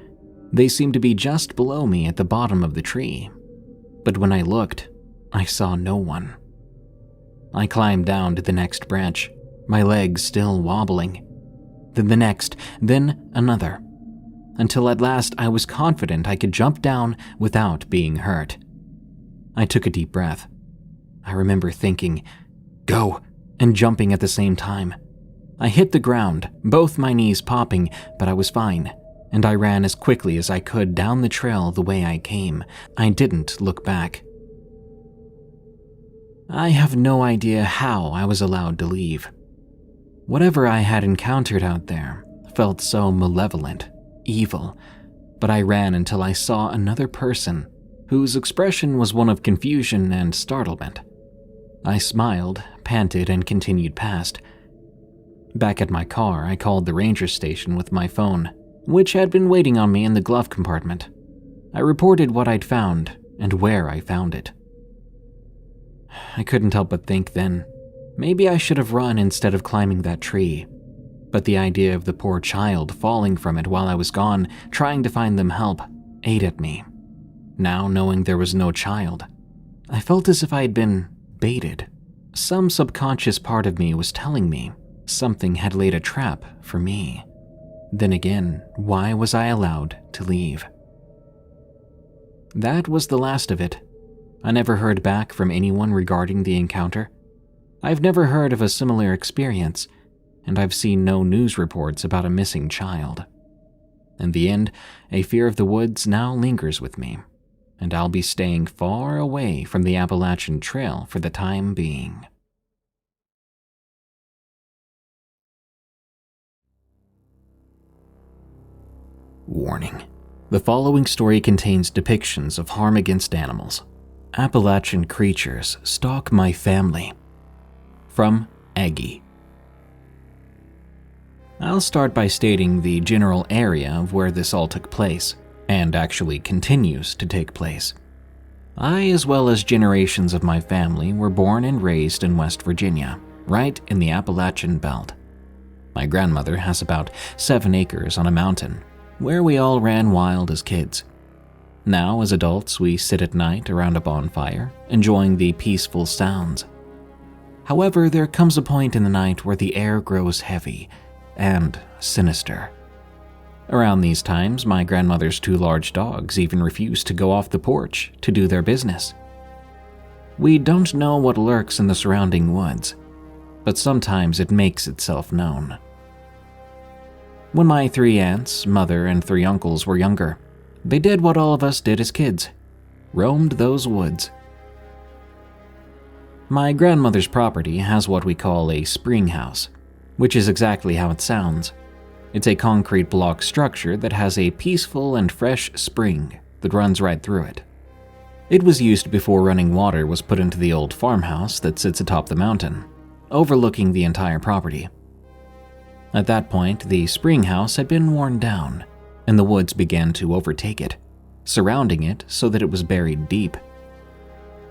They seemed to be just below me at the bottom of the tree. But when I looked, I saw no one. I climbed down to the next branch, my legs still wobbling. Then the next, then another, until at last I was confident I could jump down without being hurt. I took a deep breath. I remember thinking, "Go," and jumping at the same time. I hit the ground, both my knees popping, but I was fine, and I ran as quickly as I could down the trail the way I came. I didn't look back. I have no idea how I was allowed to leave. Whatever I had encountered out there felt so malevolent, evil, but I ran until I saw another person whose expression was one of confusion and startlement. I smiled, panted, and continued past. Back at my car, I called the ranger station with my phone, which had been waiting on me in the glove compartment. I reported what I'd found and where I found it. I couldn't help but think then, maybe I should have run instead of climbing that tree. But the idea of the poor child falling from it while I was gone, trying to find them help, ate at me. Now, knowing there was no child, I felt as if I had been baited. Some subconscious part of me was telling me something had laid a trap for me. Then again, why was I allowed to leave? That was the last of it. I never heard back from anyone regarding the encounter. I've never heard of a similar experience, and I've seen no news reports about a missing child. In the end, a fear of the woods now lingers with me, and I'll be staying far away from the Appalachian Trail for the time being. Warning. The following story contains depictions of harm against animals. Appalachian creatures stalk my family. From Aggie. I'll start by stating the general area of where this all took place, and actually continues to take place. I, as well as generations of my family, were born and raised in West Virginia, right in the Appalachian Belt. My grandmother has about 7 acres on a mountain, where we all ran wild as kids. Now, as adults, we sit at night around a bonfire, enjoying the peaceful sounds. However, there comes a point in the night where the air grows heavy and sinister. Around these times, my grandmother's 2 large dogs even refuse to go off the porch to do their business. We don't know what lurks in the surrounding woods, but sometimes it makes itself known. When my 3 aunts, mother, and 3 uncles were younger, they did what all of us did as kids: roamed those woods. My grandmother's property has what we call a spring house, which is exactly how it sounds. It's a concrete block structure that has a peaceful and fresh spring that runs right through it. It was used before running water was put into the old farmhouse that sits atop the mountain, overlooking the entire property. At that point, the spring house had been worn down, and the woods began to overtake it, surrounding it so that it was buried deep.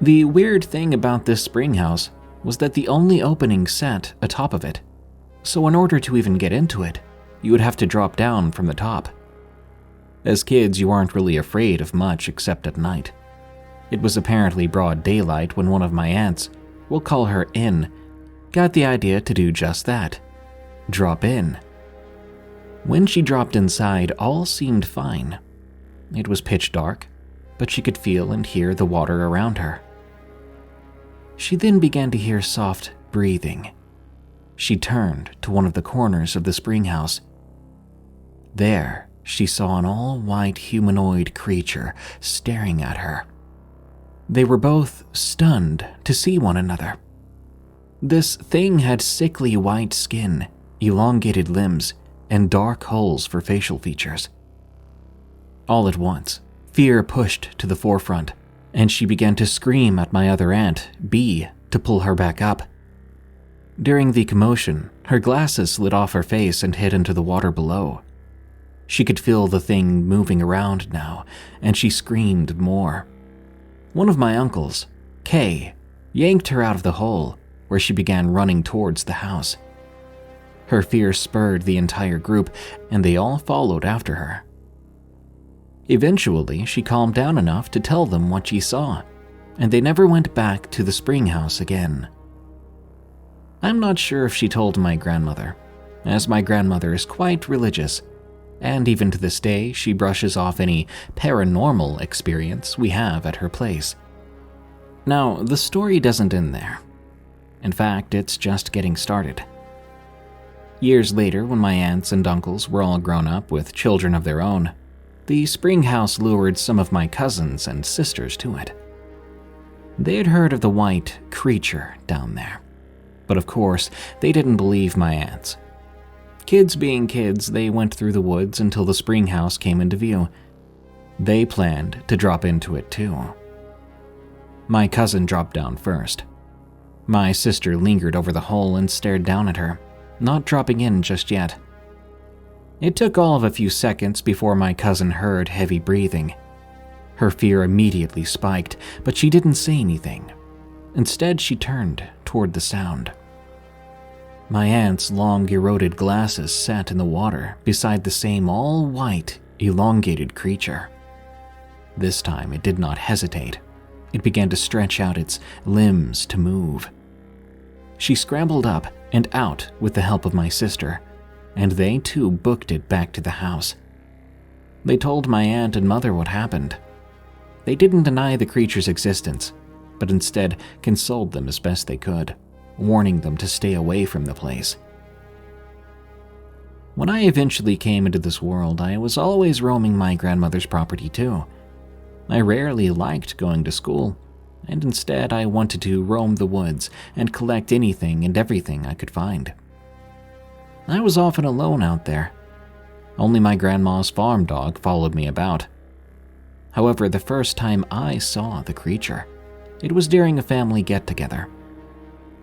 The weird thing about this spring house was that the only opening sat atop of it, so in order to even get into it, you would have to drop down from the top. As kids, you aren't really afraid of much except at night. It was apparently broad daylight when one of my aunts, we'll call her In, got the idea to do just that: drop in. When she dropped inside, all seemed fine. It was pitch dark, but she could feel and hear the water around her. She then began to hear soft breathing. She turned to one of the corners of the spring house. There, she saw an all-white humanoid creature staring at her. They were both stunned to see one another. This thing had sickly white skin, elongated limbs, and dark holes for facial features. All at once, fear pushed to the forefront, and she began to scream at my other aunt, B, to pull her back up. During the commotion, her glasses slid off her face and hit into the water below. She could feel the thing moving around now, and she screamed more. One of my uncles, K, yanked her out of the hole, where she began running towards the house. Her fear spurred the entire group, and they all followed after her. Eventually, she calmed down enough to tell them what she saw, and they never went back to the spring house again. I'm not sure if she told my grandmother, as my grandmother is quite religious, and even to this day she brushes off any paranormal experience we have at her place. Now, the story doesn't end there. In fact, it's just getting started. Years later, when my aunts and uncles were all grown up with children of their own, the spring house lured some of my cousins and sisters to it. They had heard of the white creature down there, but of course, they didn't believe my aunts. Kids being kids, they went through the woods until the spring house came into view. They planned to drop into it too. My cousin dropped down first. My sister lingered over the hole and stared down at her, not dropping in just yet. It took all of a few seconds before my cousin heard heavy breathing. Her fear immediately spiked, but she didn't say anything. Instead, she turned toward the sound. My aunt's long, eroded glasses sat in the water beside the same all-white, elongated creature. This time, it did not hesitate. It began to stretch out its limbs to move. She scrambled up and out with the help of my sister, and they too booked it back to the house. They told my aunt and mother what happened. They didn't deny the creature's existence, but instead consoled them as best they could, warning them to stay away from the place. When I eventually came into this world, I was always roaming my grandmother's property too. I rarely liked going to school, and instead I wanted to roam the woods and collect anything and everything I could find. I was often alone out there. Only my grandma's farm dog followed me about. However, the first time I saw the creature, it was during a family get-together.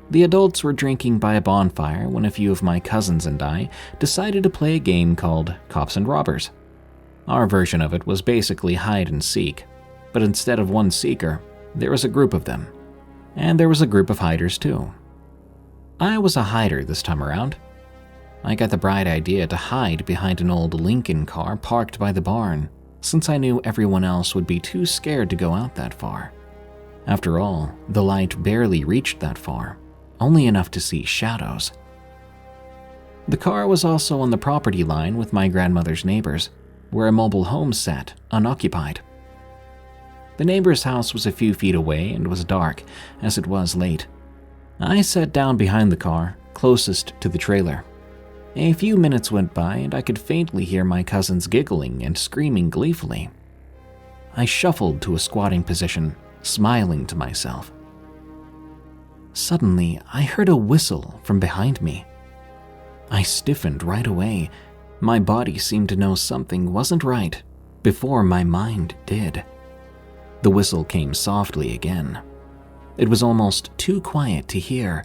The adults were drinking by a bonfire when a few of my cousins and I decided to play a game called Cops and Robbers. Our version of it was basically hide and seek, but instead of one seeker, there was a group of them. And there was a group of hiders too. I was a hider this time around. I got the bright idea to hide behind an old Lincoln car parked by the barn, since I knew everyone else would be too scared to go out that far. After all, the light barely reached that far, only enough to see shadows. The car was also on the property line with my grandmother's neighbors, where a mobile home sat, unoccupied. The neighbor's house was a few feet away and was dark, as it was late. I sat down behind the car, closest to the trailer. A few minutes went by and I could faintly hear my cousins giggling and screaming gleefully. I shuffled to a squatting position, smiling to myself. Suddenly, I heard a whistle from behind me. I stiffened right away. My body seemed to know something wasn't right before my mind did. The whistle came softly again. It was almost too quiet to hear.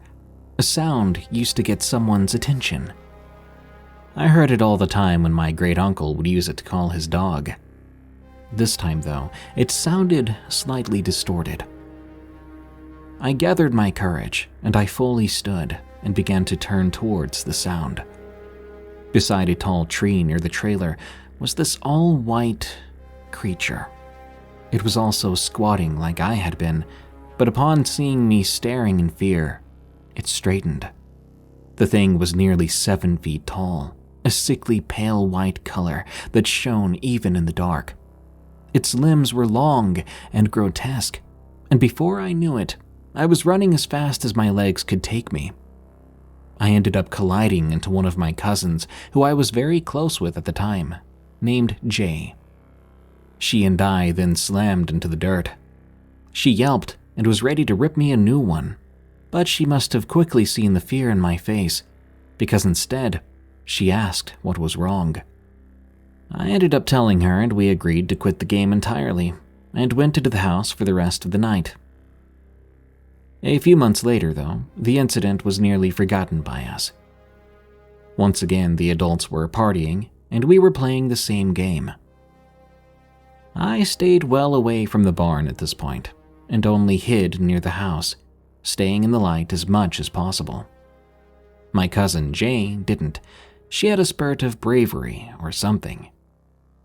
A sound used to get someone's attention. I heard it all the time when my great-uncle would use it to call his dog. This time, though, it sounded slightly distorted. I gathered my courage, and I fully stood and began to turn towards the sound. Beside a tall tree near the trailer was this all-white creature. It was also squatting like I had been, but upon seeing me staring in fear, it straightened. The thing was nearly 7 feet tall, a sickly pale white color that shone even in the dark. Its limbs were long and grotesque, and before I knew it, I was running as fast as my legs could take me. I ended up colliding into one of my cousins, who I was very close with at the time, named Jay. She and I then slammed into the dirt. She yelped and was ready to rip me a new one, but she must have quickly seen the fear in my face, because instead, she asked what was wrong. I ended up telling her and we agreed to quit the game entirely, and went into the house for the rest of the night. A few months later, though, the incident was nearly forgotten by us. Once again, the adults were partying, and we were playing the same game. I stayed well away from the barn at this point, and only hid near the house, staying in the light as much as possible. My cousin Jay didn't. She had a spurt of bravery or something.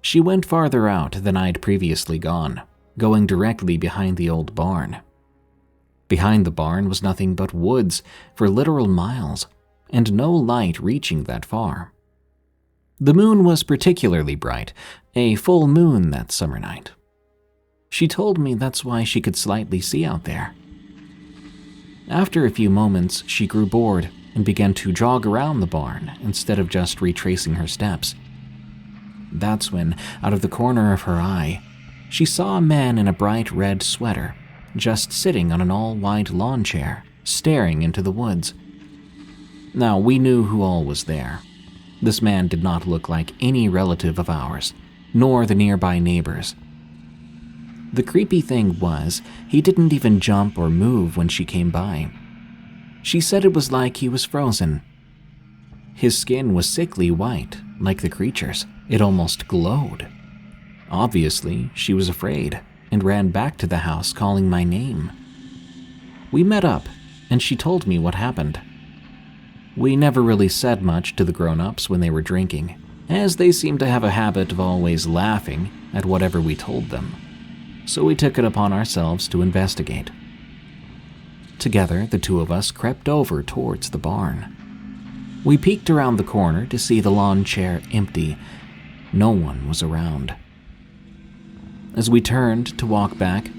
She went farther out than I'd previously gone, going directly behind the old barn. Behind the barn was nothing but woods for literal miles, and no light reaching that far. The moon was particularly bright, a full moon that summer night. She told me that's why she could slightly see out there. After a few moments, she grew bored and began to jog around the barn instead of just retracing her steps. That's when, out of the corner of her eye, she saw a man in a bright red sweater just sitting on an all-white lawn chair, staring into the woods. Now, we knew who all was there. This man did not look like any relative of ours, nor the nearby neighbors. The creepy thing was, he didn't even jump or move when she came by. She said it was like he was frozen. His skin was sickly white, like the creature's. It almost glowed. Obviously, she was afraid and ran back to the house calling my name. We met up, and she told me what happened. We never really said much to the grown-ups when they were drinking, as they seemed to have a habit of always laughing at whatever we told them. So we took it upon ourselves to investigate. Together, the two of us crept over towards the barn. We peeked around the corner to see the lawn chair empty. No one was around. As we turned to walk back,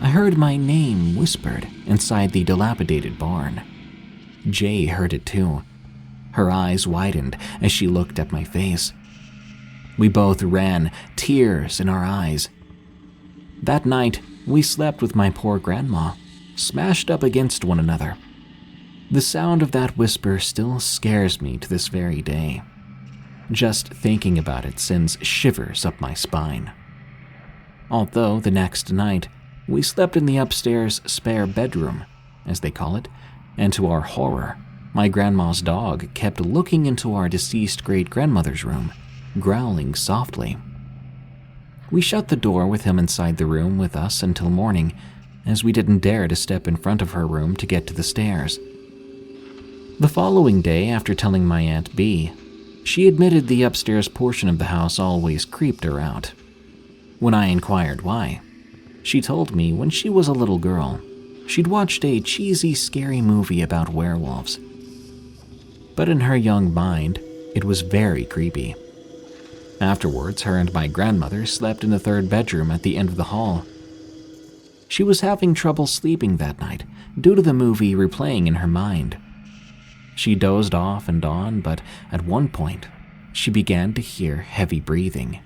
I heard my name whispered inside the dilapidated barn. Jay heard it too. Her eyes widened as she looked at my face. We both ran, tears in our eyes. That night, we slept with my poor grandma, smashed up against one another. The sound of that whisper still scares me to this very day. Just thinking about it sends shivers up my spine. Although the next night, we slept in the upstairs spare bedroom, as they call it, and to our horror, my grandma's dog kept looking into our deceased great-grandmother's room, growling softly. We shut the door with him inside the room with us until morning, as we didn't dare to step in front of her room to get to the stairs. The following day, after telling my Aunt B, she admitted the upstairs portion of the house always creeped her out. When I inquired why, she told me when she was a little girl, she'd watched a cheesy, scary movie about werewolves. But in her young mind, it was very creepy. Afterwards, her and my grandmother slept in the third bedroom at the end of the hall. She was having trouble sleeping that night due to the movie replaying in her mind. She dozed off and on, but at one point, she began to hear heavy breathing.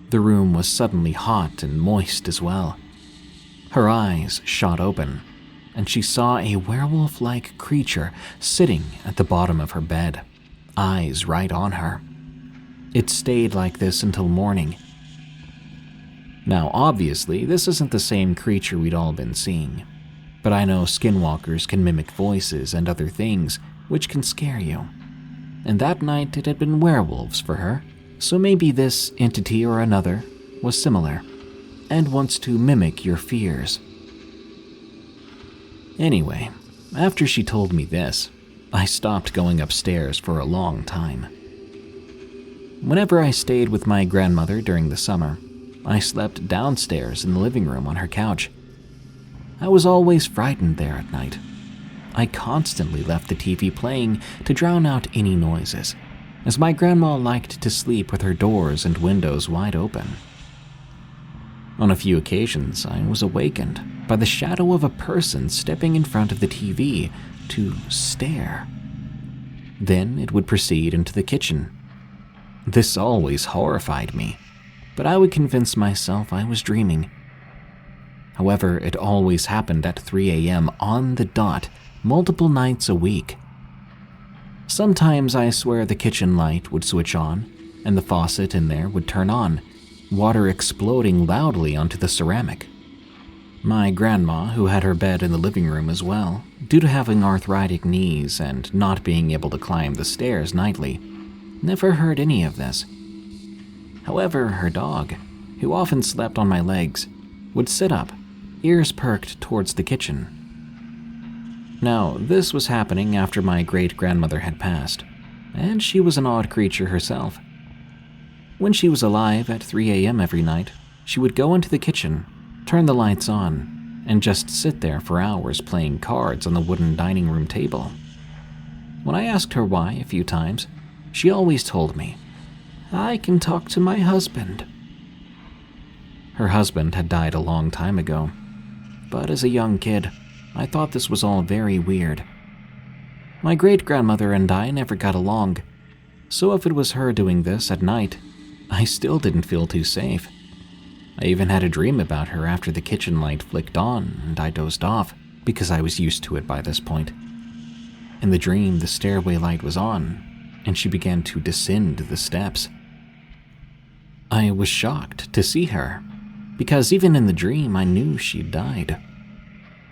The room was suddenly hot and moist as well. Her eyes shot open, and she saw a werewolf-like creature sitting at the bottom of her bed, eyes right on her. It stayed like this until morning. Now, obviously, this isn't the same creature we'd all been seeing, but I know skinwalkers can mimic voices and other things, which can scare you. And that night it had been werewolves for her, so maybe this entity or another was similar, and wants to mimic your fears. Anyway, after she told me this, I stopped going upstairs for a long time. Whenever I stayed with my grandmother during the summer, I slept downstairs in the living room on her couch. I was always frightened there at night. I constantly left the TV playing to drown out any noises, as my grandma liked to sleep with her doors and windows wide open. On a few occasions, I was awakened by the shadow of a person stepping in front of the TV to stare. Then it would proceed into the kitchen. This always horrified me, but I would convince myself I was dreaming. However, it always happened at 3 a.m. on the dot, multiple nights a week. Sometimes I swear the kitchen light would switch on, and the faucet in there would turn on, water exploding loudly onto the ceramic. My grandma, who had her bed in the living room as well, due to having arthritic knees and not being able to climb the stairs nightly, never heard any of this. However, her dog, who often slept on my legs, would sit up, ears perked towards the kitchen. Now, this was happening after my great-grandmother had passed, and she was an odd creature herself. When she was alive at 3 a.m. every night, she would go into the kitchen, turn the lights on, and just sit there for hours playing cards on the wooden dining room table. When I asked her why a few times, she always told me, "I can talk to my husband." Her husband had died a long time ago, but as a young kid, I thought this was all very weird. My great-grandmother and I never got along, so if it was her doing this at night, I still didn't feel too safe. I even had a dream about her after the kitchen light flicked on and I dozed off because I was used to it by this point. In the dream, the stairway light was on, and she began to descend the steps. I was shocked to see her, because even in the dream I knew she'd died.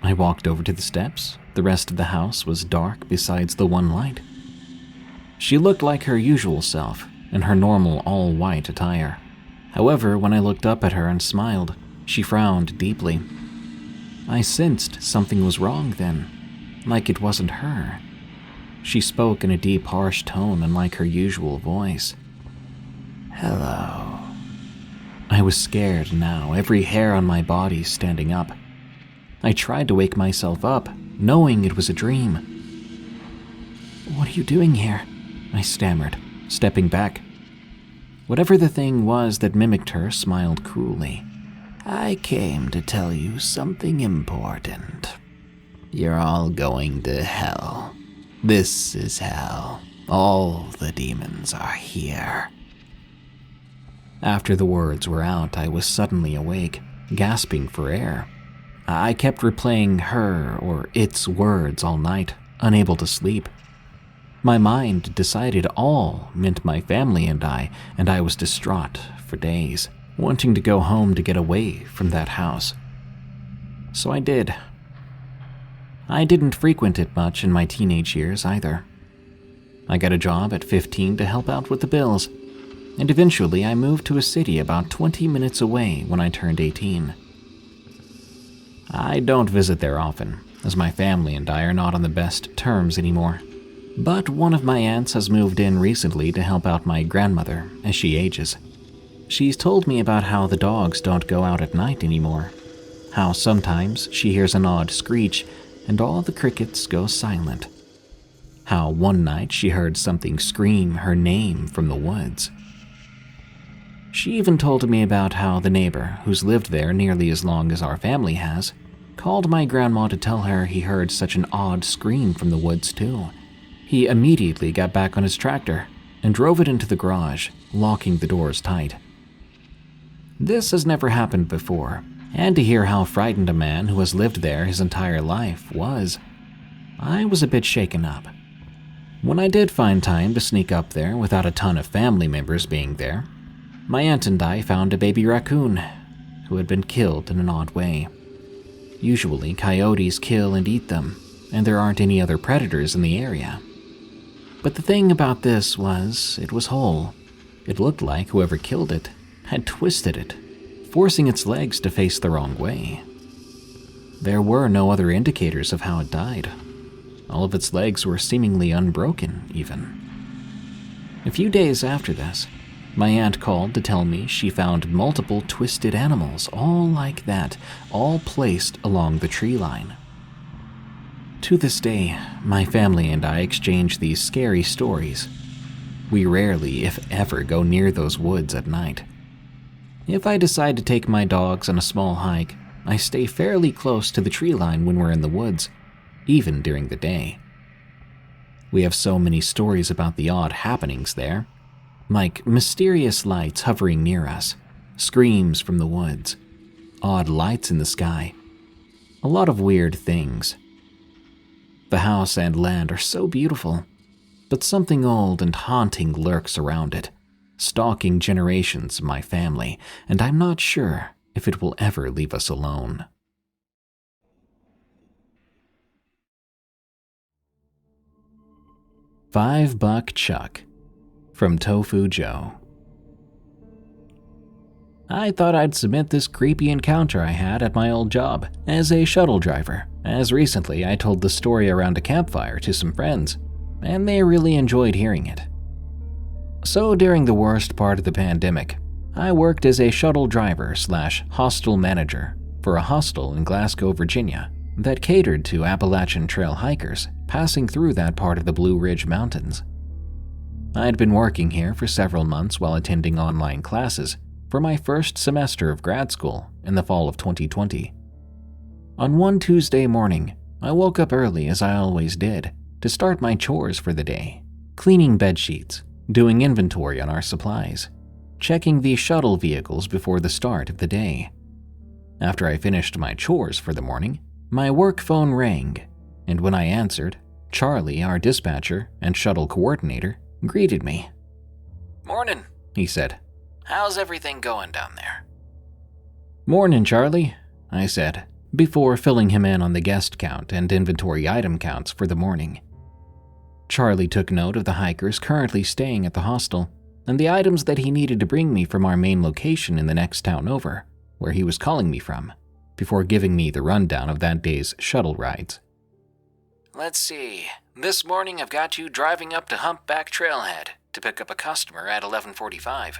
I walked over to the steps. The rest of the house was dark besides the one light. She looked like her usual self in her normal all-white attire. However, when I looked up at her and smiled, she frowned deeply. I sensed something was wrong then, like it wasn't her. She spoke in a deep, harsh tone unlike her usual voice. "Hello." I was scared now, every hair on my body standing up. I tried to wake myself up, knowing it was a dream. "What are you doing here?" I stammered, stepping back. Whatever the thing was that mimicked her smiled cruelly. "I came to tell you something important. You're all going to hell. This is hell. All the demons are here." After the words were out, I was suddenly awake, gasping for air. I kept replaying her or its words all night, unable to sleep. My mind decided all meant my family and I was distraught for days, wanting to go home to get away from that house. So I did. I didn't frequent it much in my teenage years either. I got a job at 15 to help out with the bills, and eventually I moved to a city about 20 minutes away when I turned 18. I don't visit there often, as my family and I are not on the best terms anymore. But one of my aunts has moved in recently to help out my grandmother as she ages. She's told me about how the dogs don't go out at night anymore, how sometimes she hears an odd screech and all the crickets go silent, how one night she heard something scream her name from the woods. She even told me about how the neighbor, who's lived there nearly as long as our family has, called my grandma to tell her he heard such an odd scream from the woods too. He immediately got back on his tractor and drove it into the garage, locking the doors tight. This has never happened before, and to hear how frightened a man who has lived there his entire life was, I was a bit shaken up. When I did find time to sneak up there without a ton of family members being there, my aunt and I found a baby raccoon who had been killed in an odd way. Usually, coyotes kill and eat them, and there aren't any other predators in the area. But the thing about this was, it was whole. It looked like whoever killed it had twisted it, forcing its legs to face the wrong way. There were no other indicators of how it died. All of its legs were seemingly unbroken, even. A few days after this, my aunt called to tell me she found multiple twisted animals, all like that, all placed along the tree line. To this day, my family and I exchange these scary stories. We rarely, if ever, go near those woods at night. If I decide to take my dogs on a small hike, I stay fairly close to the tree line when we're in the woods, even during the day. We have so many stories about the odd happenings there, like mysterious lights hovering near us, screams from the woods, odd lights in the sky, a lot of weird things. The house and land are so beautiful, but something old and haunting lurks around it, stalking generations of my family, and I'm not sure if it will ever leave us alone. $5 Chuck from Tofu Joe. I thought I'd submit this creepy encounter I had at my old job as a shuttle driver, as recently I told the story around a campfire to some friends, and they really enjoyed hearing it. So during the worst part of the pandemic, I worked as a shuttle driver / hostel manager for a hostel in Glasgow, Virginia that catered to Appalachian Trail hikers passing through that part of the Blue Ridge Mountains. I'd been working here for several months while attending online classes for my first semester of grad school in the fall of 2020. On one Tuesday morning, I woke up early as I always did to start my chores for the day, cleaning bed sheets, doing inventory on our supplies, checking the shuttle vehicles before the start of the day. After I finished my chores for the morning, my work phone rang, and when I answered, Charlie, our dispatcher and shuttle coordinator, greeted me. "Morning," he said. "How's everything going down there?" "Morning, Charlie," I said, before filling him in on the guest count and inventory item counts for the morning. Charlie took note of the hikers currently staying at the hostel and the items that he needed to bring me from our main location in the next town over, where he was calling me from, before giving me the rundown of that day's shuttle rides. Let's see. This morning I've got you driving up to Humpback Trailhead to pick up a customer at 11:45.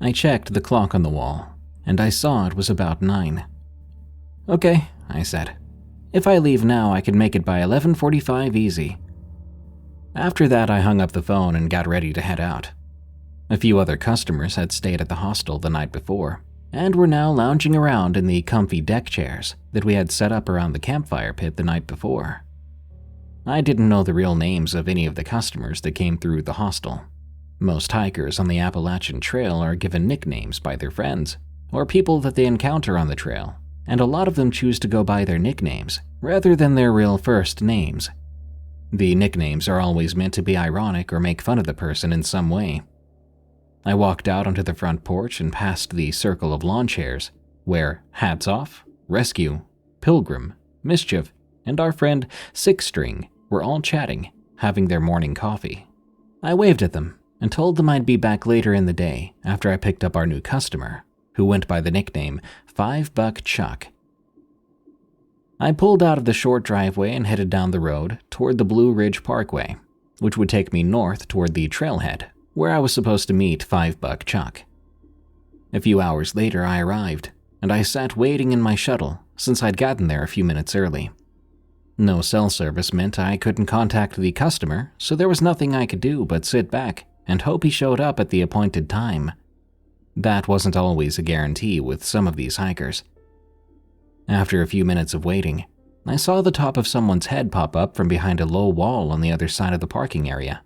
I checked the clock on the wall, and I saw it was about 9. "Okay," I said. "If I leave now, I can make it by 11:45 easy." After that, I hung up the phone and got ready to head out. A few other customers had stayed at the hostel the night before, and were now lounging around in the comfy deck chairs that we had set up around the campfire pit the night before. I didn't know the real names of any of the customers that came through the hostel. Most hikers on the Appalachian Trail are given nicknames by their friends, or people that they encounter on the trail, and a lot of them choose to go by their nicknames rather than their real first names. The nicknames are always meant to be ironic or make fun of the person in some way. I walked out onto the front porch and past the circle of lawn chairs, where Hats Off, Rescue, Pilgrim, Mischief, and our friend Six String were all chatting, having their morning coffee. I waved at them and told them I'd be back later in the day after I picked up our new customer, who went by the nickname $5 Chuck. I pulled out of the short driveway and headed down the road toward the Blue Ridge Parkway, which would take me north toward the trailhead, where I was supposed to meet $5 Chuck. A few hours later, I arrived, and I sat waiting in my shuttle since I'd gotten there a few minutes early. No cell service meant I couldn't contact the customer, so there was nothing I could do but sit back and hope he showed up at the appointed time. That wasn't always a guarantee with some of these hikers. After a few minutes of waiting, I saw the top of someone's head pop up from behind a low wall on the other side of the parking area.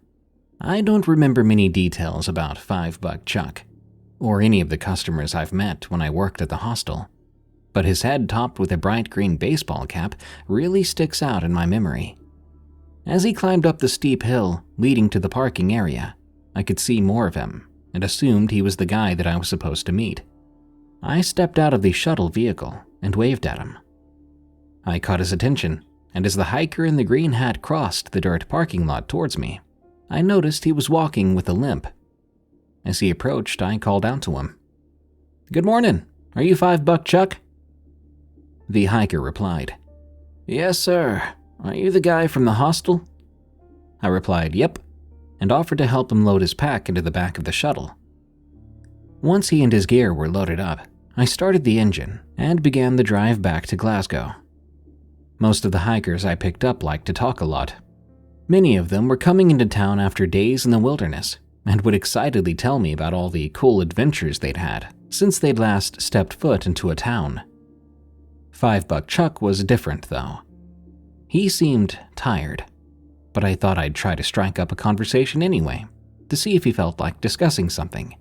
I don't remember many details about $5 Chuck, or any of the customers I've met when I worked at the hostel, but his head topped with a bright green baseball cap really sticks out in my memory. As he climbed up the steep hill leading to the parking area, I could see more of him and assumed he was the guy that I was supposed to meet. I stepped out of the shuttle vehicle and waved at him. I caught his attention, and as the hiker in the green hat crossed the dirt parking lot towards me, I noticed he was walking with a limp. As he approached, I called out to him. "Good morning. Are you $5 Chuck?" The hiker replied, "Yes, sir. Are you the guy from the hostel?" I replied, "Yep," and offered to help him load his pack into the back of the shuttle. Once he and his gear were loaded up, I started the engine and began the drive back to Glasgow. Most of the hikers I picked up liked to talk a lot. Many of them were coming into town after days in the wilderness and would excitedly tell me about all the cool adventures they'd had since they'd last stepped foot into a town. $5 Chuck was different, though. He seemed tired, but I thought I'd try to strike up a conversation anyway, to see if he felt like discussing something.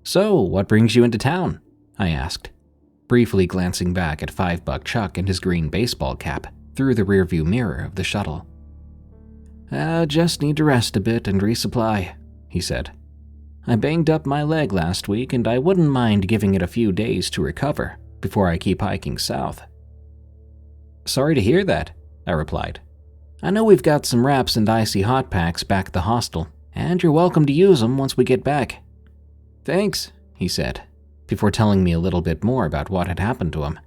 "So, what brings you into town?" I asked, briefly glancing back at $5 Chuck and his green baseball cap through the rearview mirror of the shuttle. Just need to rest a bit and resupply," he said. "I banged up my leg last week and I wouldn't mind giving it a few days to recover before I keep hiking south." "Sorry to hear that," I replied. "I know we've got some wraps and icy hot packs back at the hostel, and you're welcome to use them once we get back." "Thanks," he said, before telling me a little bit more about what had happened to him.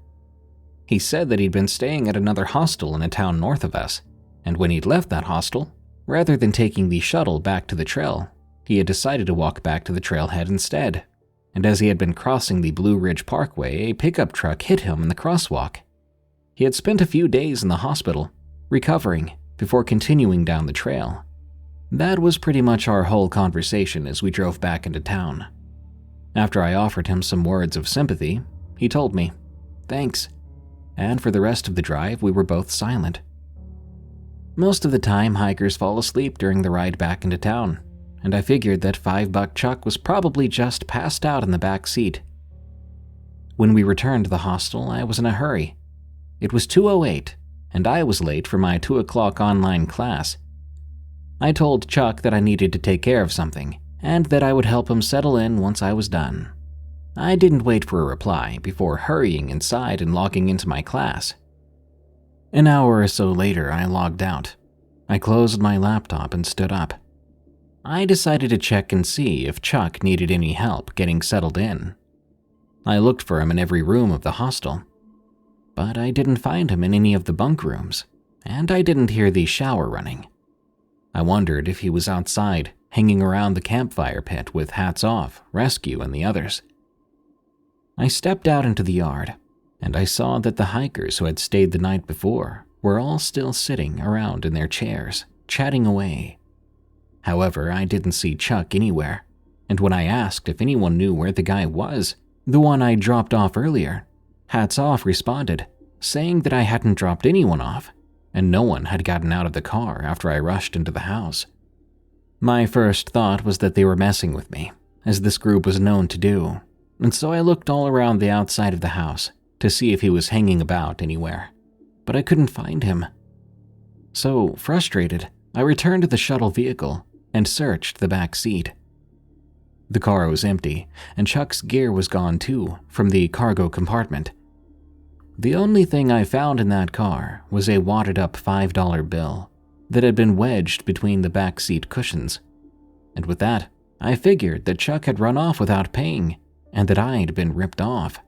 He said that he'd been staying at another hostel in a town north of us, and when he'd left that hostel, rather than taking the shuttle back to the trail, he had decided to walk back to the trailhead instead. And as he had been crossing the Blue Ridge Parkway, a pickup truck hit him in the crosswalk. He had spent a few days in the hospital, recovering, before continuing down the trail. That was pretty much our whole conversation as we drove back into town. After I offered him some words of sympathy, he told me, "Thanks," and for the rest of the drive we were both silent. Most of the time, hikers fall asleep during the ride back into town, and I figured that $5 Chuck was probably just passed out in the back seat. When we returned to the hostel, I was in a hurry. It was 2:08, and I was late for my 2 o'clock online class. I told Chuck that I needed to take care of something, and that I would help him settle in once I was done. I didn't wait for a reply before hurrying inside and logging into my class. An hour or so later, I logged out. I closed my laptop and stood up. I decided to check and see if Chuck needed any help getting settled in. I looked for him in every room of the hostel, but I didn't find him in any of the bunk rooms, and I didn't hear the shower running. I wondered if he was outside, hanging around the campfire pit with Hats Off, Rescue, and the others. I stepped out into the yard, and I saw that the hikers who had stayed the night before were all still sitting around in their chairs, chatting away. However, I didn't see Chuck anywhere, and when I asked if anyone knew where the guy was, the one I dropped off earlier, Hats Off responded, saying that I hadn't dropped anyone off, and no one had gotten out of the car after I rushed into the house. My first thought was that they were messing with me, as this group was known to do, and so I looked all around the outside of the house to see if he was hanging about anywhere, but I couldn't find him. So, frustrated, I returned to the shuttle vehicle and searched the back seat. The car was empty, and Chuck's gear was gone too from the cargo compartment. The only thing I found in that car was a wadded-up $5 bill that had been wedged between the back seat cushions, and with that, I figured that Chuck had run off without paying and that I'd been ripped off.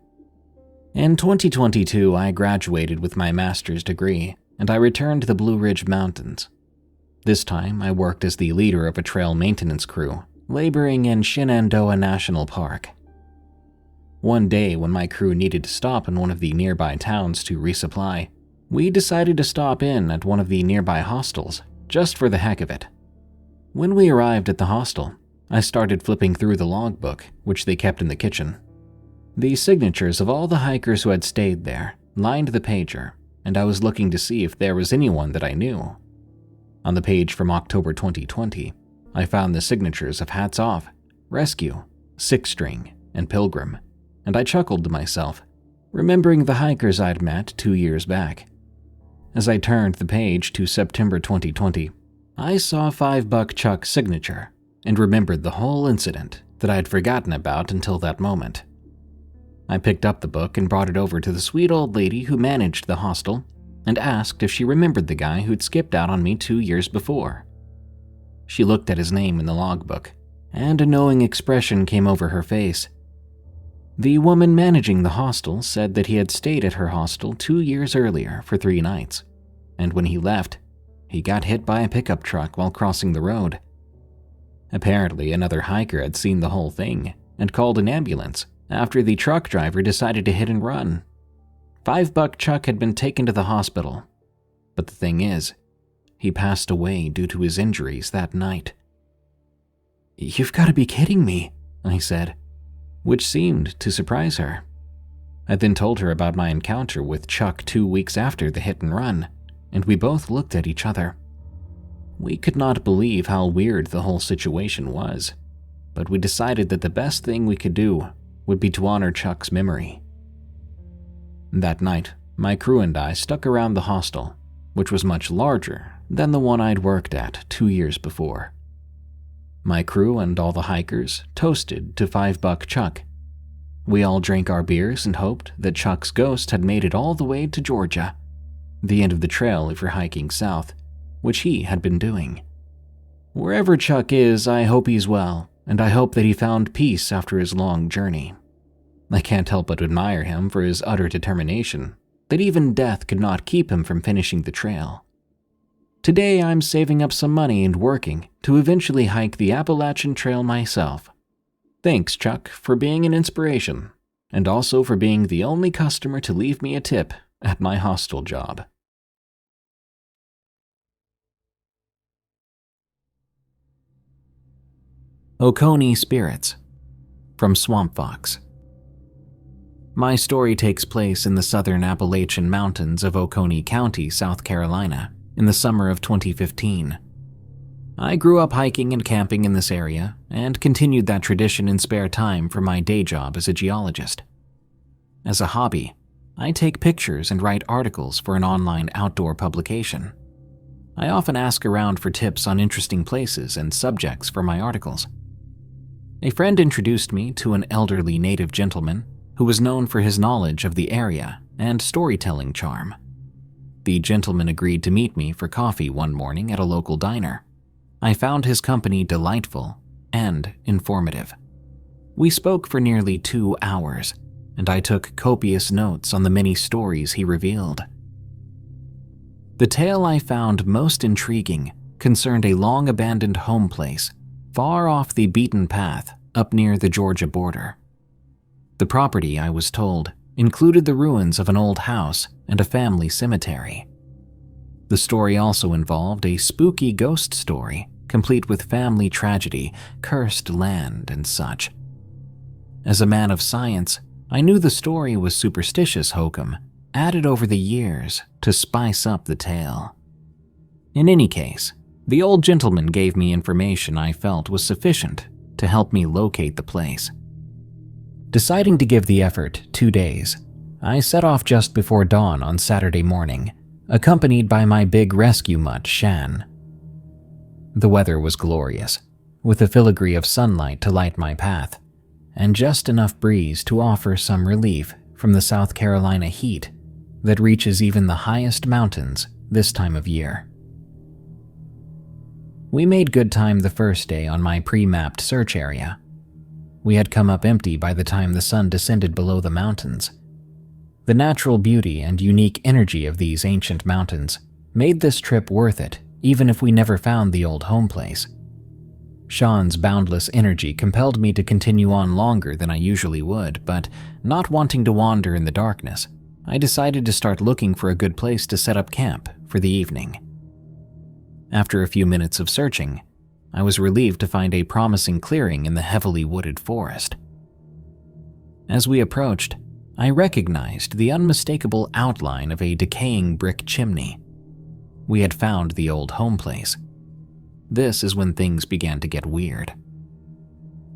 In 2022, I graduated with my master's degree, and I returned to the Blue Ridge Mountains. This time, I worked as the leader of a trail maintenance crew, laboring in Shenandoah National Park. One day, when my crew needed to stop in one of the nearby towns to resupply, we decided to stop in at one of the nearby hostels, just for the heck of it. When we arrived at the hostel, I started flipping through the logbook, which they kept in the kitchen. The signatures of all the hikers who had stayed there lined the pager, and I was looking to see if there was anyone that I knew. On the page from October 2020, I found the signatures of Hats Off, Rescue, Six String, and Pilgrim, and I chuckled to myself, remembering the hikers I'd met 2 years back. As I turned the page to September 2020, I saw $5 Chuck's signature and remembered the whole incident that I had forgotten about until that moment. I picked up the book and brought it over to the sweet old lady who managed the hostel and asked if she remembered the guy who'd skipped out on me 2 years before. She looked at his name in the logbook, and a knowing expression came over her face. The woman managing the hostel said that he had stayed at her hostel 2 years earlier for 3 nights, and when he left, he got hit by a pickup truck while crossing the road. Apparently, another hiker had seen the whole thing and called an ambulance after the truck driver decided to hit and run. $5 Chuck had been taken to the hospital, but the thing is, he passed away due to his injuries that night. "You've got to be kidding me," I said, which seemed to surprise her. I then told her about my encounter with Chuck 2 weeks after the hit and run, and we both looked at each other. We could not believe how weird the whole situation was, but we decided that the best thing we could do would be to honor Chuck's memory. That night, my crew and I stuck around the hostel, which was much larger than the one I'd worked at 2 years before. My crew and all the hikers toasted to $5 Chuck. We all drank our beers and hoped that Chuck's ghost had made it all the way to Georgia, the end of the trail if you're hiking south, which he had been doing. Wherever Chuck is, I hope he's well, and I hope that he found peace after his long journey. I can't help but admire him for his utter determination, that even death could not keep him from finishing the trail. Today I'm saving up some money and working to eventually hike the Appalachian Trail myself. Thanks, Chuck, for being an inspiration, and also for being the only customer to leave me a tip at my hostel job. Okonee Spirits, from Swamp Fox. My story takes place in the southern Appalachian Mountains of Okonee County, South Carolina, in the summer of 2015. I grew up hiking and camping in this area and continued that tradition in spare time for my day job as a geologist. As a hobby, I take pictures and write articles for an online outdoor publication. I often ask around for tips on interesting places and subjects for my articles. A friend introduced me to an elderly native gentleman who was known for his knowledge of the area and storytelling charm. The gentleman agreed to meet me for coffee one morning at a local diner. I found his company delightful and informative. We spoke for nearly 2 hours, and I took copious notes on the many stories he revealed. The tale I found most intriguing concerned a long-abandoned home place far off the beaten path up near the Georgia border. The property, I was told, included the ruins of an old house and a family cemetery. The story also involved a spooky ghost story, complete with family tragedy, cursed land, and such. As a man of science, I knew the story was superstitious hokum, added over the years to spice up the tale. In any case, the old gentleman gave me information I felt was sufficient to help me locate the place. Deciding to give the effort 2 days, I set off just before dawn on Saturday morning, accompanied by my big rescue mutt, Shan. The weather was glorious, with a filigree of sunlight to light my path, and just enough breeze to offer some relief from the South Carolina heat that reaches even the highest mountains this time of year. We made good time the first day on my pre-mapped search area. We had come up empty by the time the sun descended below the mountains. The natural beauty and unique energy of these ancient mountains made this trip worth it, even if we never found the old home place. Sean's boundless energy compelled me to continue on longer than I usually would, but not wanting to wander in the darkness, I decided to start looking for a good place to set up camp for the evening. After a few minutes of searching, I was relieved to find a promising clearing in the heavily wooded forest. As we approached, I recognized the unmistakable outline of a decaying brick chimney. We had found the old home place. This is when things began to get weird.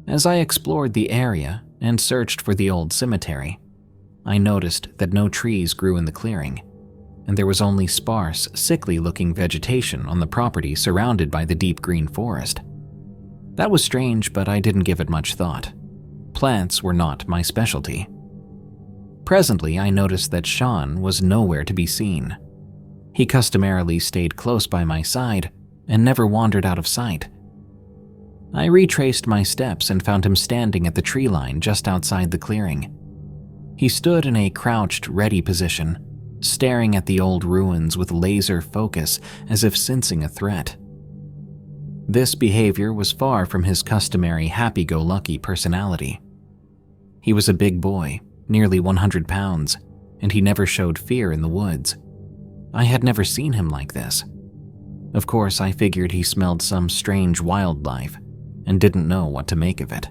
As I explored the area and searched for the old cemetery, I noticed that no trees grew in the clearing, and there was only sparse, sickly-looking vegetation on the property surrounded by the deep green forest. That was strange, but I didn't give it much thought. Plants were not my specialty. Presently, I noticed that Sean was nowhere to be seen. He customarily stayed close by my side and never wandered out of sight. I retraced my steps and found him standing at the tree line just outside the clearing. He stood in a crouched, ready position, staring at the old ruins with laser focus as if sensing a threat. This behavior was far from his customary happy-go-lucky personality. He was a big boy, nearly 100 pounds, and he never showed fear in the woods. I had never seen him like this. Of course, I figured he smelled some strange wildlife and didn't know what to make of it.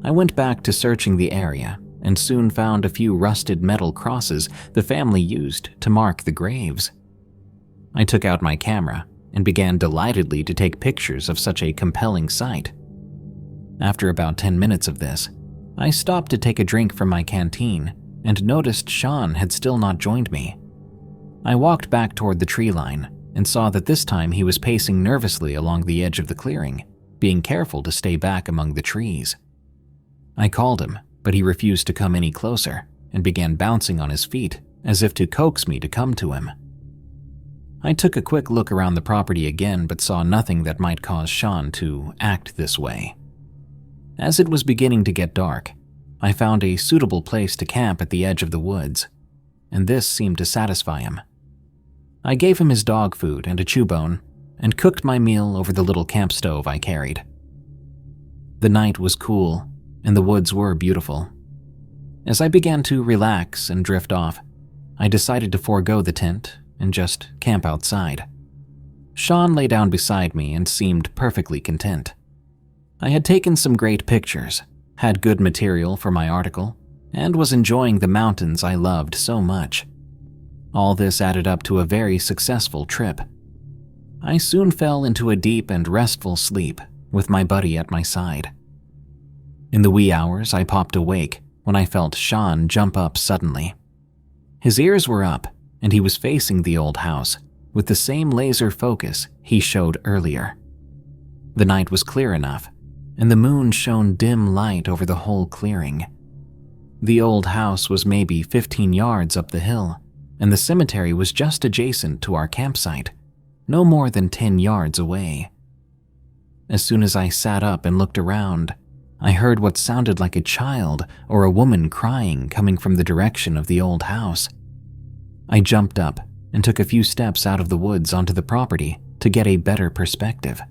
I went back to searching the area and soon found a few rusted metal crosses the family used to mark the graves. I took out my camera and began delightedly to take pictures of such a compelling sight. After about 10 minutes of this, I stopped to take a drink from my canteen and noticed Sean had still not joined me. I walked back toward the tree line and saw that this time he was pacing nervously along the edge of the clearing, being careful to stay back among the trees. I called him, but he refused to come any closer and began bouncing on his feet as if to coax me to come to him. I took a quick look around the property again but saw nothing that might cause Sean to act this way. As it was beginning to get dark, I found a suitable place to camp at the edge of the woods, and this seemed to satisfy him. I gave him his dog food and a chew bone and cooked my meal over the little camp stove I carried. The night was cool and the woods were beautiful. As I began to relax and drift off, I decided to forego the tent and just camp outside. Sean lay down beside me and seemed perfectly content. I had taken some great pictures, had good material for my article, and was enjoying the mountains I loved so much. All this added up to a very successful trip. I soon fell into a deep and restful sleep with my buddy at my side. In the wee hours, I popped awake when I felt Sean jump up suddenly. His ears were up, and he was facing the old house with the same laser focus he showed earlier. The night was clear enough, and the moon shone dim light over the whole clearing. The old house was maybe 15 yards up the hill, and the cemetery was just adjacent to our campsite, no more than 10 yards away. As soon as I sat up and looked around, I heard what sounded like a child or a woman crying coming from the direction of the old house. I jumped up and took a few steps out of the woods onto the property to get a better perspective.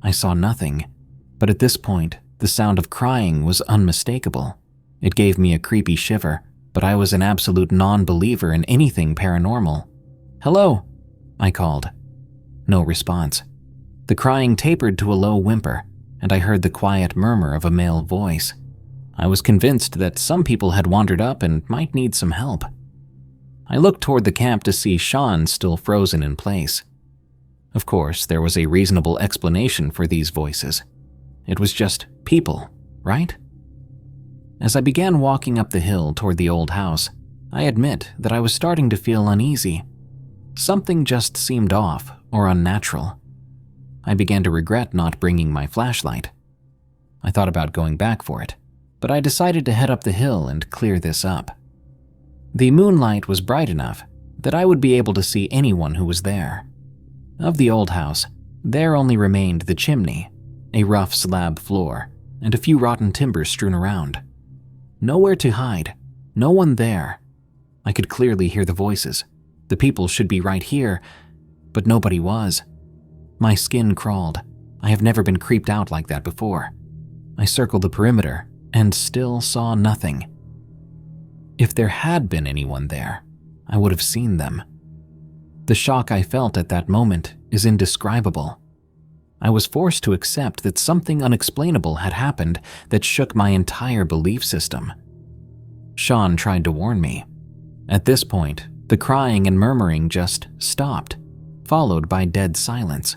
I saw nothing, but at this point, the sound of crying was unmistakable. It gave me a creepy shiver, but I was an absolute non-believer in anything paranormal. "Hello," I called. No response. The crying tapered to a low whimper, and I heard the quiet murmur of a male voice. I was convinced that some people had wandered up and might need some help. I looked toward the camp to see Sean still frozen in place. Of course, there was a reasonable explanation for these voices. It was just people, right? As I began walking up the hill toward the old house, I admit that I was starting to feel uneasy. Something just seemed off or unnatural. I began to regret not bringing my flashlight. I thought about going back for it, but I decided to head up the hill and clear this up. The moonlight was bright enough that I would be able to see anyone who was there. Of the old house, there only remained the chimney, a rough slab floor, and a few rotten timbers strewn around. Nowhere to hide, no one there. I could clearly hear the voices. The people should be right here, but nobody was. My skin crawled. I have never been creeped out like that before. I circled the perimeter and still saw nothing. If there had been anyone there, I would have seen them. The shock I felt at that moment is indescribable. I was forced to accept that something unexplainable had happened that shook my entire belief system. Sean tried to warn me. At this point, the crying and murmuring just stopped, followed by dead silence.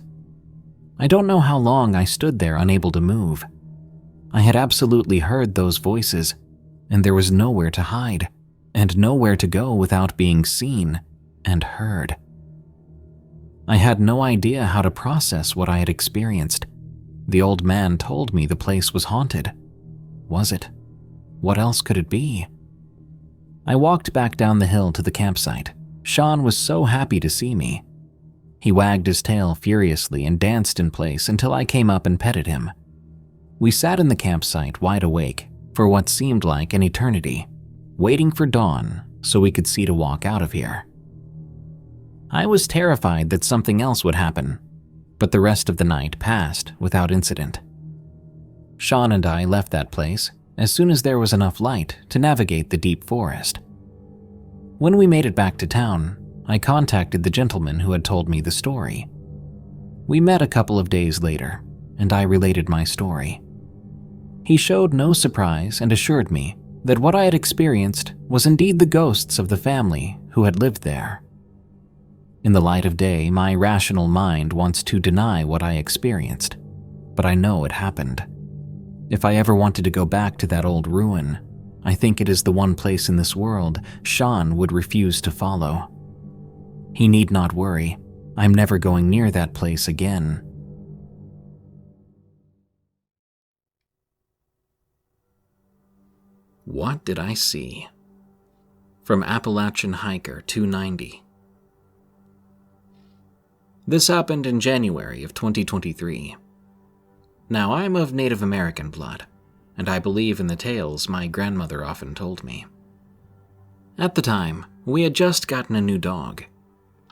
I don't know how long I stood there unable to move. I had absolutely heard those voices, and there was nowhere to hide, and nowhere to go without being seen and heard. I had no idea how to process what I had experienced. The old man told me the place was haunted. Was it? What else could it be? I walked back down the hill to the campsite. Sean was so happy to see me. He wagged his tail furiously and danced in place until I came up and petted him. We sat in the campsite wide awake for what seemed like an eternity, waiting for dawn so we could see to walk out of here. I was terrified that something else would happen, but the rest of the night passed without incident. Sean and I left that place as soon as there was enough light to navigate the deep forest. When we made it back to town, I contacted the gentleman who had told me the story. We met a couple of days later, and I related my story. He showed no surprise and assured me that what I had experienced was indeed the ghosts of the family who had lived there. In the light of day, my rational mind wants to deny what I experienced, but I know it happened. If I ever wanted to go back to that old ruin, I think it is the one place in this world Sean would refuse to follow. He need not worry. I'm never going near that place again. What did I see? From Appalachian Hiker 290. This happened in January of 2023. Now, I'm of Native American blood, and I believe in the tales my grandmother often told me. At the time, we had just gotten a new dog.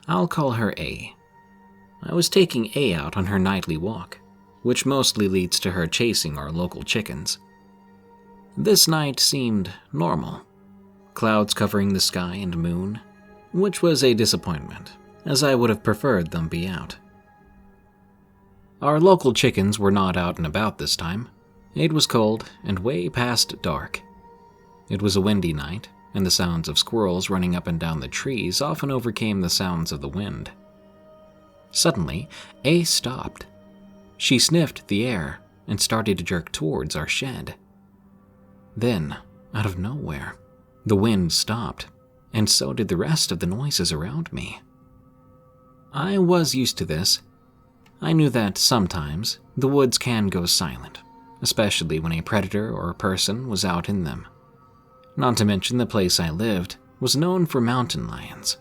I'll call her A. I was taking A out on her nightly walk, which mostly leads to her chasing our local chickens. This night seemed normal. Clouds covering the sky and moon, which was a disappointment, as I would have preferred them be out. Our local chickens were not out and about this time. It was cold and way past dark. It was a windy night, and the sounds of squirrels running up and down the trees often overcame the sounds of the wind. Suddenly, A stopped. She sniffed the air and started to jerk towards our shed. Then, out of nowhere, the wind stopped, and so did the rest of the noises around me. I was used to this. I knew that sometimes the woods can go silent especially when a predator or a person was out in them. Not to mention the place I lived was known for mountain lions.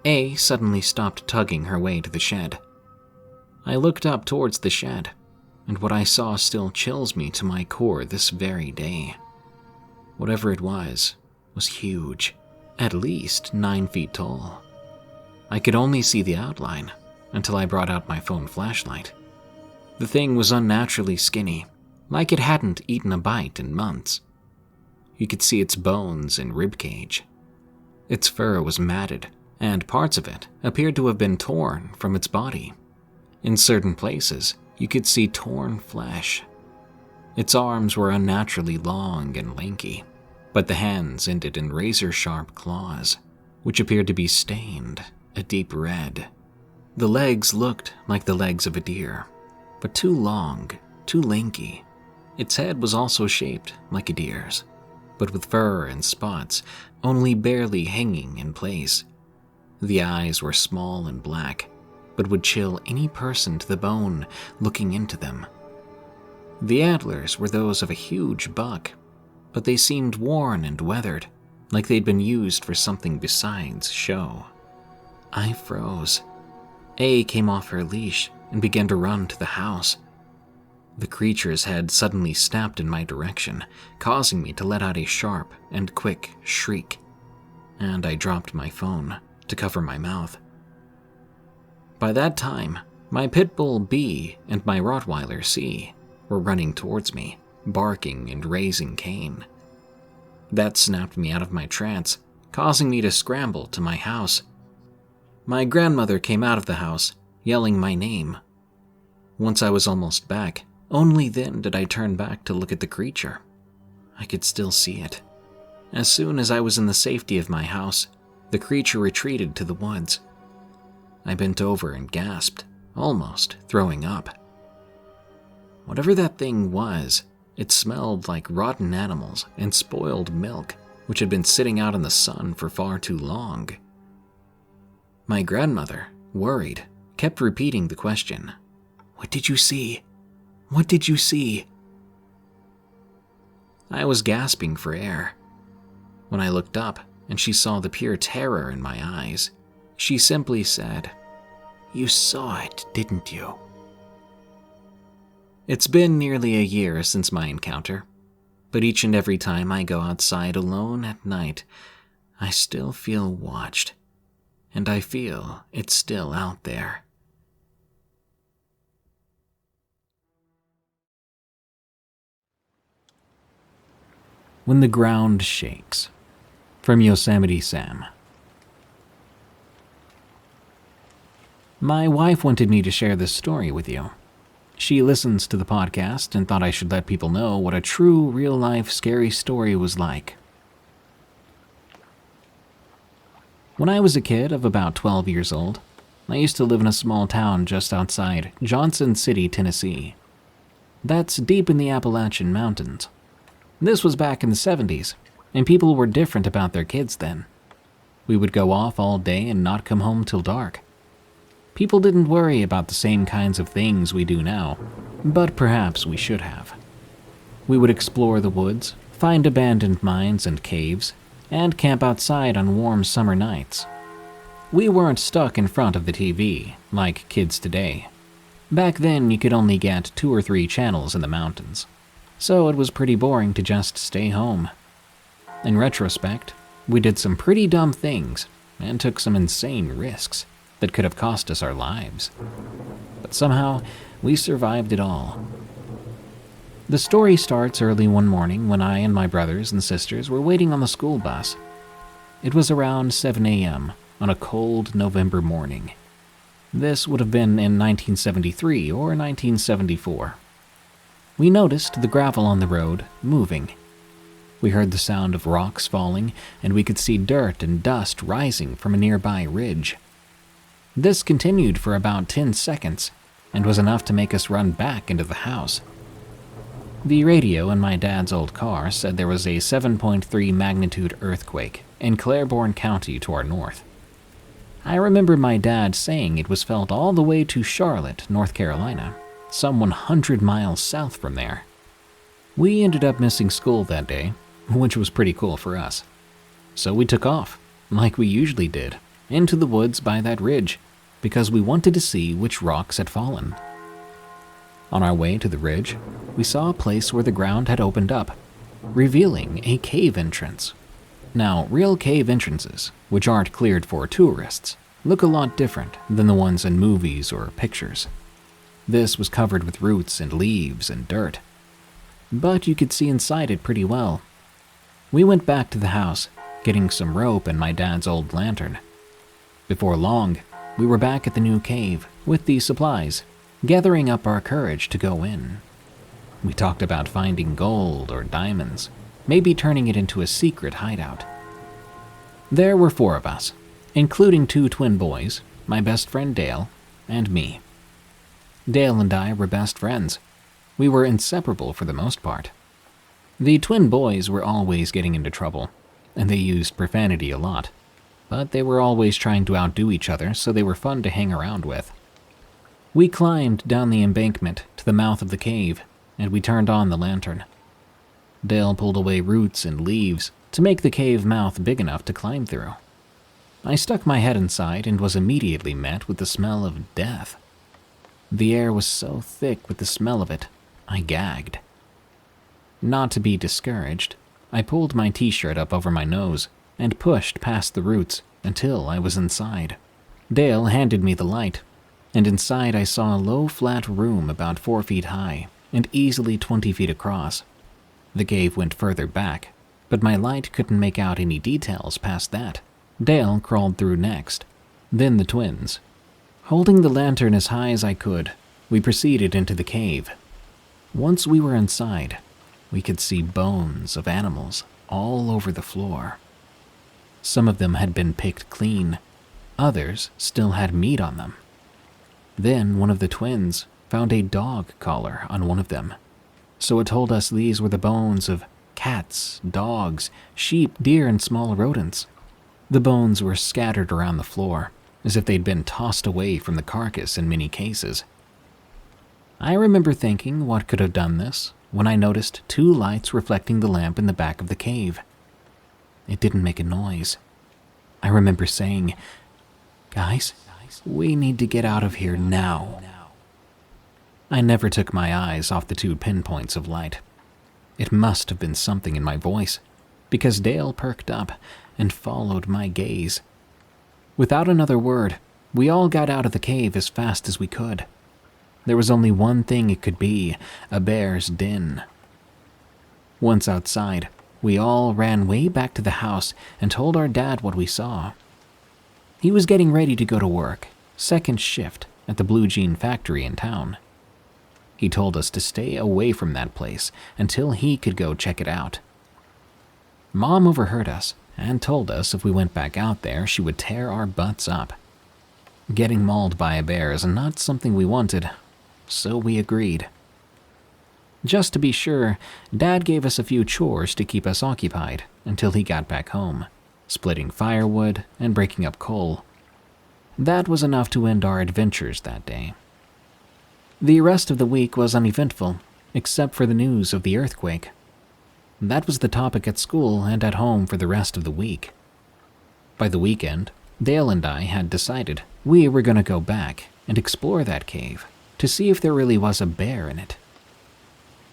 A suddenly stopped tugging her way to the shed. I looked up towards the shed, and what I saw still chills me to my core this very day. Whatever it was huge, at least 9 feet tall. I could only see the outline until I brought out my phone flashlight. The thing was unnaturally skinny, like it hadn't eaten a bite in months. You could see its bones and ribcage. Its fur was matted, and parts of it appeared to have been torn from its body. In certain places, you could see torn flesh. Its arms were unnaturally long and lanky, but the hands ended in razor-sharp claws, which appeared to be stained a deep red. The legs looked like the legs of a deer, but too long, too lanky. Its head was also shaped like a deer's, but with fur and spots only barely hanging in place. The eyes were small and black, but would chill any person to the bone looking into them. The antlers were those of a huge buck, but they seemed worn and weathered, like they'd been used for something besides show. I froze. A came off her leash and began to run to the house. The creature's head suddenly snapped in my direction, causing me to let out a sharp and quick shriek, and I dropped my phone to cover my mouth. By that time, my pit bull B and my Rottweiler C were running towards me, barking and raising Cain. That snapped me out of my trance, causing me to scramble to my house. My grandmother came out of the house, yelling my name. Once I was almost back, only then did I turn back to look at the creature. I could still see it. As soon as I was in the safety of my house, the creature retreated to the woods. I bent over and gasped, almost throwing up. Whatever that thing was, it smelled like rotten animals and spoiled milk, which had been sitting out in the sun for far too long. My grandmother, worried, kept repeating the question, "What did you see? What did you see?" I was gasping for air. When I looked up and she saw the pure terror in my eyes, she simply said, "You saw it, didn't you?" It's been nearly a year since my encounter, but each and every time I go outside alone at night, I still feel watched, and I feel it's still out there. When the Ground Shakes, from Yosemite Sam. My wife wanted me to share this story with you. She listens to the podcast and thought I should let people know what a true, real-life, scary story was like. When I was a kid of about 12 years old, I used to live in a small town just outside Johnson City, Tennessee. That's deep in the Appalachian Mountains. This was back in the 70s, and people were different about their kids then. We would go off all day and not come home till dark. People didn't worry about the same kinds of things we do now, but perhaps we should have. We would explore the woods, find abandoned mines and caves, and camp outside on warm summer nights. We weren't stuck in front of the TV, like kids today. Back then, you could only get 2 or 3 channels in the mountains, so it was pretty boring to just stay home. In retrospect, we did some pretty dumb things and took some insane risks that could have cost us our lives. But somehow, we survived it all. The story starts early one morning when I and my brothers and sisters were waiting on the school bus. It was around 7 a.m. on a cold November morning. This would have been in 1973 or 1974. We noticed the gravel on the road moving. We heard the sound of rocks falling, and we could see dirt and dust rising from a nearby ridge. This continued for about 10 seconds, and was enough to make us run back into the house. The radio in my dad's old car said there was a 7.3 magnitude earthquake in Claiborne County to our north. I remember my dad saying it was felt all the way to Charlotte, North Carolina, some 100 miles south from there. We ended up missing school that day, which was pretty cool for us. So we took off, like we usually did, into the woods by that ridge, because we wanted to see which rocks had fallen. On our way to the ridge, we saw a place where the ground had opened up, revealing a cave entrance. Now, real cave entrances, which aren't cleared for tourists, look a lot different than the ones in movies or pictures. This was covered with roots and leaves and dirt, but you could see inside it pretty well. We went back to the house, getting some rope and my dad's old lantern. Before long, we were back at the new cave with the supplies, gathering up our courage to go in. We talked about finding gold or diamonds, maybe turning it into a secret hideout. There were 4 of us, including 2 twin boys, my best friend Dale, and me. Dale and I were best friends. We were inseparable for the most part. The twin boys were always getting into trouble, and they used profanity a lot, but they were always trying to outdo each other, so they were fun to hang around with. We climbed down the embankment to the mouth of the cave, and we turned on the lantern. Dale pulled away roots and leaves to make the cave mouth big enough to climb through. I stuck my head inside and was immediately met with the smell of death. The air was so thick with the smell of it, I gagged. Not to be discouraged, I pulled my t-shirt up over my nose and pushed past the roots until I was inside. Dale handed me the light, and inside I saw a low flat room about 4 feet high and easily 20 feet across. The cave went further back, but my light couldn't make out any details past that. Dale crawled through next, then the twins. Holding the lantern as high as I could, we proceeded into the cave. Once we were inside, we could see bones of animals all over the floor. Some of them had been picked clean, others still had meat on them. Then one of the twins found a dog collar on one of them, so it told us these were the bones of cats, dogs, sheep, deer, and small rodents. The bones were scattered around the floor, as if they'd been tossed away from the carcass in many cases. I remember thinking what could have done this when I noticed 2 lights reflecting the lamp in the back of the cave. It didn't make a noise. I remember saying, "Guys, we need to get out of here now." I never took my eyes off the 2 pinpoints of light. It must have been something in my voice, because Dale perked up and followed my gaze. Without another word, we all got out of the cave as fast as we could. There was only one thing it could be, a bear's den. Once outside, we all ran way back to the house and told our dad what we saw. He was getting ready to go to work, second shift at the blue jean factory in town. He told us to stay away from that place until he could go check it out. Mom overheard us and told us if we went back out there, she would tear our butts up. Getting mauled by a bear is not something we wanted, so we agreed. Just to be sure, Dad gave us a few chores to keep us occupied until he got back home, splitting firewood and breaking up coal. That was enough to end our adventures that day. The rest of the week was uneventful, except for the news of the earthquake. That was the topic at school and at home for the rest of the week. By the weekend, Dale and I had decided we were going to go back and explore that cave to see if there really was a bear in it.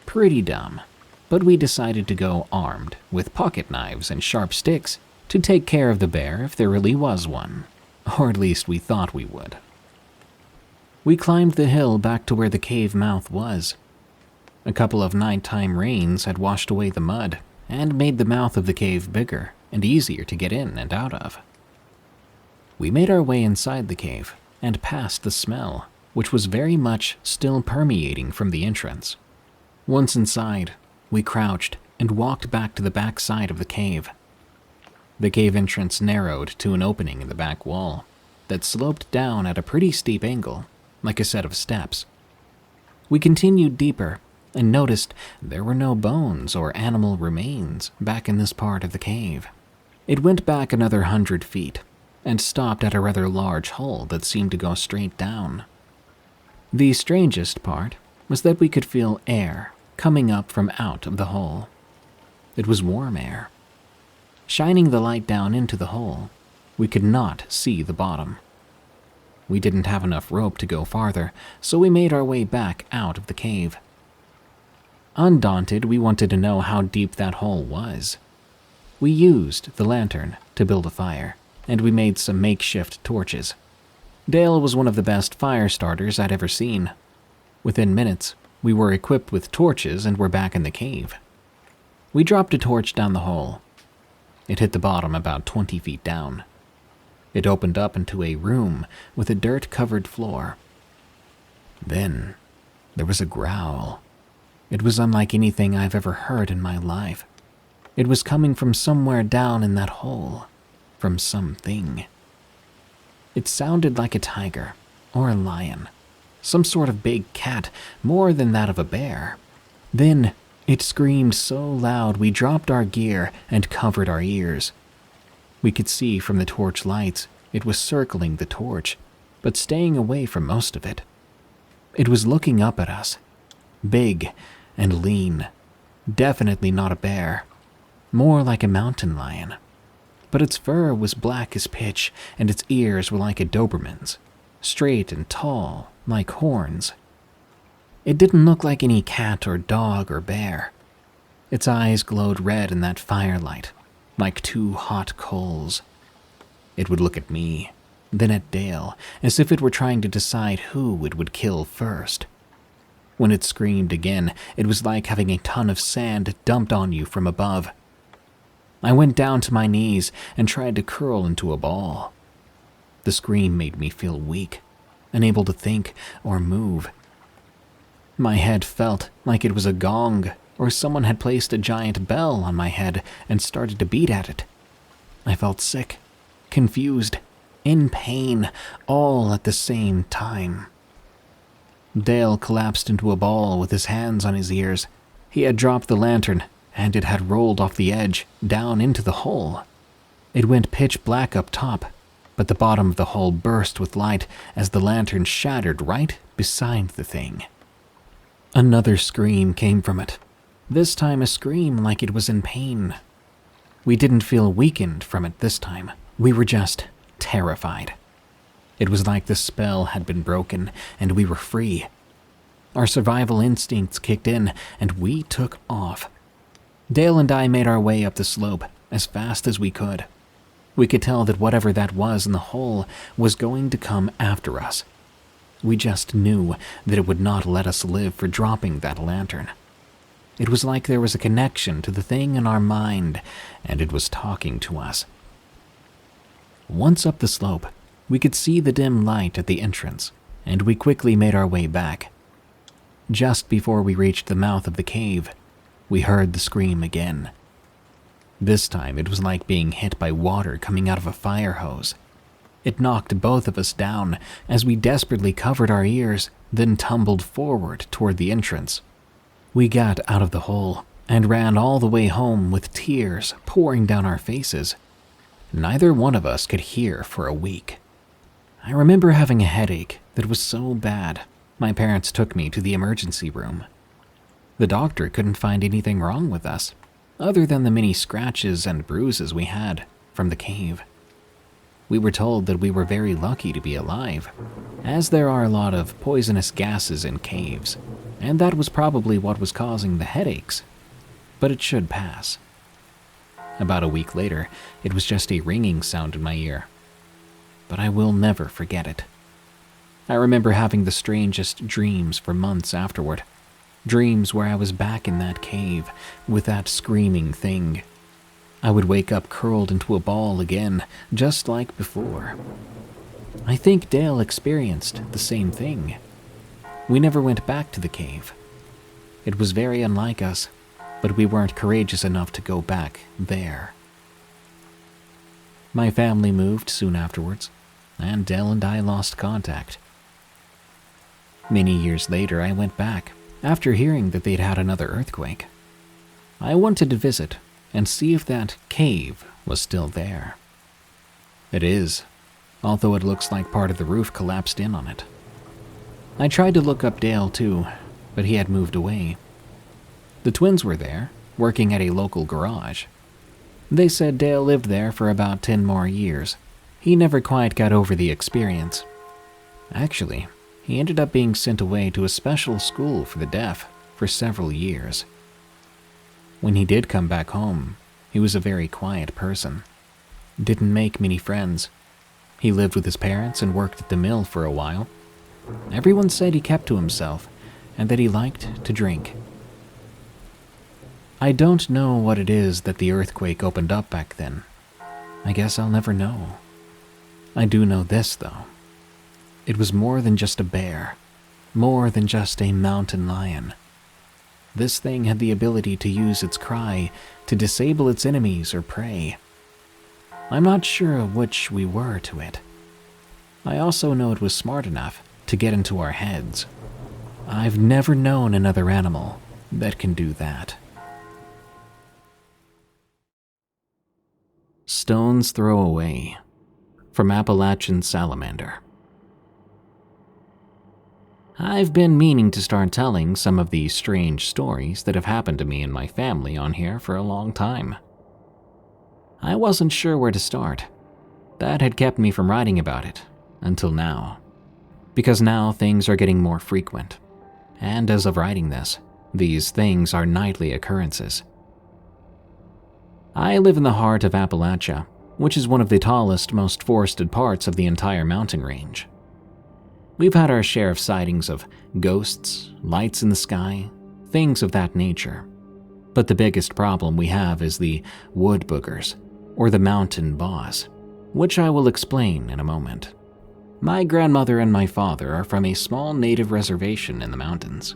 Pretty dumb, but we decided to go armed with pocket knives and sharp sticks to take care of the bear if there really was one, or at least we thought we would. We climbed the hill back to where the cave mouth was. A couple of nighttime rains had washed away the mud and made the mouth of the cave bigger and easier to get in and out of. We made our way inside the cave and past the smell, which was very much still permeating from the entrance. Once inside, we crouched and walked back to the back side of the cave. The cave entrance narrowed to an opening in the back wall that sloped down at a pretty steep angle, like a set of steps. We continued deeper and noticed there were no bones or animal remains back in this part of the cave. It went back another 100 feet and stopped at a rather large hole that seemed to go straight down. The strangest part was that we could feel air coming up from out of the hole. It was warm air. Shining the light down into the hole, we could not see the bottom. We didn't have enough rope to go farther, so we made our way back out of the cave. Undaunted, we wanted to know how deep that hole was. We used the lantern to build a fire, and we made some makeshift torches. Dale was one of the best fire starters I'd ever seen. Within minutes, we were equipped with torches and were back in the cave. We dropped a torch down the hole. It hit the bottom about 20 feet down. It opened up into a room with a dirt-covered floor. Then, there was a growl. It was unlike anything I've ever heard in my life. It was coming from somewhere down in that hole, from something. It sounded like a tiger or a lion, some sort of big cat, more than that of a bear. Then, it screamed so loud we dropped our gear and covered our ears. We could see from the torch lights it was circling the torch, but staying away from most of it. It was looking up at us, big and lean, definitely not a bear, more like a mountain lion. But its fur was black as pitch, and its ears were like a Doberman's, straight and tall, like horns. It didn't look like any cat or dog or bear. Its eyes glowed red in that firelight, like two hot coals. It would look at me, then at Dale, as if it were trying to decide who it would kill first. When it screamed again, it was like having a ton of sand dumped on you from above. I went down to my knees and tried to curl into a ball. The scream made me feel weak, unable to think or move. My head felt like it was a gong, or someone had placed a giant bell on my head and started to beat at it. I felt sick, confused, in pain, all at the same time. Dale collapsed into a ball with his hands on his ears. He had dropped the lantern, and it had rolled off the edge, down into the hole. It went pitch black up top, but the bottom of the hole burst with light as the lantern shattered right beside the thing. Another scream came from it, this time a scream like it was in pain. We didn't feel weakened from it this time. We were just terrified. It was like the spell had been broken and we were free. Our survival instincts kicked in and we took off. Dale and I made our way up the slope as fast as we could. We could tell that whatever that was in the hole was going to come after us. We just knew that it would not let us live for dropping that lantern. It was like there was a connection to the thing in our mind, and it was talking to us. Once up the slope, we could see the dim light at the entrance, and we quickly made our way back. Just before we reached the mouth of the cave, we heard the scream again. This time it was like being hit by water coming out of a fire hose. It knocked both of us down as we desperately covered our ears, then tumbled forward toward the entrance. We got out of the hole and ran all the way home with tears pouring down our faces. Neither one of us could hear for a week. I remember having a headache that was so bad, my parents took me to the emergency room. The doctor couldn't find anything wrong with us, other than the many scratches and bruises we had from the cave. We were told that we were very lucky to be alive, as there are a lot of poisonous gases in caves, and that was probably what was causing the headaches, but it should pass. About a week later, it was just a ringing sound in my ear, but I will never forget it. I remember having the strangest dreams for months afterward, dreams where I was back in that cave with that screaming thing. I would wake up curled into a ball again, just like before. I think Dale experienced the same thing. We never went back to the cave. It was very unlike us, but we weren't courageous enough to go back there. My family moved soon afterwards, and Dale and I lost contact. Many years later, I went back, after hearing that they'd had another earthquake. I wanted to visit and see if that cave was still there. It is, although it looks like part of the roof collapsed in on it. I tried to look up Dale too, but he had moved away. The twins were there, working at a local garage. They said Dale lived there for about 10 more years. He never quite got over the experience. Actually, he ended up being sent away to a special school for the deaf for several years. When he did come back home, he was a very quiet person. Didn't make many friends. He lived with his parents and worked at the mill for a while. Everyone said he kept to himself and that he liked to drink. I don't know what it is that the earthquake opened up back then. I guess I'll never know. I do know this, though. It was more than just a bear, more than just a mountain lion. This thing had the ability to use its cry to disable its enemies or prey. I'm not sure which we were to it. I also know it was smart enough to get into our heads. I've never known another animal that can do that. Stone's Throw Away, from Appalachian Salamander. I've been meaning to start telling some of these strange stories that have happened to me and my family on here for a long time. I wasn't sure where to start. That had kept me from writing about it, until now. Because now things are getting more frequent. And as of writing this, these things are nightly occurrences. I live in the heart of Appalachia, which is one of the tallest, most forested parts of the entire mountain range. We've had our share of sightings of ghosts, lights in the sky, things of that nature. But the biggest problem we have is the wood boogers, or the mountain boss, which I will explain in a moment. My grandmother and my father are from a small native reservation in the mountains.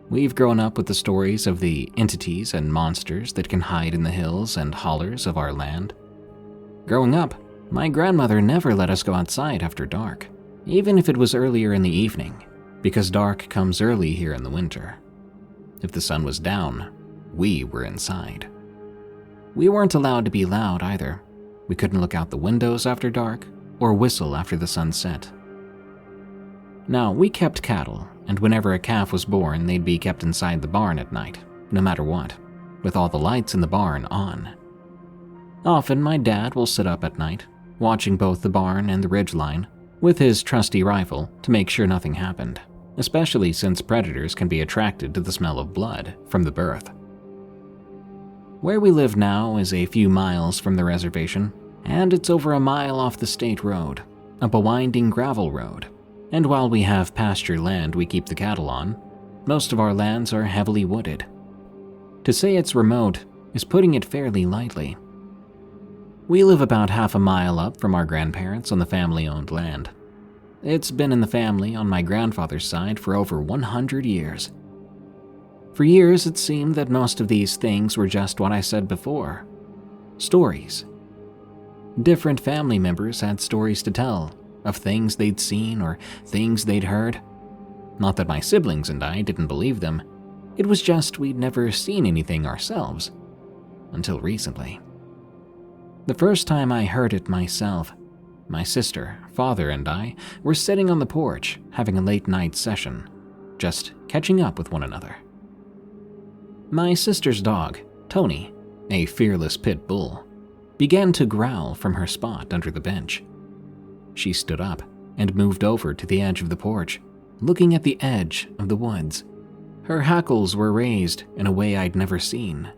We've grown up with the stories of the entities and monsters that can hide in the hills and hollers of our land. Growing up, my grandmother never let us go outside after dark, even if it was earlier in the evening, because dark comes early here in the winter. If the sun was down, we were inside. We weren't allowed to be loud either. We couldn't look out the windows after dark or whistle after the sun set. Now, we kept cattle, and whenever a calf was born, they'd be kept inside the barn at night, no matter what, with all the lights in the barn on. Often, my dad will sit up at night, watching both the barn and the ridgeline, with his trusty rifle to make sure nothing happened, especially since predators can be attracted to the smell of blood from the birth. Where we live now is a few miles from the reservation, and it's over a mile off the state road, up a winding gravel road. And while we have pasture land we keep the cattle on, most of our lands are heavily wooded. To say it's remote is putting it fairly lightly. We live about half a mile up from our grandparents on the family-owned land. It's been in the family on my grandfather's side for over 100 years. For years, it seemed that most of these things were just what I said before. Stories. Different family members had stories to tell, of things they'd seen or things they'd heard. Not that my siblings and I didn't believe them. It was just we'd never seen anything ourselves. Until recently. The first time I heard it myself, my sister, father, and I were sitting on the porch having a late-night session, just catching up with one another. My sister's dog, Tony, a fearless pit bull, began to growl from her spot under the bench. She stood up and moved over to the edge of the porch, looking at the edge of the woods. Her hackles were raised in a way I'd never seen.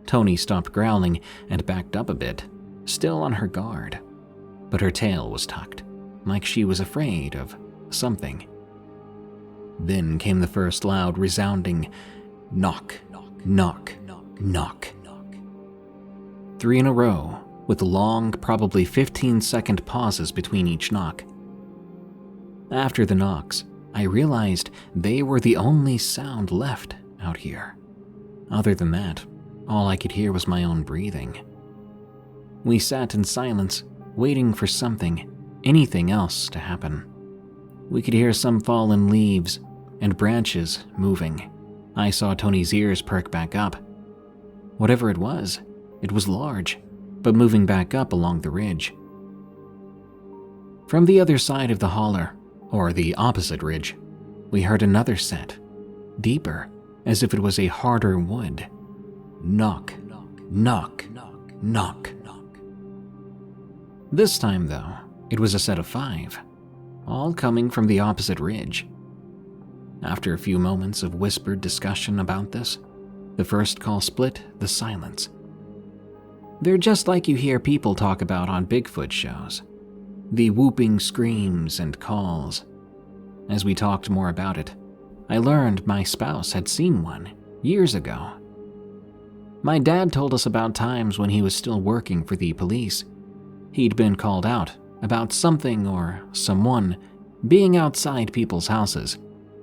Tony stopped growling and backed up a bit, still on her guard. But her tail was tucked, like she was afraid of something. Then came the first loud, resounding knock, knock, knock. 3 in a row, with long, probably 15-second pauses between each knock. After the knocks, I realized they were the only sound left out here. Other than that, all I could hear was my own breathing. We sat in silence, waiting for something, anything else to happen. We could hear some fallen leaves and branches moving. I saw Tony's ears perk back up. Whatever it was large, but moving back up along the ridge. From the other side of the holler, or the opposite ridge, we heard another set. deeper, as if it was a harder wood. Knock, knock, knock. This time, though, it was a set of 5, all coming from the opposite ridge. After a few moments of whispered discussion about this, the first call split the silence. They're just like you hear people talk about on Bigfoot shows. The whooping screams and calls. As we talked more about it, I learned my spouse had seen one years ago. My dad told us about times when he was still working for the police. He'd been called out about something or someone being outside people's houses,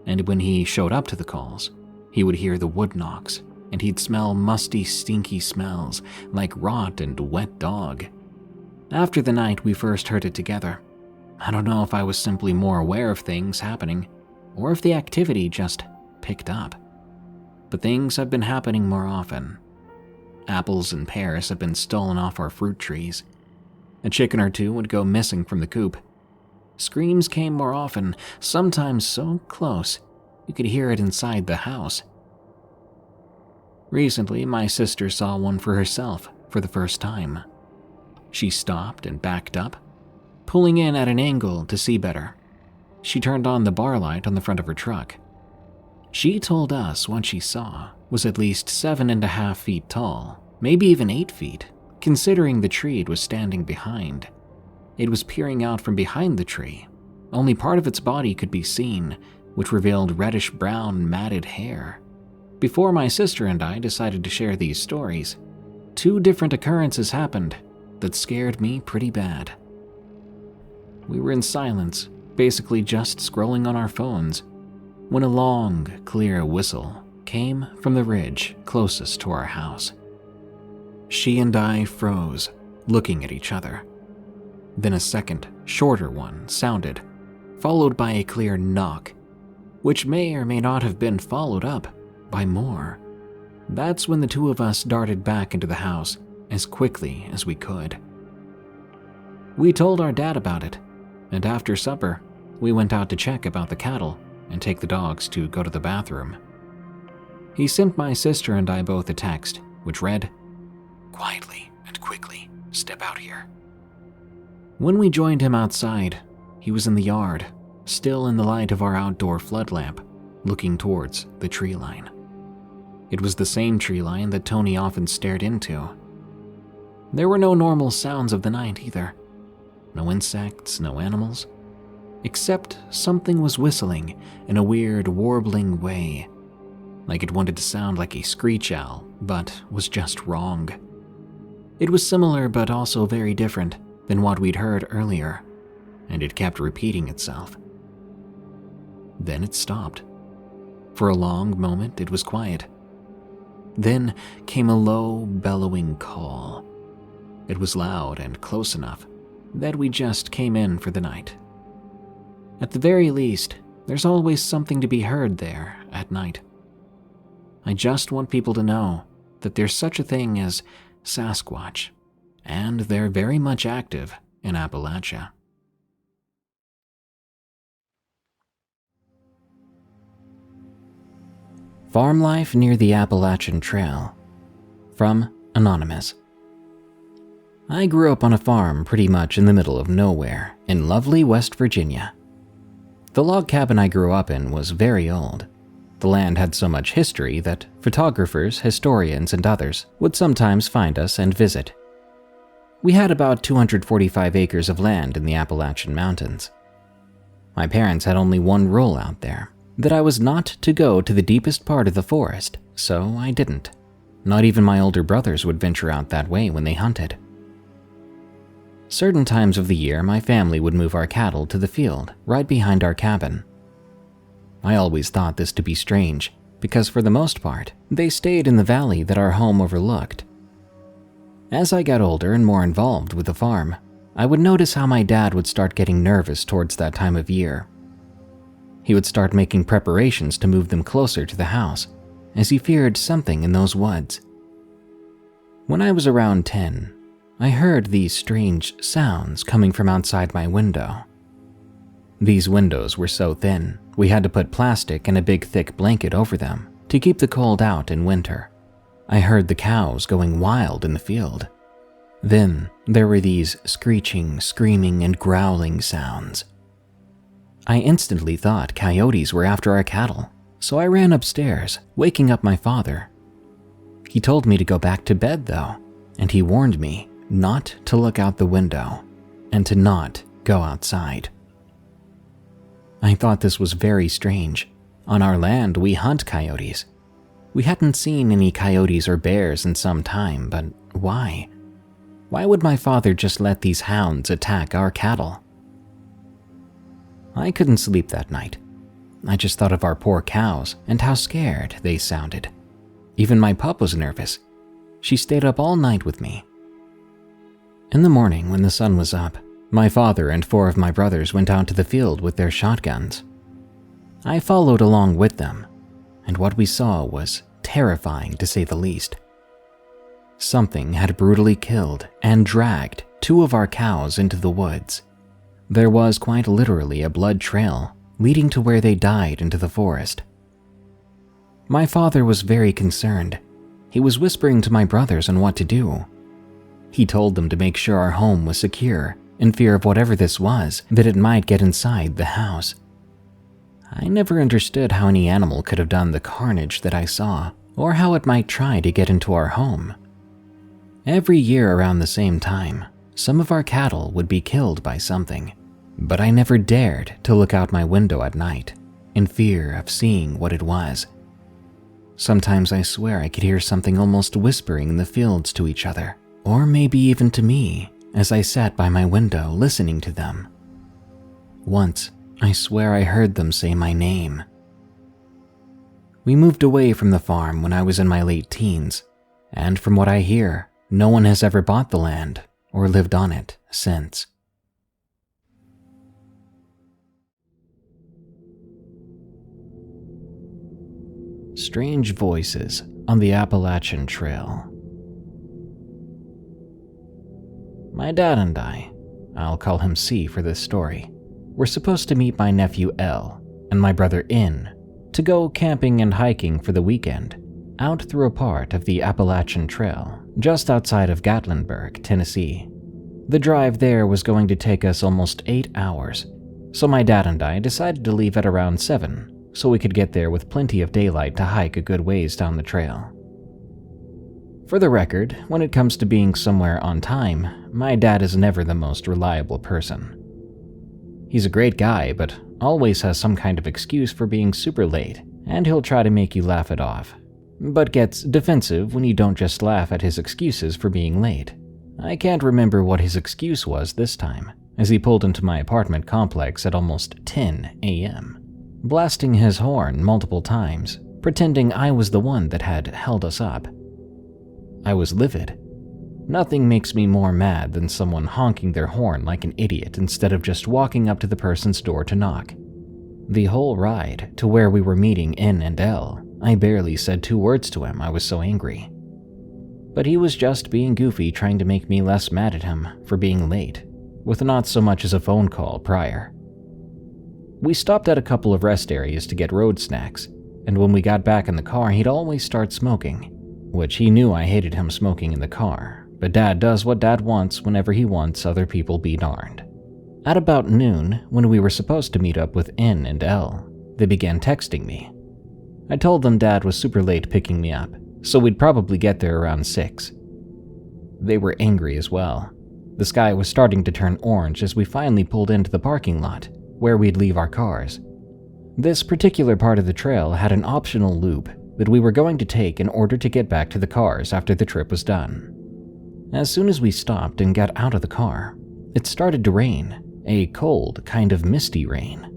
and when he showed up to the calls, he would hear the wood knocks, and he'd smell musty, stinky smells like rot and wet dog. After the night we first heard it together, I don't know if I was simply more aware of things happening, or if the activity just picked up. But things have been happening more often. Apples and pears have been stolen off our fruit trees. A chicken or two would go missing from the coop. Screams came more often, sometimes so close you could hear it inside the house. Recently, my sister saw one for herself for the first time. She stopped and backed up, pulling in at an angle to see better. She turned on the bar light on the front of her truck. She told us what she saw was at least 7.5 feet tall, maybe even 8 feet, considering the tree it was standing behind. It was peering out from behind the tree. Only part of its body could be seen, which revealed reddish-brown matted hair. Before my sister and I decided to share these stories, 2 different occurrences happened that scared me pretty bad. We were in silence, basically just scrolling on our phones, when a long, clear whistle came from the ridge closest to our house. She and I froze, looking at each other. Then a second, shorter one sounded, followed by a clear knock, which may or may not have been followed up by more. That's when the 2 of us darted back into the house as quickly as we could. We told our dad about it, and after supper, we went out to check about the cattle and take the dogs to go to the bathroom. He sent my sister and I both a text, which read, "Quietly and quickly, step out here." When we joined him outside, he was in the yard, still in the light of our outdoor flood lamp, looking towards the tree line. It was the same tree line that Tony often stared into. There were no normal sounds of the night either. No insects, no animals. Except something was whistling in a weird, warbling way, like it wanted to sound like a screech owl, but was just wrong. It was similar but also very different than what we'd heard earlier, and it kept repeating itself. Then it stopped. For a long moment it was quiet. Then came a low, bellowing call. It was loud and close enough that we just came in for the night. At the very least, there's always something to be heard there at night. I just want people to know that there's such a thing as Sasquatch, and they're very much active in Appalachia. Farm life near the Appalachian Trail. From Anonymous. I grew up on a farm pretty much in the middle of nowhere in lovely West Virginia. The log cabin I grew up in was very old. The land had so much history that photographers, historians, and others would sometimes find us and visit. We had about 245 acres of land in the Appalachian Mountains. My parents had only one rule out there, that I was not to go to the deepest part of the forest, so I didn't. Not even my older brothers would venture out that way when they hunted. Certain times of the year, my family would move our cattle to the field right behind our cabin. I always thought this to be strange, because for the most part, they stayed in the valley that our home overlooked. As I got older and more involved with the farm, I would notice how my dad would start getting nervous towards that time of year. He would start making preparations to move them closer to the house, as he feared something in those woods. When I was around 10, I heard these strange sounds coming from outside my window. These windows were so thin, We had to put plastic and a big thick blanket over them to keep the cold out in winter. I heard the cows going wild in the field. Then there were these screeching, screaming, and growling sounds. I instantly thought coyotes were after our cattle, so I ran upstairs, waking up my father. He told me to go back to bed though, and he warned me not to look out the window and to not go outside. I thought this was very strange. On our land, we hunt coyotes. We hadn't seen any coyotes or bears in some time, but why? Why would my father just let these hounds attack our cattle? I couldn't sleep that night. I just thought of our poor cows and how scared they sounded. Even my pup was nervous. She stayed up all night with me. In the morning, when the sun was up, my father and 4 of my brothers went out to the field with their shotguns. I followed along with them, and what we saw was terrifying to say the least. Something had brutally killed and dragged 2 of our cows into the woods. There was quite literally a blood trail leading to where they died into the forest. My father was very concerned. He was whispering to my brothers on what to do. He told them to make sure our home was secure, in fear of whatever this was, that it might get inside the house. I never understood how any animal could have done the carnage that I saw, or how it might try to get into our home. Every year around the same time, some of our cattle would be killed by something, but I never dared to look out my window at night, in fear of seeing what it was. Sometimes I swear I could hear something almost whispering in the fields to each other, or maybe even to me, as I sat by my window listening to them. Once, I swear I heard them say my name. We moved away from the farm when I was in my late teens, and from what I hear, no one has ever bought the land or lived on it since. Strange voices on the Appalachian Trail. My dad and I'll call him C for this story, were supposed to meet my nephew L and my brother N to go camping and hiking for the weekend out through a part of the Appalachian Trail just outside of Gatlinburg, Tennessee. The drive there was going to take us almost 8 hours, so my dad and I decided to leave at around 7 so we could get there with plenty of daylight to hike a good ways down the trail. For the record, when it comes to being somewhere on time, my dad is never the most reliable person. He's a great guy, but always has some kind of excuse for being super late, and he'll try to make you laugh it off, but gets defensive when you don't just laugh at his excuses for being late. I can't remember what his excuse was this time, as he pulled into my apartment complex at almost 10 a.m., blasting his horn multiple times, pretending I was the one that had held us up. I was livid. Nothing makes me more mad than someone honking their horn like an idiot instead of just walking up to the person's door to knock. The whole ride to where we were meeting N and L, I barely said 2 words to him, I was so angry. But he was just being goofy, trying to make me less mad at him for being late, with not so much as a phone call prior. We stopped at a couple of rest areas to get road snacks, and when we got back in the car, he'd always start smoking, which he knew I hated him smoking in the car, but Dad does what Dad wants whenever he wants other people be darned. At about noon, when we were supposed to meet up with N and L, they began texting me. I told them Dad was super late picking me up, so we'd probably get there around 6. They were angry as well. The sky was starting to turn orange as we finally pulled into the parking lot, where we'd leave our cars. This particular part of the trail had an optional loop that we were going to take in order to get back to the cars after the trip was done. As soon as we stopped and got out of the car, it started to rain, a cold, kind of misty rain.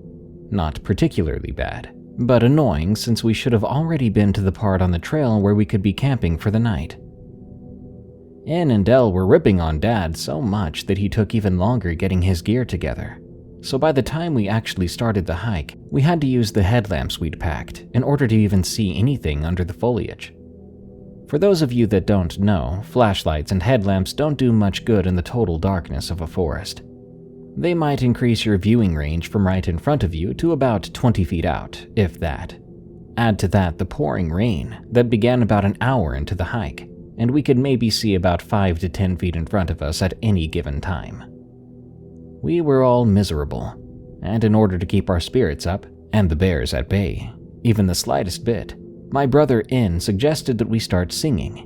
Not particularly bad, but annoying since we should have already been to the part on the trail where we could be camping for the night. N and L were ripping on Dad so much that he took even longer getting his gear together. So by the time we actually started the hike, we had to use the headlamps we'd packed in order to even see anything under the foliage. For those of you that don't know, flashlights and headlamps don't do much good in the total darkness of a forest. They might increase your viewing range from right in front of you to about 20 feet out, if that. Add to that the pouring rain that began about an hour into the hike, and we could maybe see about 5 to 10 feet in front of us at any given time. We were all miserable, and in order to keep our spirits up and the bears at bay, even the slightest bit, my brother In suggested that we start singing.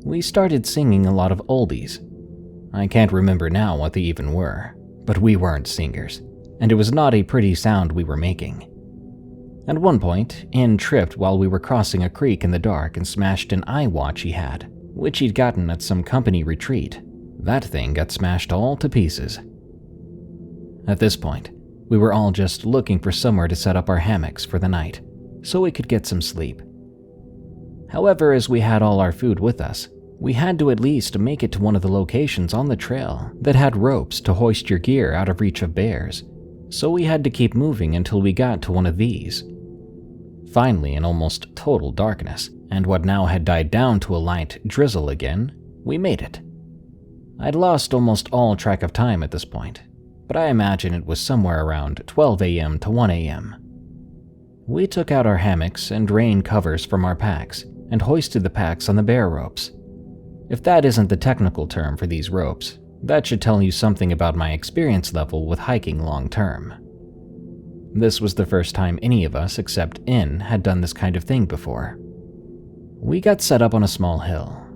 We started singing a lot of oldies. I can't remember now what they even were, but we weren't singers, and it was not a pretty sound we were making. At one point, In tripped while we were crossing a creek in the dark and smashed an eye watch he had, which he'd gotten at some company retreat. That thing got smashed all to pieces. At this point, we were all just looking for somewhere to set up our hammocks for the night, so we could get some sleep. However, as we had all our food with us, we had to at least make it to one of the locations on the trail that had ropes to hoist your gear out of reach of bears, so we had to keep moving until we got to one of these. Finally, in almost total darkness, and what now had died down to a light drizzle again, we made it. I'd lost almost all track of time at this point, but I imagine it was somewhere around 12 a.m. to 1 a.m. We took out our hammocks and rain covers from our packs and hoisted the packs on the bear ropes. If that isn't the technical term for these ropes, that should tell you something about my experience level with hiking long term. This was the first time any of us except In had done this kind of thing before. We got set up on a small hill.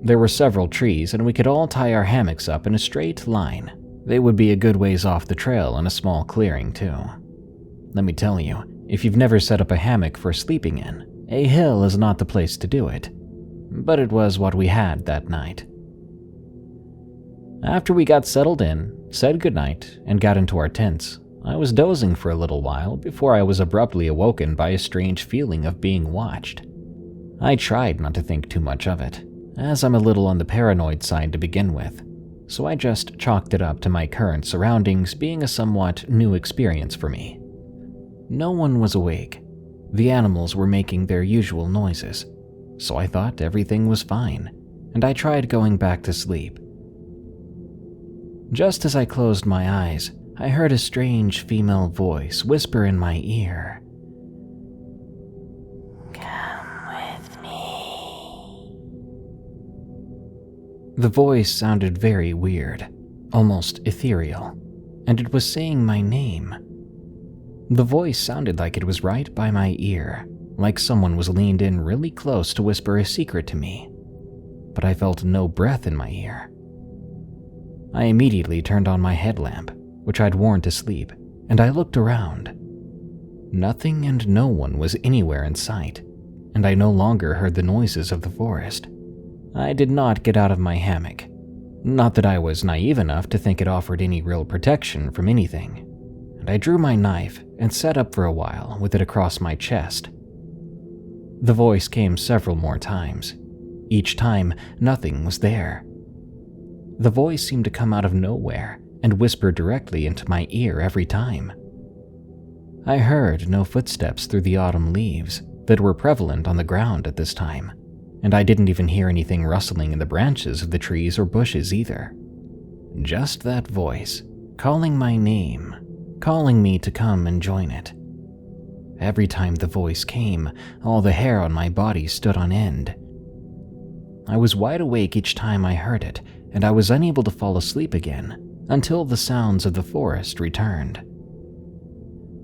There were several trees and we could all tie our hammocks up in a straight line. They would be a good ways off the trail in a small clearing too. Let me tell you, if you've never set up a hammock for sleeping in, a hill is not the place to do it. But it was what we had that night. After we got settled in, said goodnight, and got into our tents, I was dozing for a little while before I was abruptly awoken by a strange feeling of being watched. I tried not to think too much of it, as I'm a little on the paranoid side to begin with, so I just chalked it up to my current surroundings being a somewhat new experience for me. No one was awake. The animals were making their usual noises, so I thought everything was fine, and I tried going back to sleep. Just as I closed my eyes, I heard a strange female voice whisper in my ear, "Come with me." The voice sounded very weird, almost ethereal, and it was saying my name. The voice sounded like it was right by my ear, like someone was leaned in really close to whisper a secret to me, but I felt no breath in my ear. I immediately turned on my headlamp, which I'd worn to sleep, and I looked around. Nothing and no one was anywhere in sight, and I no longer heard the noises of the forest. I did not get out of my hammock. Not that I was naive enough to think it offered any real protection from anything, and I drew my knife and sat up for a while with it across my chest. The voice came several more times. Each time, nothing was there. The voice seemed to come out of nowhere and whisper directly into my ear every time. I heard no footsteps through the autumn leaves that were prevalent on the ground at this time, and I didn't even hear anything rustling in the branches of the trees or bushes either. Just that voice, calling my name, calling me to come and join it. Every time the voice came, all the hair on my body stood on end. I was wide awake each time I heard it, and I was unable to fall asleep again until the sounds of the forest returned.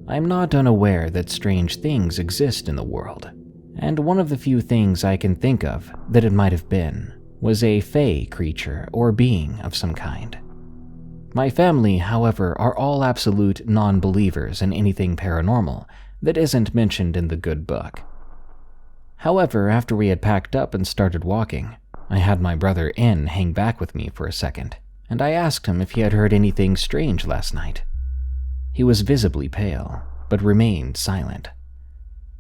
I'm not unaware that strange things exist in the world, and one of the few things I can think of that it might have been was a fae creature or being of some kind. My family, however, are all absolute non-believers in anything paranormal that isn't mentioned in the good book. However, after we had packed up and started walking, I had my brother In hang back with me for a second, and I asked him if he had heard anything strange last night. He was visibly pale, but remained silent.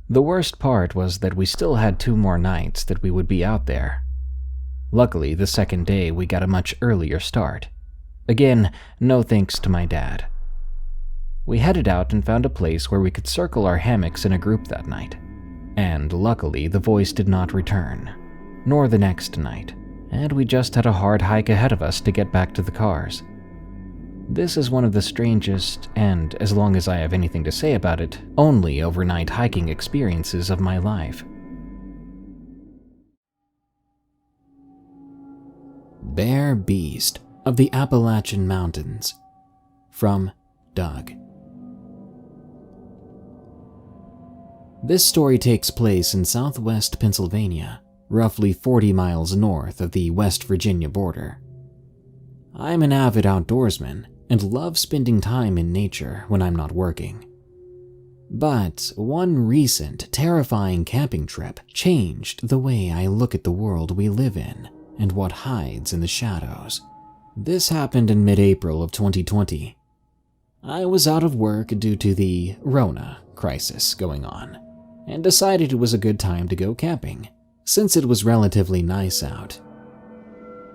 The worst part was that we still had 2 more nights that we would be out there. Luckily, the second day we got a much earlier start. Again, no thanks to my dad. We headed out and found a place where we could circle our hammocks in a group that night. And luckily, the voice did not return, nor the next night, and we just had a hard hike ahead of us to get back to the cars. This is one of the strangest, and as long as I have anything to say about it, only overnight hiking experiences of my life. Bear Beast of the Appalachian Mountains, from Doug. This story takes place in southwest Pennsylvania, roughly 40 miles north of the West Virginia border. I'm an avid outdoorsman and love spending time in nature when I'm not working. But one recent, terrifying camping trip changed the way I look at the world we live in and what hides in the shadows. This happened in mid-April of 2020. I was out of work due to the Rona crisis going on, and decided it was a good time to go camping, since it was relatively nice out.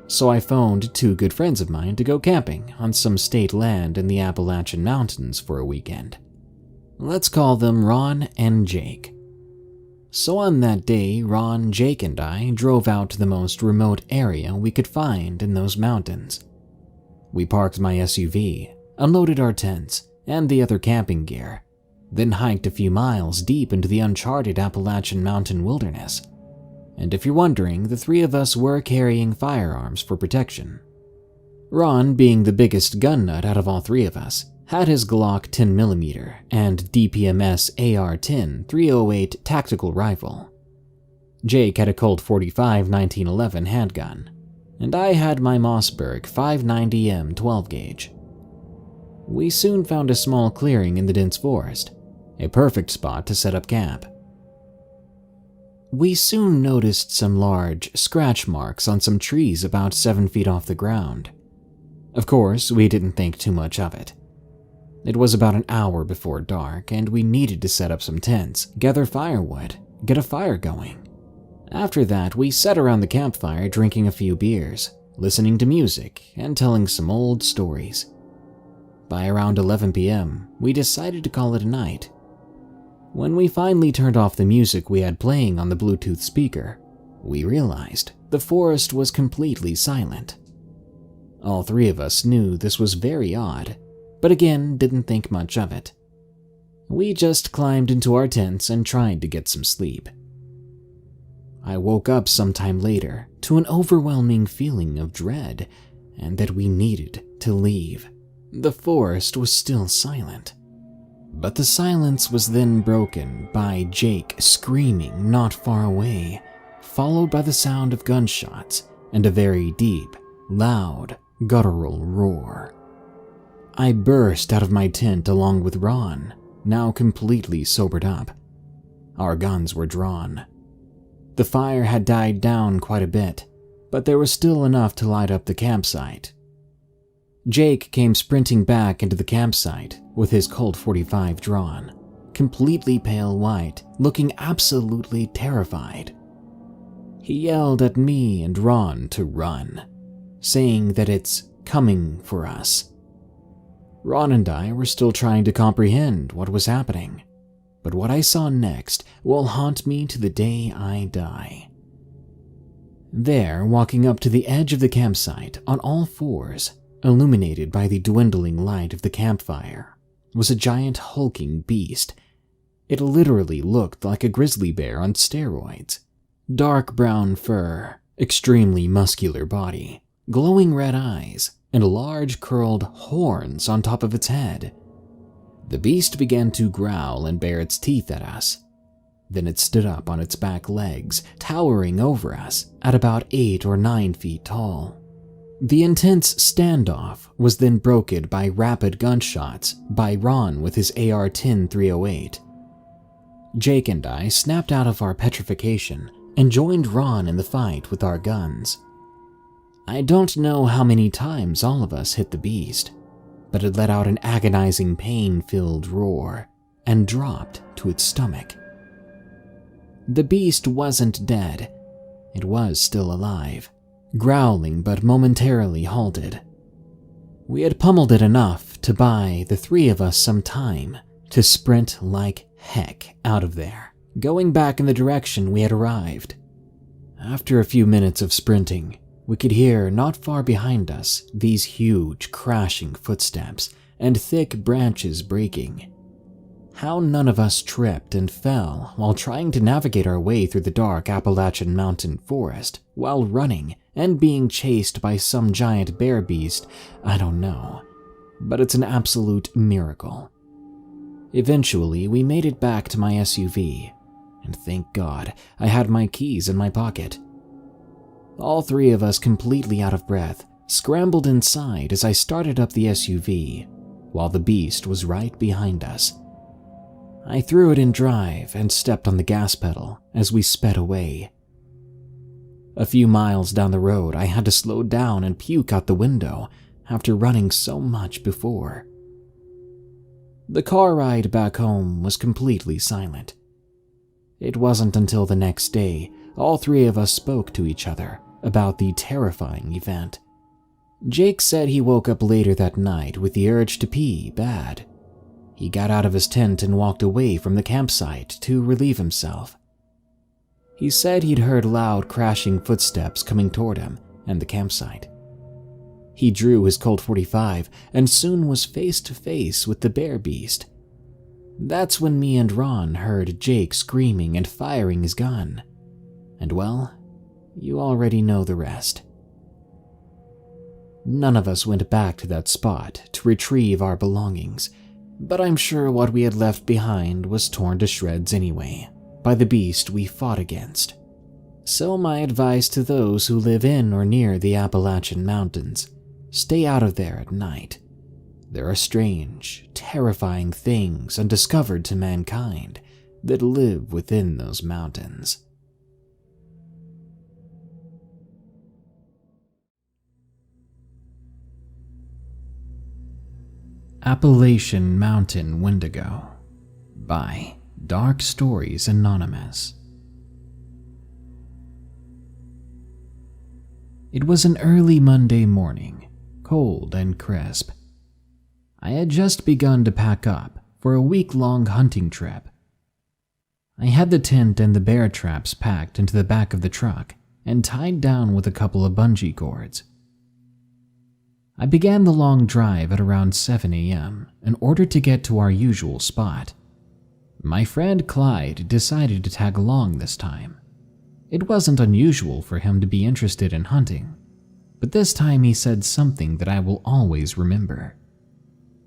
So I phoned 2 good friends of mine to go camping on some state land in the Appalachian Mountains for a weekend. Let's call them Ron and Jake. So on that day, Ron, Jake, and I drove out to the most remote area we could find in those mountains. We parked my SUV, unloaded our tents and the other camping gear, then hiked a few miles deep into the uncharted Appalachian mountain wilderness. And if you're wondering, the 3 of us were carrying firearms for protection. Ron, being the biggest gun nut out of all 3 of us, had his Glock 10mm and DPMS AR-10 308 tactical rifle. Jake had a Colt 45 1911 handgun, and I had my Mossberg 590M 12-gauge. We soon found a small clearing in the dense forest, a perfect spot to set up camp. We soon noticed some large scratch marks on some trees about 7 feet off the ground. Of course, we didn't think too much of it. It was about an hour before dark, and we needed to set up some tents, gather firewood, get a fire going. After that, we sat around the campfire drinking a few beers, listening to music, and telling some old stories. By around 11 p.m., we decided to call it a night. When we finally turned off the music we had playing on the Bluetooth speaker, we realized the forest was completely silent. All 3 of us knew this was very odd, but again didn't think much of it. We just climbed into our tents and tried to get some sleep. I woke up sometime later to an overwhelming feeling of dread and that we needed to leave. The forest was still silent. But the silence was then broken by Jake screaming not far away, followed by the sound of gunshots and a very deep, loud, guttural roar. I burst out of my tent along with Ron, now completely sobered up. Our guns were drawn. The fire had died down quite a bit, but there was still enough to light up the campsite. Jake came sprinting back into the campsite with his Colt 45 drawn, completely pale white, looking absolutely terrified. He yelled at me and Ron to run, saying that it's coming for us. Ron and I were still trying to comprehend what was happening, but what I saw next will haunt me to the day I die. There, walking up to the edge of the campsite on all 4s, illuminated by the dwindling light of the campfire, was a giant hulking beast. It literally looked like a grizzly bear on steroids. Dark brown fur, extremely muscular body, glowing red eyes, and large curled horns on top of its head. The beast began to growl and bare its teeth at us. Then it stood up on its back legs, towering over us at about 8 or 9 feet tall. The intense standoff was then broken by rapid gunshots by Ron with his AR-10 308. Jake and I snapped out of our petrification and joined Ron in the fight with our guns. I don't know how many times all of us hit the beast, but it let out an agonizing pain-filled roar and dropped to its stomach. The beast wasn't dead. It was still alive, growling but momentarily halted. We had pummeled it enough to buy the 3 of us some time to sprint like heck out of there, going back in the direction we had arrived. After a few minutes of sprinting, We could hear, not far behind us, these huge crashing footsteps and thick branches breaking. How none of us tripped and fell while trying to navigate our way through the dark Appalachian mountain forest while running and being chased by some giant bear beast, I don't know. But it's an absolute miracle. Eventually, we made it back to my SUV, and thank God I had my keys in my pocket. All three of us, completely out of breath, scrambled inside as I started up the SUV, while the beast was right behind us. I threw it in drive and stepped on the gas pedal as we sped away. A few miles down the road, I had to slow down and puke out the window after running so much before. The car ride back home was completely silent. It wasn't until the next day all three of us spoke to each other about the terrifying event. Jake said he woke up later that night with the urge to pee bad. He got out of his tent and walked away from the campsite to relieve himself. He said he'd heard loud crashing footsteps coming toward him and the campsite. He drew his Colt 45 and soon was face to face with the bear beast. That's when me and Ron heard Jake screaming and firing his gun. And well, you already know the rest. None of us went back to that spot to retrieve our belongings, but I'm sure what we had left behind was torn to shreds anyway by the beast we fought against. So my advice to those who live in or near the Appalachian Mountains, stay out of there at night. There are strange, terrifying things undiscovered to mankind that live within those mountains. Appalachian Mountain Wendigo by Dark Stories Anonymous. It was an early Monday morning, cold and crisp. I had just begun to pack up for a week-long hunting trip. I had the tent and the bear traps packed into the back of the truck and tied down with a couple of bungee cords. I began the long drive at around 7 a.m. in order to get to our usual spot. My friend Clyde decided to tag along this time. It wasn't unusual for him to be interested in hunting, but this time he said something that I will always remember.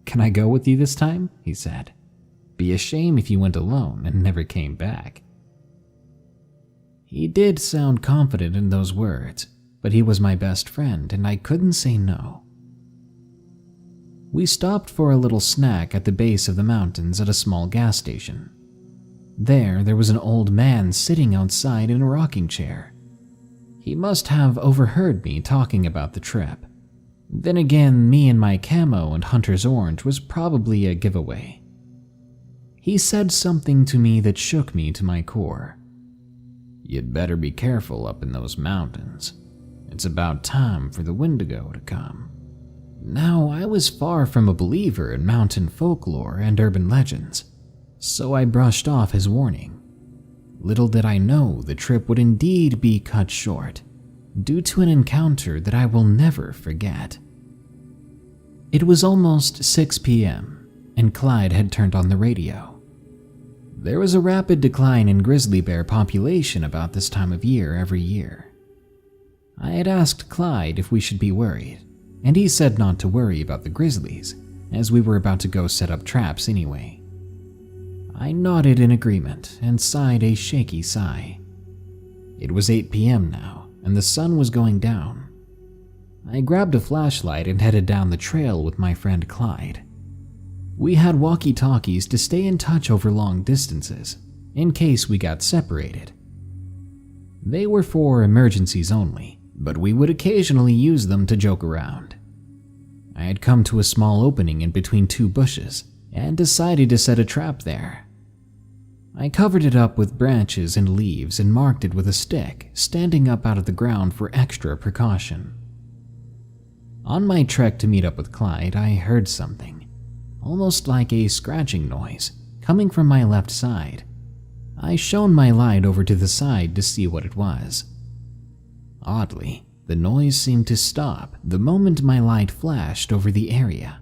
"Can I go with you this time?" he said. "Be a shame if you went alone and never came back." He did sound confident in those words, but he was my best friend and I couldn't say no. We stopped for a little snack at the base of the mountains at a small gas station. There was an old man sitting outside in a rocking chair. He must have overheard me talking about the trip. Then again, me and my camo and hunter's orange was probably a giveaway. He said something to me that shook me to my core. "You'd better be careful up in those mountains. It's about time for the Wendigo to come." Now, I was far from a believer in mountain folklore and urban legends, so I brushed off his warning. Little did I know the trip would indeed be cut short, due to an encounter that I will never forget. It was almost 6 p.m., and Clyde had turned on the radio. There was a rapid decline in grizzly bear population about this time of year every year. I had asked Clyde if we should be worried, and he said not to worry about the grizzlies, as we were about to go set up traps anyway. I nodded in agreement and sighed a shaky sigh. It was 8 p.m. now, and the sun was going down. I grabbed a flashlight and headed down the trail with my friend Clyde. We had walkie-talkies to stay in touch over long distances, in case we got separated. They were for emergencies only, but we would occasionally use them to joke around. I had come to a small opening in between two bushes and decided to set a trap there. I covered it up with branches and leaves and marked it with a stick standing up out of the ground for extra precaution. On my trek to meet up with Clyde, I heard something, almost like a scratching noise, coming from my left side. I shone my light over to the side to see what it was. Oddly, The noise seemed to stop the moment my light flashed over the area.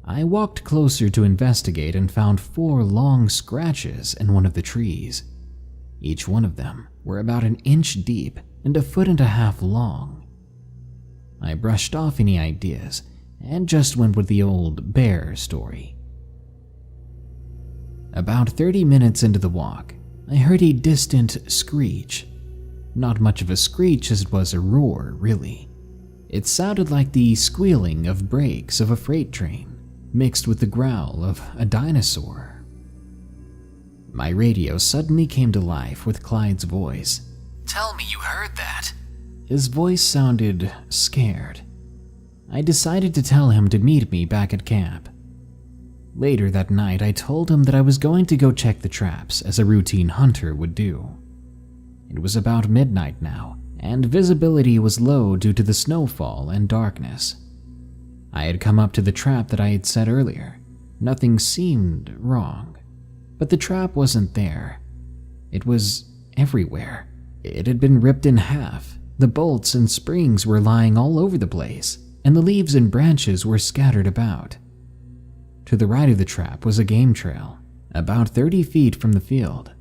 I walked closer to investigate and found 4 long scratches in one of the trees. Each one of them were about an inch deep and a 1.5 feet long. I brushed off any ideas and just went with the old bear story. About 30 minutes into the walk, I heard a distant screech. Not much of a screech as it was a roar, really. It sounded like the squealing of brakes of a freight train, mixed with the growl of a dinosaur. My radio suddenly came to life with Clyde's voice. "Tell me you heard that." His voice sounded scared. I decided to tell him to meet me back at camp. Later that night, I told him that I was going to go check the traps as a routine hunter would do. It was about midnight now, and visibility was low due to the snowfall and darkness. I had come up to the trap that I had set earlier. Nothing seemed wrong, but the trap wasn't there. It was everywhere. It had been ripped in half. The bolts and springs were lying all over the place, and the leaves and branches were scattered about. To the right of the trap was a game trail, about 30 feet from the field.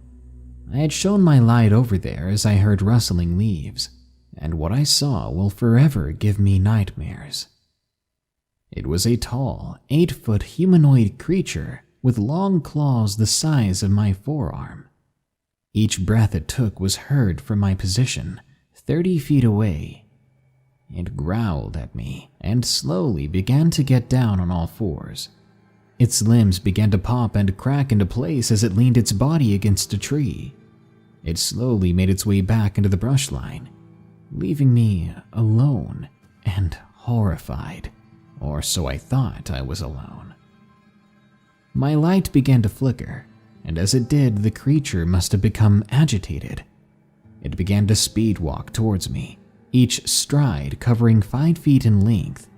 I had shown my light over there as I heard rustling leaves, and what I saw will forever give me nightmares. It was a tall, 8-foot humanoid creature with long claws the size of my forearm. Each breath it took was heard from my position, 30 feet away. It growled at me and slowly began to get down on all fours. Its limbs began to pop and crack into place as it leaned its body against a tree. It slowly made its way back into the brush line, leaving me alone and horrified, or so I thought I was alone. My light began to flicker, and as it did, the creature must have become agitated. It began to speed walk towards me, each stride covering 5 feet in length.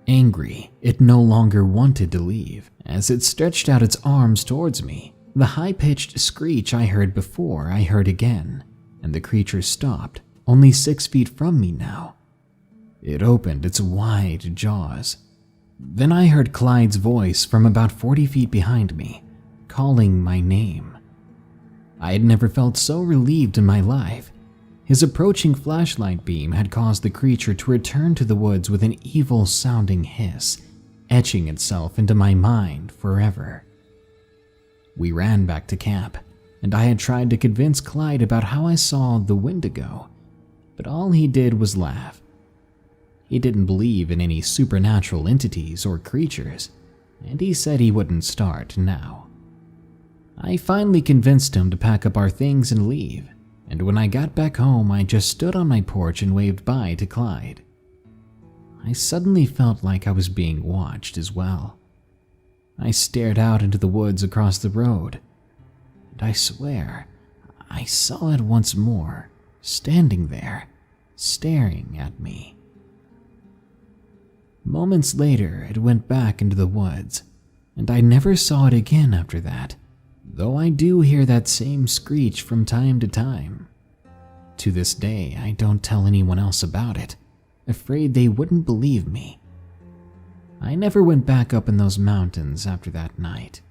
Angry, it no longer wanted to leave. As it stretched out its arms towards me, the high-pitched screech I heard before I heard again, and the creature stopped, only 6 feet from me now. It opened its wide jaws. Then I heard Clyde's voice from about 40 feet behind me, calling my name. I had never felt so relieved in my life. His approaching flashlight beam had caused the creature to return to the woods with an evil-sounding hiss, etching itself into my mind forever. We ran back to camp, and I had tried to convince Clyde about how I saw the Wendigo, but all he did was laugh. He didn't believe in any supernatural entities or creatures, and he said he wouldn't start now. I finally convinced him to pack up our things and leave, and when I got back home, I just stood on my porch and waved bye to Clyde. I suddenly felt like I was being watched as well. I stared out into the woods across the road, and I swear I saw it once more, standing there, staring at me. Moments later, it went back into the woods, and I never saw it again after that, though I do hear that same screech from time to time. To this day, I don't tell anyone else about it, afraid they wouldn't believe me. I never went back up in those mountains after that night,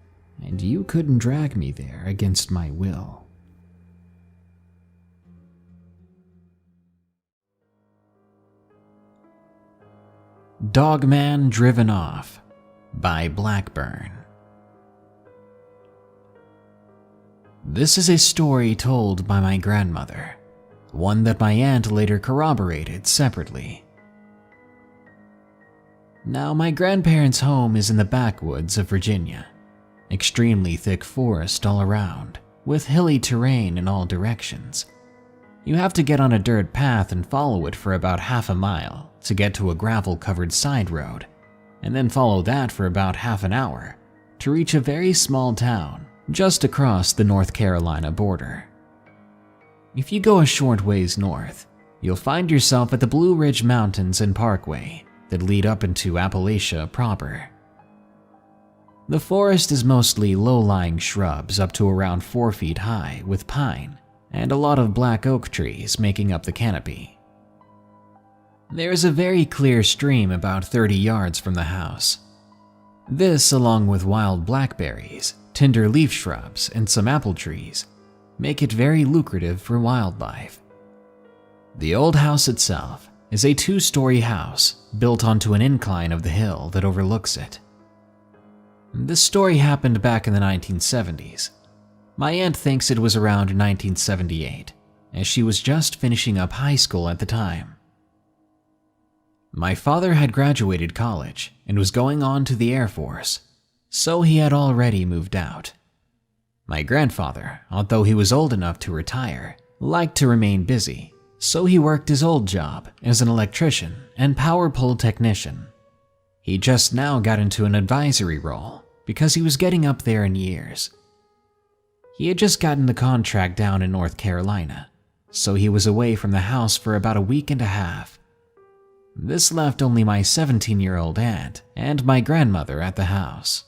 and you couldn't drag me there against my will. Dogman Driven Off by Blackburn. This is a story told by my grandmother, one that my aunt later corroborated separately. Now, my grandparents' home is in the backwoods of Virginia, extremely thick forest all around, with hilly terrain in all directions. You have to get on a dirt path and follow it for about half a mile to get to a gravel-covered side road, and then follow that for about half an hour to reach a very small town just across the North Carolina border. If you go a short ways north, you'll find yourself at the Blue Ridge Mountains and Parkway that lead up into Appalachia proper. The forest is mostly low-lying shrubs up to around 4 feet high with pine and a lot of black oak trees making up the canopy. There is a very clear stream about 30 yards from the house. This, along with wild blackberries, tender leaf shrubs, and some apple trees, make it very lucrative for wildlife. The old house itself is a 2-story house built onto an incline of the hill that overlooks it. This story happened back in the 1970s. My aunt thinks it was around 1978, as she was just finishing up high school at the time. My father had graduated college and was going on to the Air Force, so he had already moved out. My grandfather, although he was old enough to retire, liked to remain busy, so he worked his old job as an electrician and power pole technician. He just now got into an advisory role because he was getting up there in years. He had just gotten the contract down in North Carolina, so he was away from the house for about a week and a half. This left only my 17-year-old aunt and my grandmother at the house.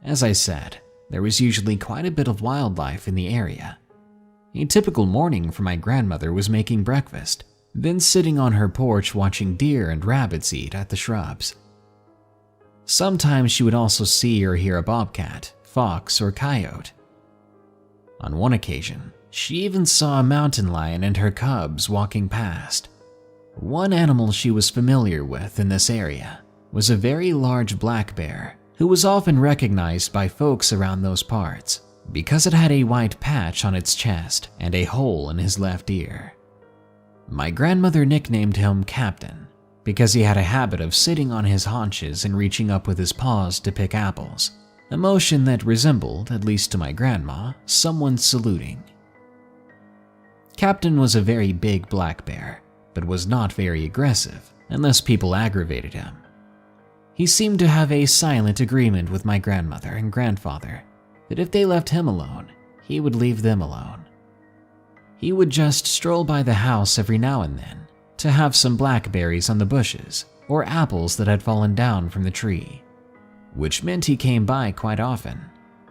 As I said, there was usually quite a bit of wildlife in the area. A typical morning for my grandmother was making breakfast, then sitting on her porch watching deer and rabbits eat at the shrubs. Sometimes she would also see or hear a bobcat, fox, or coyote. On one occasion, she even saw a mountain lion and her cubs walking past. One animal she was familiar with in this area was a very large black bear who was often recognized by folks around those parts because it had a white patch on its chest and a hole in his left ear. My grandmother nicknamed him Captain because he had a habit of sitting on his haunches and reaching up with his paws to pick apples, a motion that resembled, at least to my grandma, someone saluting. Captain was a very big black bear, but was not very aggressive unless people aggravated him. He seemed to have a silent agreement with my grandmother and grandfather that if they left him alone, he would leave them alone. He would just stroll by the house every now and then to have some blackberries on the bushes or apples that had fallen down from the tree, which meant he came by quite often,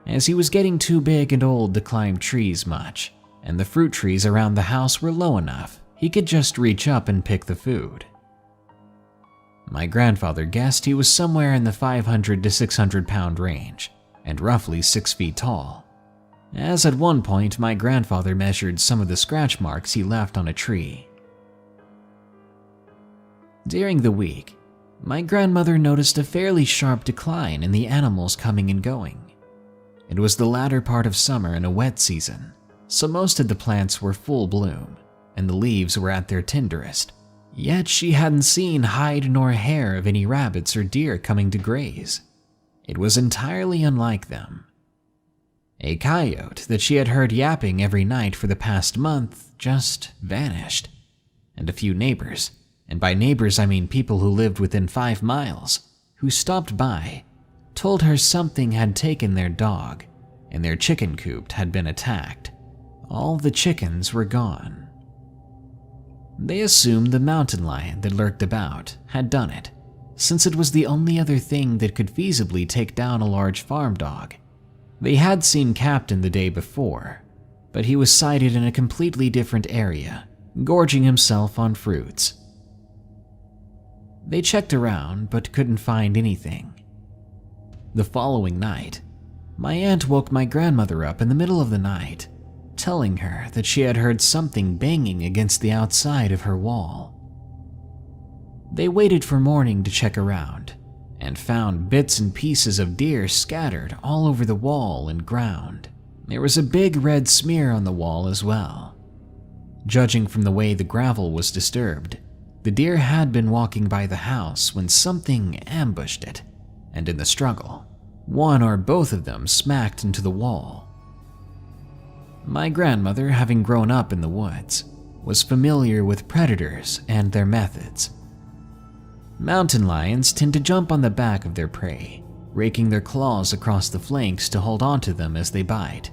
as he was getting too big and old to climb trees much, and the fruit trees around the house were low enough he could just reach up and pick the food. My grandfather guessed he was somewhere in the 500 to 600 pound range and roughly 6 feet tall, as at one point my grandfather measured some of the scratch marks he left on a tree. During the week, my grandmother noticed a fairly sharp decline in the animals coming and going. It was the latter part of summer and a wet season, so most of the plants were full bloom and the leaves were at their tenderest, yet she hadn't seen hide nor hair of any rabbits or deer coming to graze. It was entirely unlike them. A coyote that she had heard yapping every night for the past month just vanished, and a few neighbors, and by neighbors I mean people who lived within 5 miles, who stopped by, told her something had taken their dog and their chicken coop had been attacked. All the chickens were gone. They assumed the mountain lion that lurked about had done it, since it was the only other thing that could feasibly take down a large farm dog. They had seen Captain the day before, but he was sighted in a completely different area, gorging himself on fruits. They checked around but couldn't find anything. The following night, my aunt woke my grandmother up in the middle of the night, telling her that she had heard something banging against the outside of her wall. They waited for morning to check around and found bits and pieces of deer scattered all over the wall and ground. There was a big red smear on the wall as well. Judging from the way the gravel was disturbed, the deer had been walking by the house when something ambushed it, and in the struggle, one or both of them smacked into the wall. My grandmother, having grown up in the woods, was familiar with predators and their methods. Mountain lions tend to jump on the back of their prey, raking their claws across the flanks to hold onto them as they bite.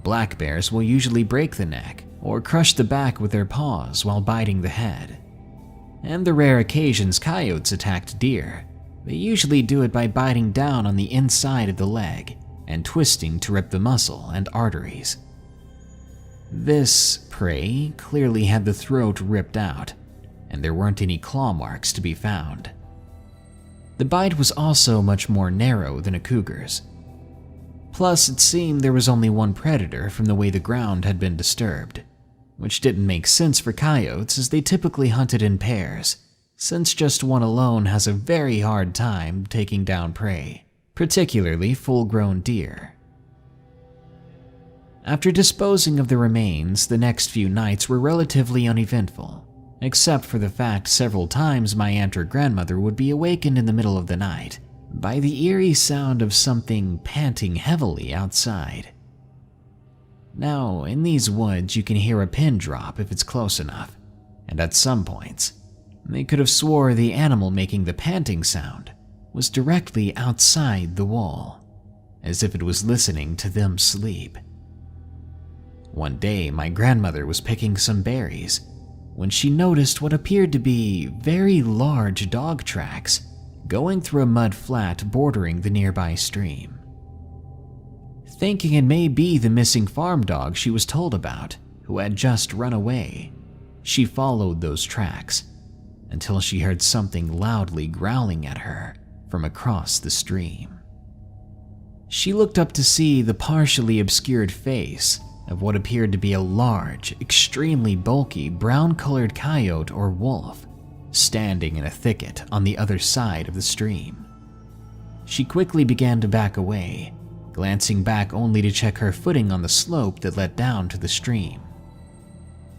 Black bears will usually break the neck or crush the back with their paws while biting the head. And the rare occasions coyotes attacked deer, they usually do it by biting down on the inside of the leg and twisting to rip the muscle and arteries. This prey clearly had the throat ripped out, and there weren't any claw marks to be found. The bite was also much more narrow than a cougar's. Plus, it seemed there was only one predator from the way the ground had been disturbed, which didn't make sense for coyotes as they typically hunted in pairs, since just one alone has a very hard time taking down prey, particularly full-grown deer. After disposing of the remains, the next few nights were relatively uneventful, except for the fact several times my aunt or grandmother would be awakened in the middle of the night by the eerie sound of something panting heavily outside. Now, in these woods, you can hear a pin drop if it's close enough, and at some points, they could have swore the animal making the panting sound was directly outside the wall, as if it was listening to them sleep. One day, my grandmother was picking some berries when she noticed what appeared to be very large dog tracks going through a mud flat bordering the nearby stream. Thinking it may be the missing farm dog she was told about, who had just run away, she followed those tracks until she heard something loudly growling at her from across the stream. She looked up to see the partially obscured face of what appeared to be a large, extremely bulky, brown-colored coyote or wolf standing in a thicket on the other side of the stream. She quickly began to back away, glancing back only to check her footing on the slope that led down to the stream.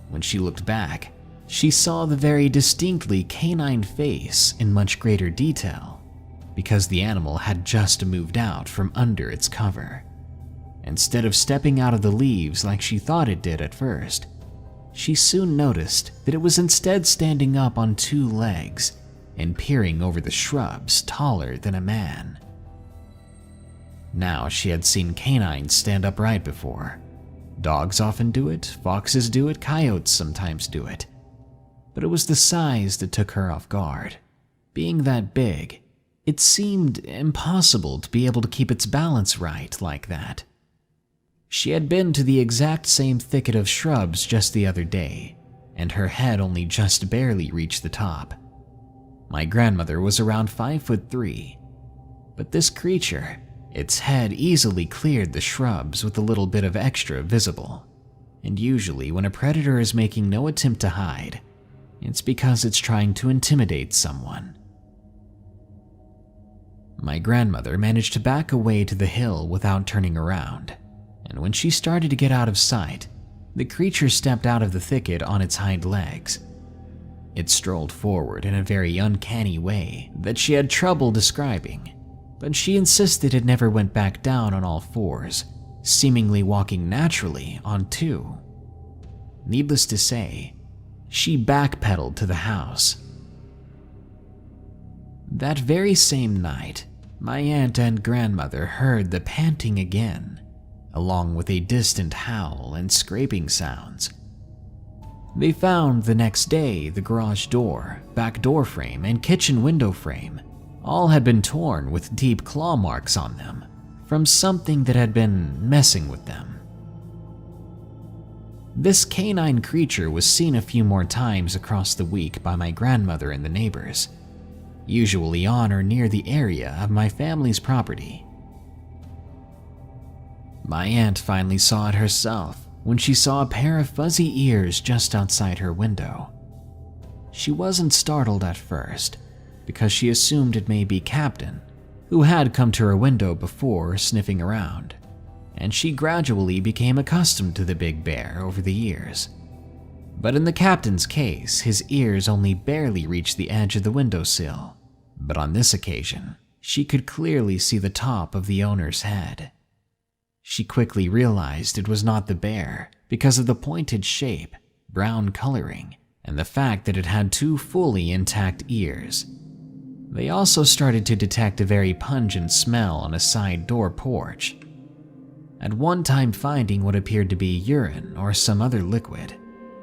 When she looked back, she saw the very distinctly canine face in much greater detail, because the animal had just moved out from under its cover. Instead of stepping out of the leaves like she thought it did at first, she soon noticed that it was instead standing up on two legs and peering over the shrubs taller than a man. Now she had seen canines stand upright before. Dogs often do it, foxes do it, coyotes sometimes do it. But it was the size that took her off guard. Being that big, it seemed impossible to be able to keep its balance right like that. She had been to the exact same thicket of shrubs just the other day, and her head only just barely reached the top. My grandmother was around 5'3", but this creature, its head easily cleared the shrubs with a little bit of extra visible. And usually when a predator is making no attempt to hide, it's because it's trying to intimidate someone. My grandmother managed to back away to the hill without turning around, and when she started to get out of sight, the creature stepped out of the thicket on its hind legs. It strolled forward in a very uncanny way that she had trouble describing, but she insisted it never went back down on all fours, seemingly walking naturally on two. Needless to say, she backpedaled to the house. That very same night, my aunt and grandmother heard the panting again, along with a distant howl and scraping sounds. They found the next day the garage door, back door frame, and kitchen window frame all had been torn with deep claw marks on them from something that had been messing with them. This canine creature was seen a few more times across the week by my grandmother and the neighbors, usually on or near the area of my family's property. My aunt finally saw it herself when she saw a pair of fuzzy ears just outside her window. She wasn't startled at first, because she assumed it may be Captain, who had come to her window before sniffing around, and she gradually became accustomed to the big bear over the years. But in the Captain's case, his ears only barely reached the edge of the windowsill, but on this occasion, she could clearly see the top of the owner's head. She quickly realized it was not the bear because of the pointed shape, brown coloring, and the fact that it had two fully intact ears. They also started to detect a very pungent smell on a side door porch, at one time finding what appeared to be urine or some other liquid,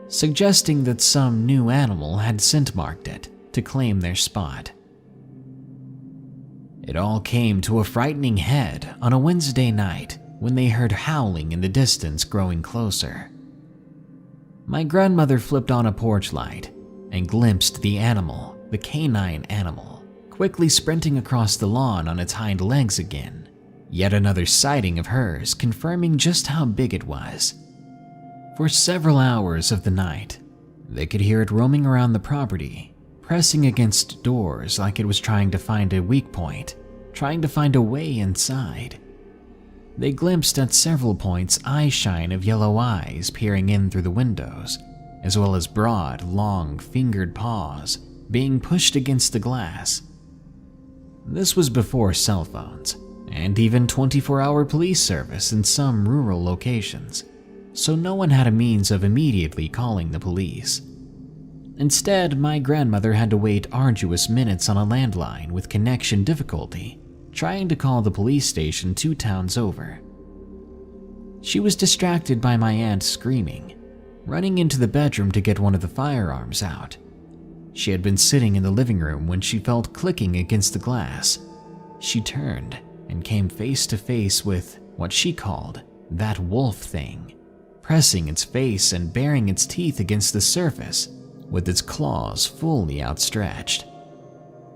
suggesting that some new animal had scent marked it to claim their spot. It all came to a frightening head on a Wednesday night when they heard howling in the distance growing closer. My grandmother flipped on a porch light and glimpsed the canine animal, quickly sprinting across the lawn on its hind legs again. Yet another sighting of hers, confirming just how big it was. For several hours of the night, they could hear it roaming around the property, pressing against doors like it was trying to find a weak point, trying to find a way inside. They glimpsed at several points eye-shine of yellow eyes peering in through the windows, as well as broad, long, fingered paws being pushed against the glass. This was before cell phones, and even 24-hour police service in some rural locations, so no one had a means of immediately calling the police. Instead, my grandmother had to wait arduous minutes on a landline with connection difficulty, trying to call the police station 2 towns over. She was distracted by my aunt screaming, running into the bedroom to get one of the firearms out. She had been sitting in the living room when she felt clicking against the glass. She turned and came face to face with what she called that wolf thing, pressing its face and baring its teeth against the surface with its claws fully outstretched.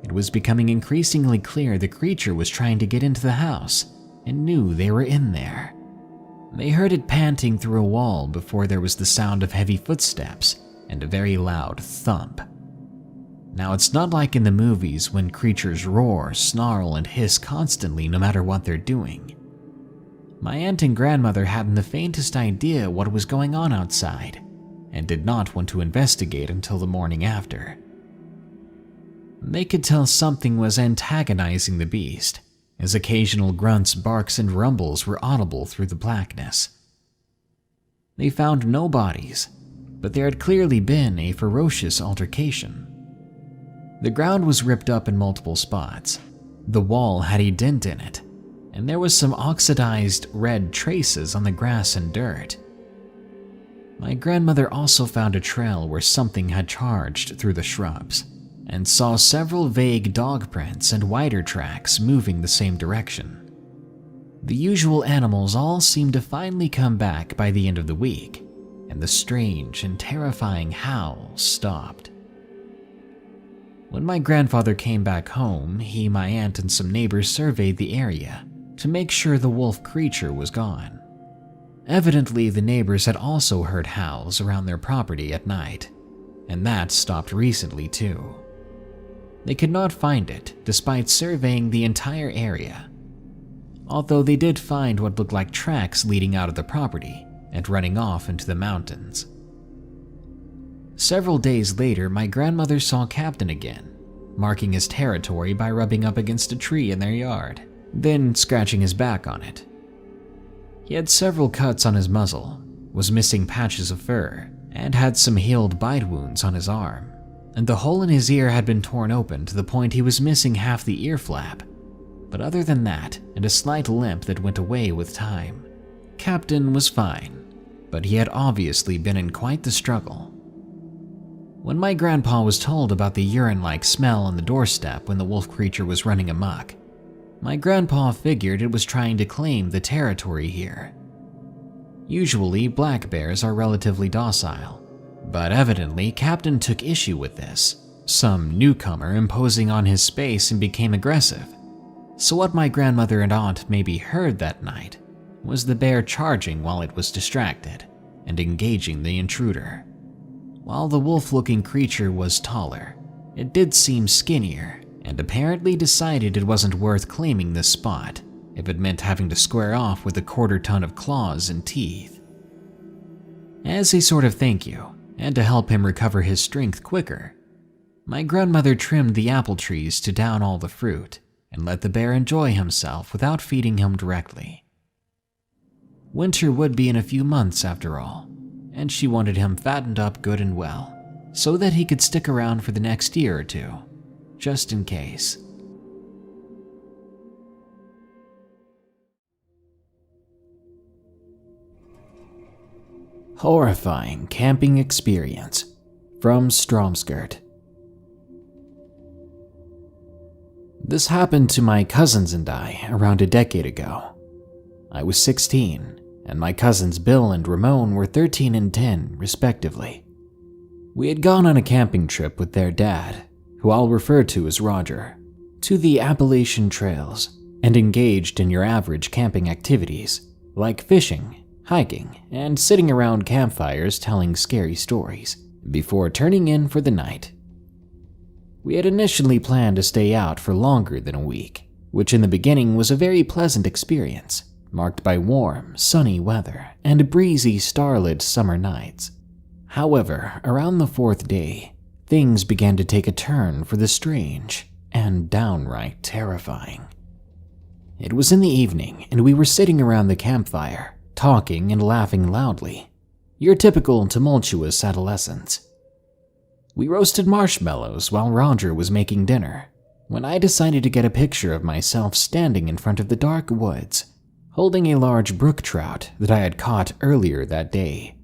It was becoming increasingly clear the creature was trying to get into the house and knew they were in there. They heard it panting through a wall before there was the sound of heavy footsteps and a very loud thump. Now, it's not like in the movies when creatures roar, snarl, and hiss constantly no matter what they're doing. My aunt and grandmother hadn't the faintest idea what was going on outside and did not want to investigate until the morning after. They could tell something was antagonizing the beast, as occasional grunts, barks, and rumbles were audible through the blackness. They found no bodies, but there had clearly been a ferocious altercation. The ground was ripped up in multiple spots. The wall had a dent in it, and there was some oxidized red traces on the grass and dirt. My grandmother also found a trail where something had charged through the shrubs, and saw several vague dog prints and wider tracks moving the same direction. The usual animals all seemed to finally come back by the end of the week, and the strange and terrifying howls stopped. When my grandfather came back home, he, my aunt, and some neighbors surveyed the area to make sure the wolf creature was gone. Evidently, the neighbors had also heard howls around their property at night, and that stopped recently too. They could not find it despite surveying the entire area, although they did find what looked like tracks leading out of the property and running off into the mountains. Several days later, my grandmother saw Captain again, marking his territory by rubbing up against a tree in their yard, then scratching his back on it. He had several cuts on his muzzle, was missing patches of fur, and had some healed bite wounds on his arm, and the hole in his ear had been torn open to the point he was missing half the ear flap. But other than that, and a slight limp that went away with time, Captain was fine, but he had obviously been in quite the struggle. When my grandpa was told about the urine-like smell on the doorstep when the wolf creature was running amok, my grandpa figured it was trying to claim the territory here. Usually, black bears are relatively docile, but evidently Captain took issue with this, some newcomer imposing on his space and became aggressive. So what my grandmother and aunt maybe heard that night was the bear charging while it was distracted and engaging the intruder. While the wolf-looking creature was taller, it did seem skinnier and apparently decided it wasn't worth claiming this spot if it meant having to square off with a 1/4 ton of claws and teeth. As a sort of thank you, and to help him recover his strength quicker, my grandmother trimmed the apple trees to down all the fruit and let the bear enjoy himself without feeding him directly. Winter would be in a few months after all, and she wanted him fattened up good and well, so that he could stick around for the next year or two, just in case. Horrifying camping experience from Stromskirt. This happened to my cousins and I around a decade ago. I was 16, and my cousins Bill and Ramon were 13 and 10, respectively. We had gone on a camping trip with their dad, who I'll refer to as Roger, to the Appalachian Trails and engaged in your average camping activities like fishing, hiking, and sitting around campfires telling scary stories before turning in for the night. We had initially planned to stay out for longer than a week, which in the beginning was a very pleasant experience, marked by warm, sunny weather and breezy, starlit summer nights. However, around the fourth day, things began to take a turn for the strange and downright terrifying. It was in the evening, and we were sitting around the campfire, talking and laughing loudly. Your typical tumultuous adolescents. We roasted marshmallows while Roger was making dinner, when I decided to get a picture of myself standing in front of the dark woods, holding a large brook trout that I had caught earlier that day.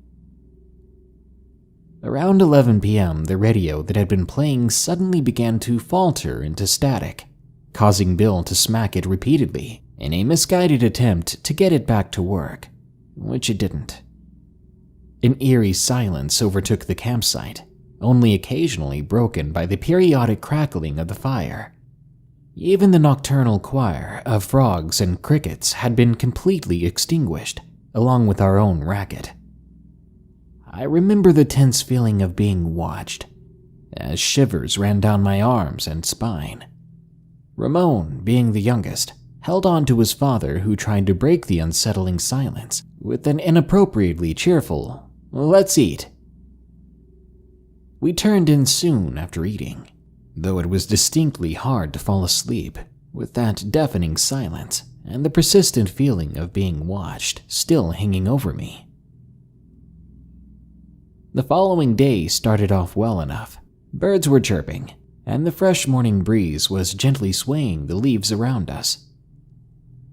Around 11 p.m., the radio that had been playing suddenly began to falter into static, causing Bill to smack it repeatedly in a misguided attempt to get it back to work, which it didn't. An eerie silence overtook the campsite, only occasionally broken by the periodic crackling of the fire. Even the nocturnal choir of frogs and crickets had been completely extinguished, along with our own racket. I remember the tense feeling of being watched, as shivers ran down my arms and spine. Ramon, being the youngest, held on to his father, who tried to break the unsettling silence with an inappropriately cheerful, "Let's eat." We turned in soon after eating, though it was distinctly hard to fall asleep with that deafening silence and the persistent feeling of being watched still hanging over me. The following day started off well enough. Birds were chirping, and the fresh morning breeze was gently swaying the leaves around us.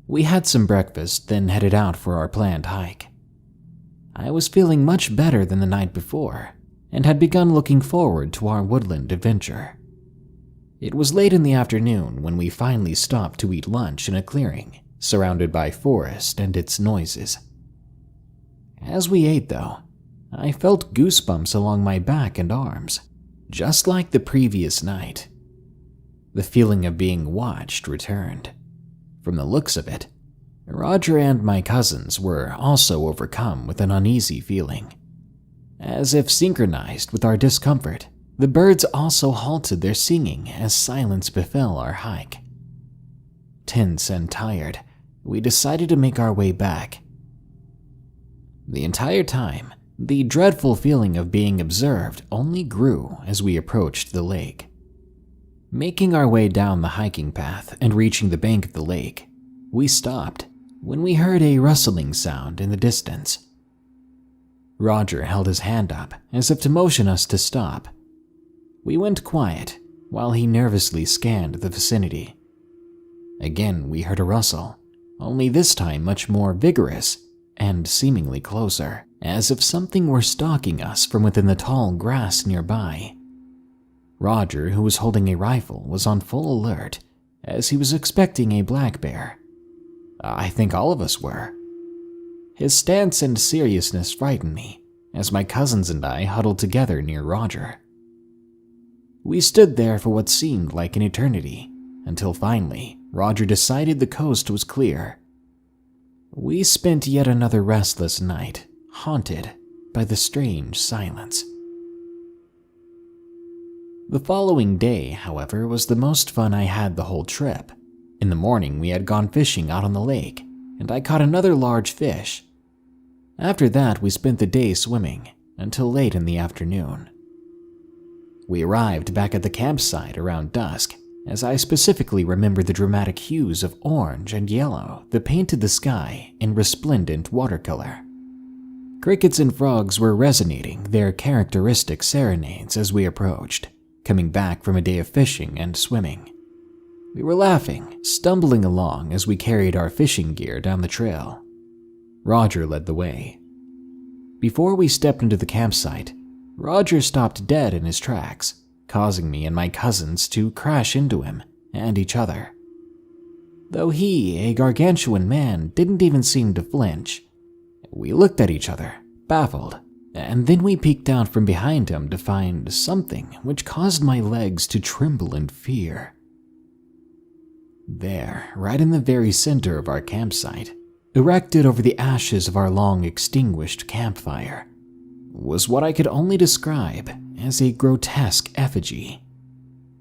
We had some breakfast, then headed out for our planned hike. I was feeling much better than the night before, and had begun looking forward to our woodland adventure. It was late in the afternoon when we finally stopped to eat lunch in a clearing, surrounded by forest and its noises. As we ate, though, I felt goosebumps along my back and arms, just like the previous night. The feeling of being watched returned. From the looks of it, Roger and my cousins were also overcome with an uneasy feeling. As if synchronized with our discomfort, the birds also halted their singing as silence befell our hike. Tense and tired, we decided to make our way back. The entire time, the dreadful feeling of being observed only grew as we approached the lake. Making our way down the hiking path and reaching the bank of the lake, we stopped when we heard a rustling sound in the distance. Roger held his hand up as if to motion us to stop. We went quiet while he nervously scanned the vicinity. Again, we heard a rustle, only this time much more vigorous and seemingly closer, as if something were stalking us from within the tall grass nearby. Roger, who was holding a rifle, was on full alert, as he was expecting a black bear. I think all of us were. His stance and seriousness frightened me, as my cousins and I huddled together near Roger. We stood there for what seemed like an eternity, until finally, Roger decided the coast was clear. We spent yet another restless night, haunted by the strange silence. The following day, however, was the most fun I had the whole trip. In the morning, we had gone fishing out on the lake, and I caught another large fish. After that, we spent the day swimming until late in the afternoon. We arrived back at the campsite around dusk, as I specifically remember the dramatic hues of orange and yellow that painted the sky in resplendent watercolor. Crickets and frogs were resonating their characteristic serenades as we approached, coming back from a day of fishing and swimming. We were laughing, stumbling along as we carried our fishing gear down the trail. Roger led the way. Before we stepped into the campsite, Roger stopped dead in his tracks, causing me and my cousins to crash into him and each other. Though he, a gargantuan man, didn't even seem to flinch, we looked at each other, baffled, and then we peeked out from behind him to find something which caused my legs to tremble in fear. There, right in the very center of our campsite, erected over the ashes of our long extinguished campfire, was what I could only describe as a grotesque effigy,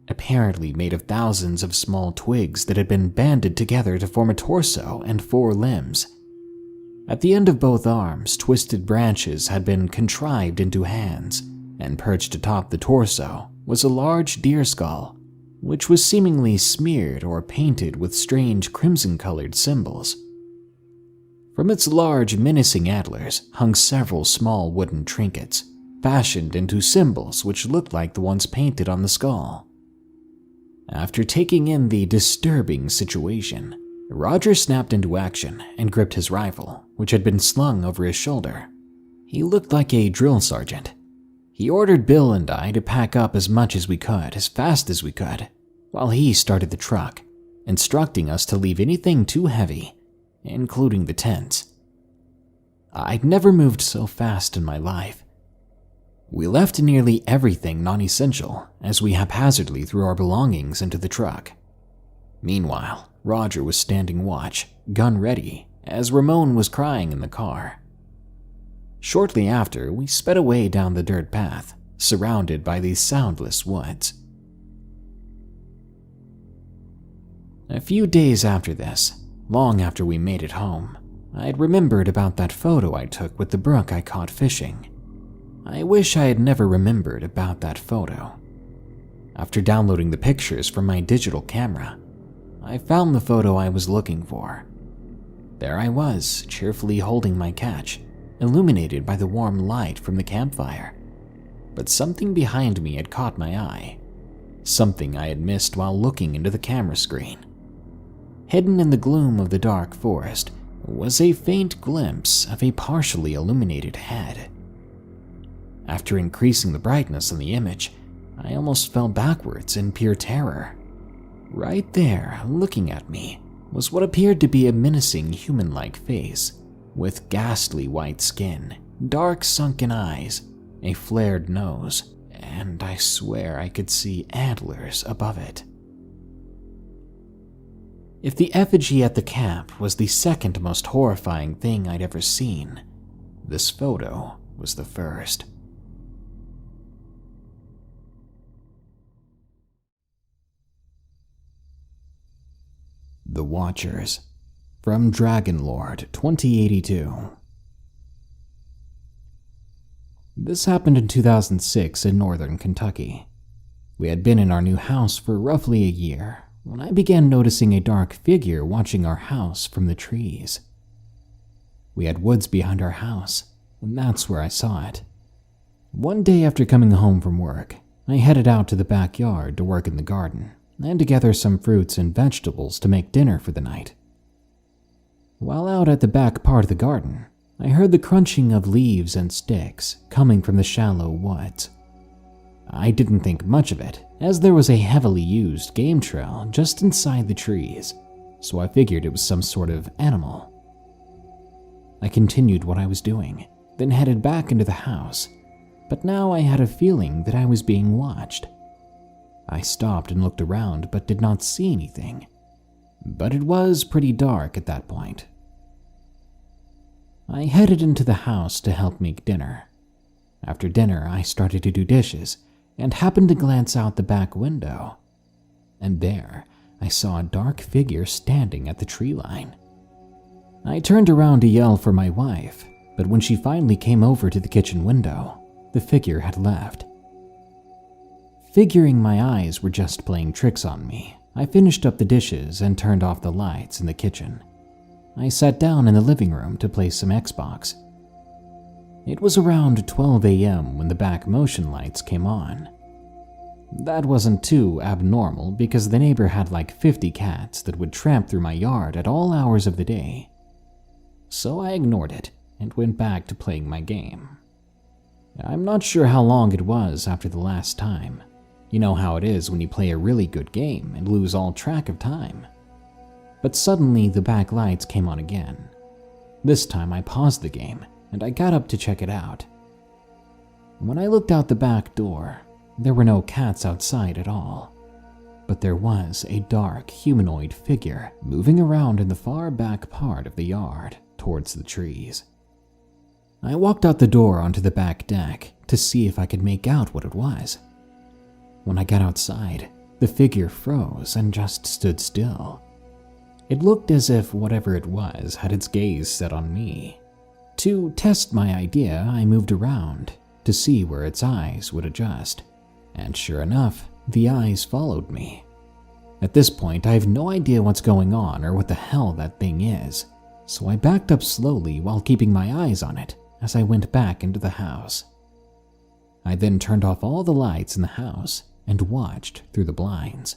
apparently made of thousands of small twigs that had been banded together to form a torso and 4 limbs. At the end of both arms, twisted branches had been contrived into hands, and perched atop the torso was a large deer skull, which was seemingly smeared or painted with strange crimson-colored symbols. From its large, menacing antlers hung several small wooden trinkets, fashioned into symbols which looked like the ones painted on the skull. After taking in the disturbing situation, Roger snapped into action and gripped his rifle, which had been slung over his shoulder. He looked like a drill sergeant. He ordered Bill and I to pack up as much as we could, as fast as we could, while he started the truck, instructing us to leave anything too heavy, including the tents. I'd never moved so fast in my life. We left nearly everything non-essential as we haphazardly threw our belongings into the truck. Meanwhile, Roger was standing watch, gun ready, as Ramon was crying in the car. Shortly after, we sped away down the dirt path, surrounded by these soundless woods. A few days after this, long after we made it home, I had remembered about that photo I took with the brook I caught fishing. I wish I had never remembered about that photo. After downloading the pictures from my digital camera, I found the photo I was looking for. There I was, cheerfully holding my catch, illuminated by the warm light from the campfire. But something behind me had caught my eye, something I had missed while looking into the camera screen. Hidden in the gloom of the dark forest was a faint glimpse of a partially illuminated head. After increasing the brightness on the image, I almost fell backwards in pure terror. Right there, looking at me, was what appeared to be a menacing human-like face, with ghastly white skin, dark sunken eyes, a flared nose, and I swear I could see antlers above it. If the effigy at the camp was the second most horrifying thing I'd ever seen, this photo was the first. The Watchers, from Dragonlord 2082. This happened in 2006 in northern Kentucky. We had been in our new house for roughly a year when I began noticing a dark figure watching our house from the trees. We had woods behind our house, and that's where I saw it. One day after coming home from work, I headed out to the backyard to work in the garden and to gather some fruits and vegetables to make dinner for the night. While out at the back part of the garden, I heard the crunching of leaves and sticks coming from the shallow woods. I didn't think much of it, as there was a heavily used game trail just inside the trees, so I figured it was some sort of animal. I continued what I was doing, then headed back into the house, but now I had a feeling that I was being watched. I stopped and looked around but did not see anything, but it was pretty dark at that point. I headed into the house to help make dinner. After dinner, I started to do dishes and happened to glance out the back window, and there I saw a dark figure standing at the tree line. I turned around to yell for my wife, but when she finally came over to the kitchen window, the figure had left. Figuring my eyes were just playing tricks on me, I finished up the dishes and turned off the lights in the kitchen. I sat down in the living room to play some Xbox. It was around 12 a.m. when the back motion lights came on. That wasn't too abnormal because the neighbor had like 50 cats that would tramp through my yard at all hours of the day. So I ignored it and went back to playing my game. I'm not sure how long it was after the last time. You know how it is when you play a really good game and lose all track of time. But suddenly the back lights came on again. This time I paused the game and I got up to check it out. When I looked out the back door, there were no cats outside at all, but there was a dark humanoid figure moving around in the far back part of the yard towards the trees. I walked out the door onto the back deck to see if I could make out what it was. When I got outside, the figure froze and just stood still. It looked as if whatever it was had its gaze set on me. To test my idea, I moved around to see where its eyes would adjust, and sure enough, the eyes followed me. At this point, I have no idea what's going on or what the hell that thing is, so I backed up slowly while keeping my eyes on it as I went back into the house. I then turned off all the lights in the house and watched through the blinds.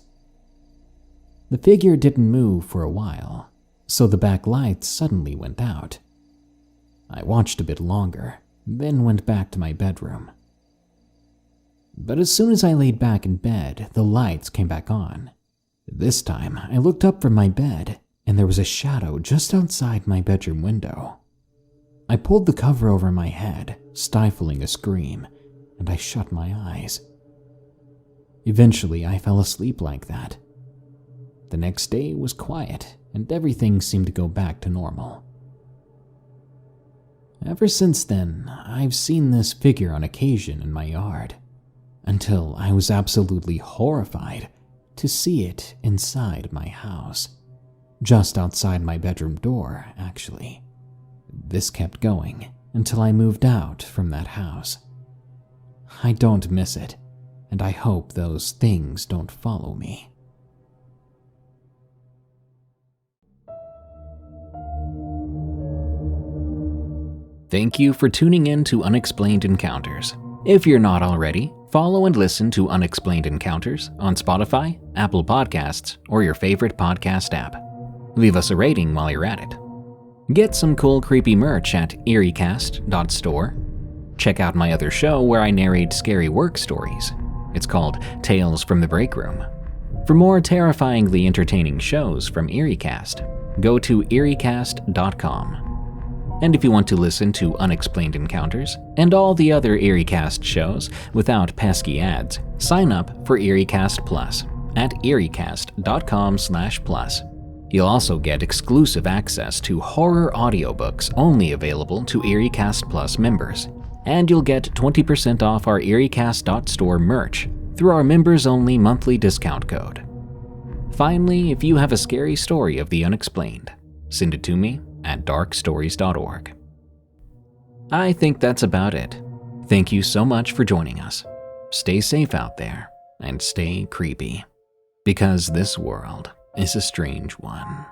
The figure didn't move for a while, so the back lights suddenly went out. I watched a bit longer, then went back to my bedroom. But as soon as I laid back in bed, the lights came back on. This time, I looked up from my bed, and there was a shadow just outside my bedroom window. I pulled the cover over my head, stifling a scream, and I shut my eyes. Eventually, I fell asleep like that. The next day was quiet, and everything seemed to go back to normal. Ever since then, I've seen this figure on occasion in my yard, until I was absolutely horrified to see it inside my house. Just outside my bedroom door, actually. This kept going until I moved out from that house. I don't miss it, and I hope those things don't follow me. Thank you for tuning in to Unexplained Encounters. If you're not already, follow and listen to Unexplained Encounters on Spotify, Apple Podcasts, or your favorite podcast app. Leave us a rating while you're at it. Get some cool creepy merch at eeriecast.store. Check out my other show where I narrate scary work stories. It's called Tales from the Break Room. For more terrifyingly entertaining shows from EerieCast, go to eeriecast.com. And if you want to listen to Unexplained Encounters and all the other EerieCast shows without pesky ads, sign up for EerieCast Plus at eeriecast.com/plus. You'll also get exclusive access to horror audiobooks only available to EerieCast Plus members, and you'll get 20% off our EerieCast.store merch through our members-only monthly discount code. Finally, if you have a scary story of the unexplained, send it to me at darkstories.org. I think that's about it. Thank you so much for joining us. Stay safe out there and stay creepy, because this world is a strange one.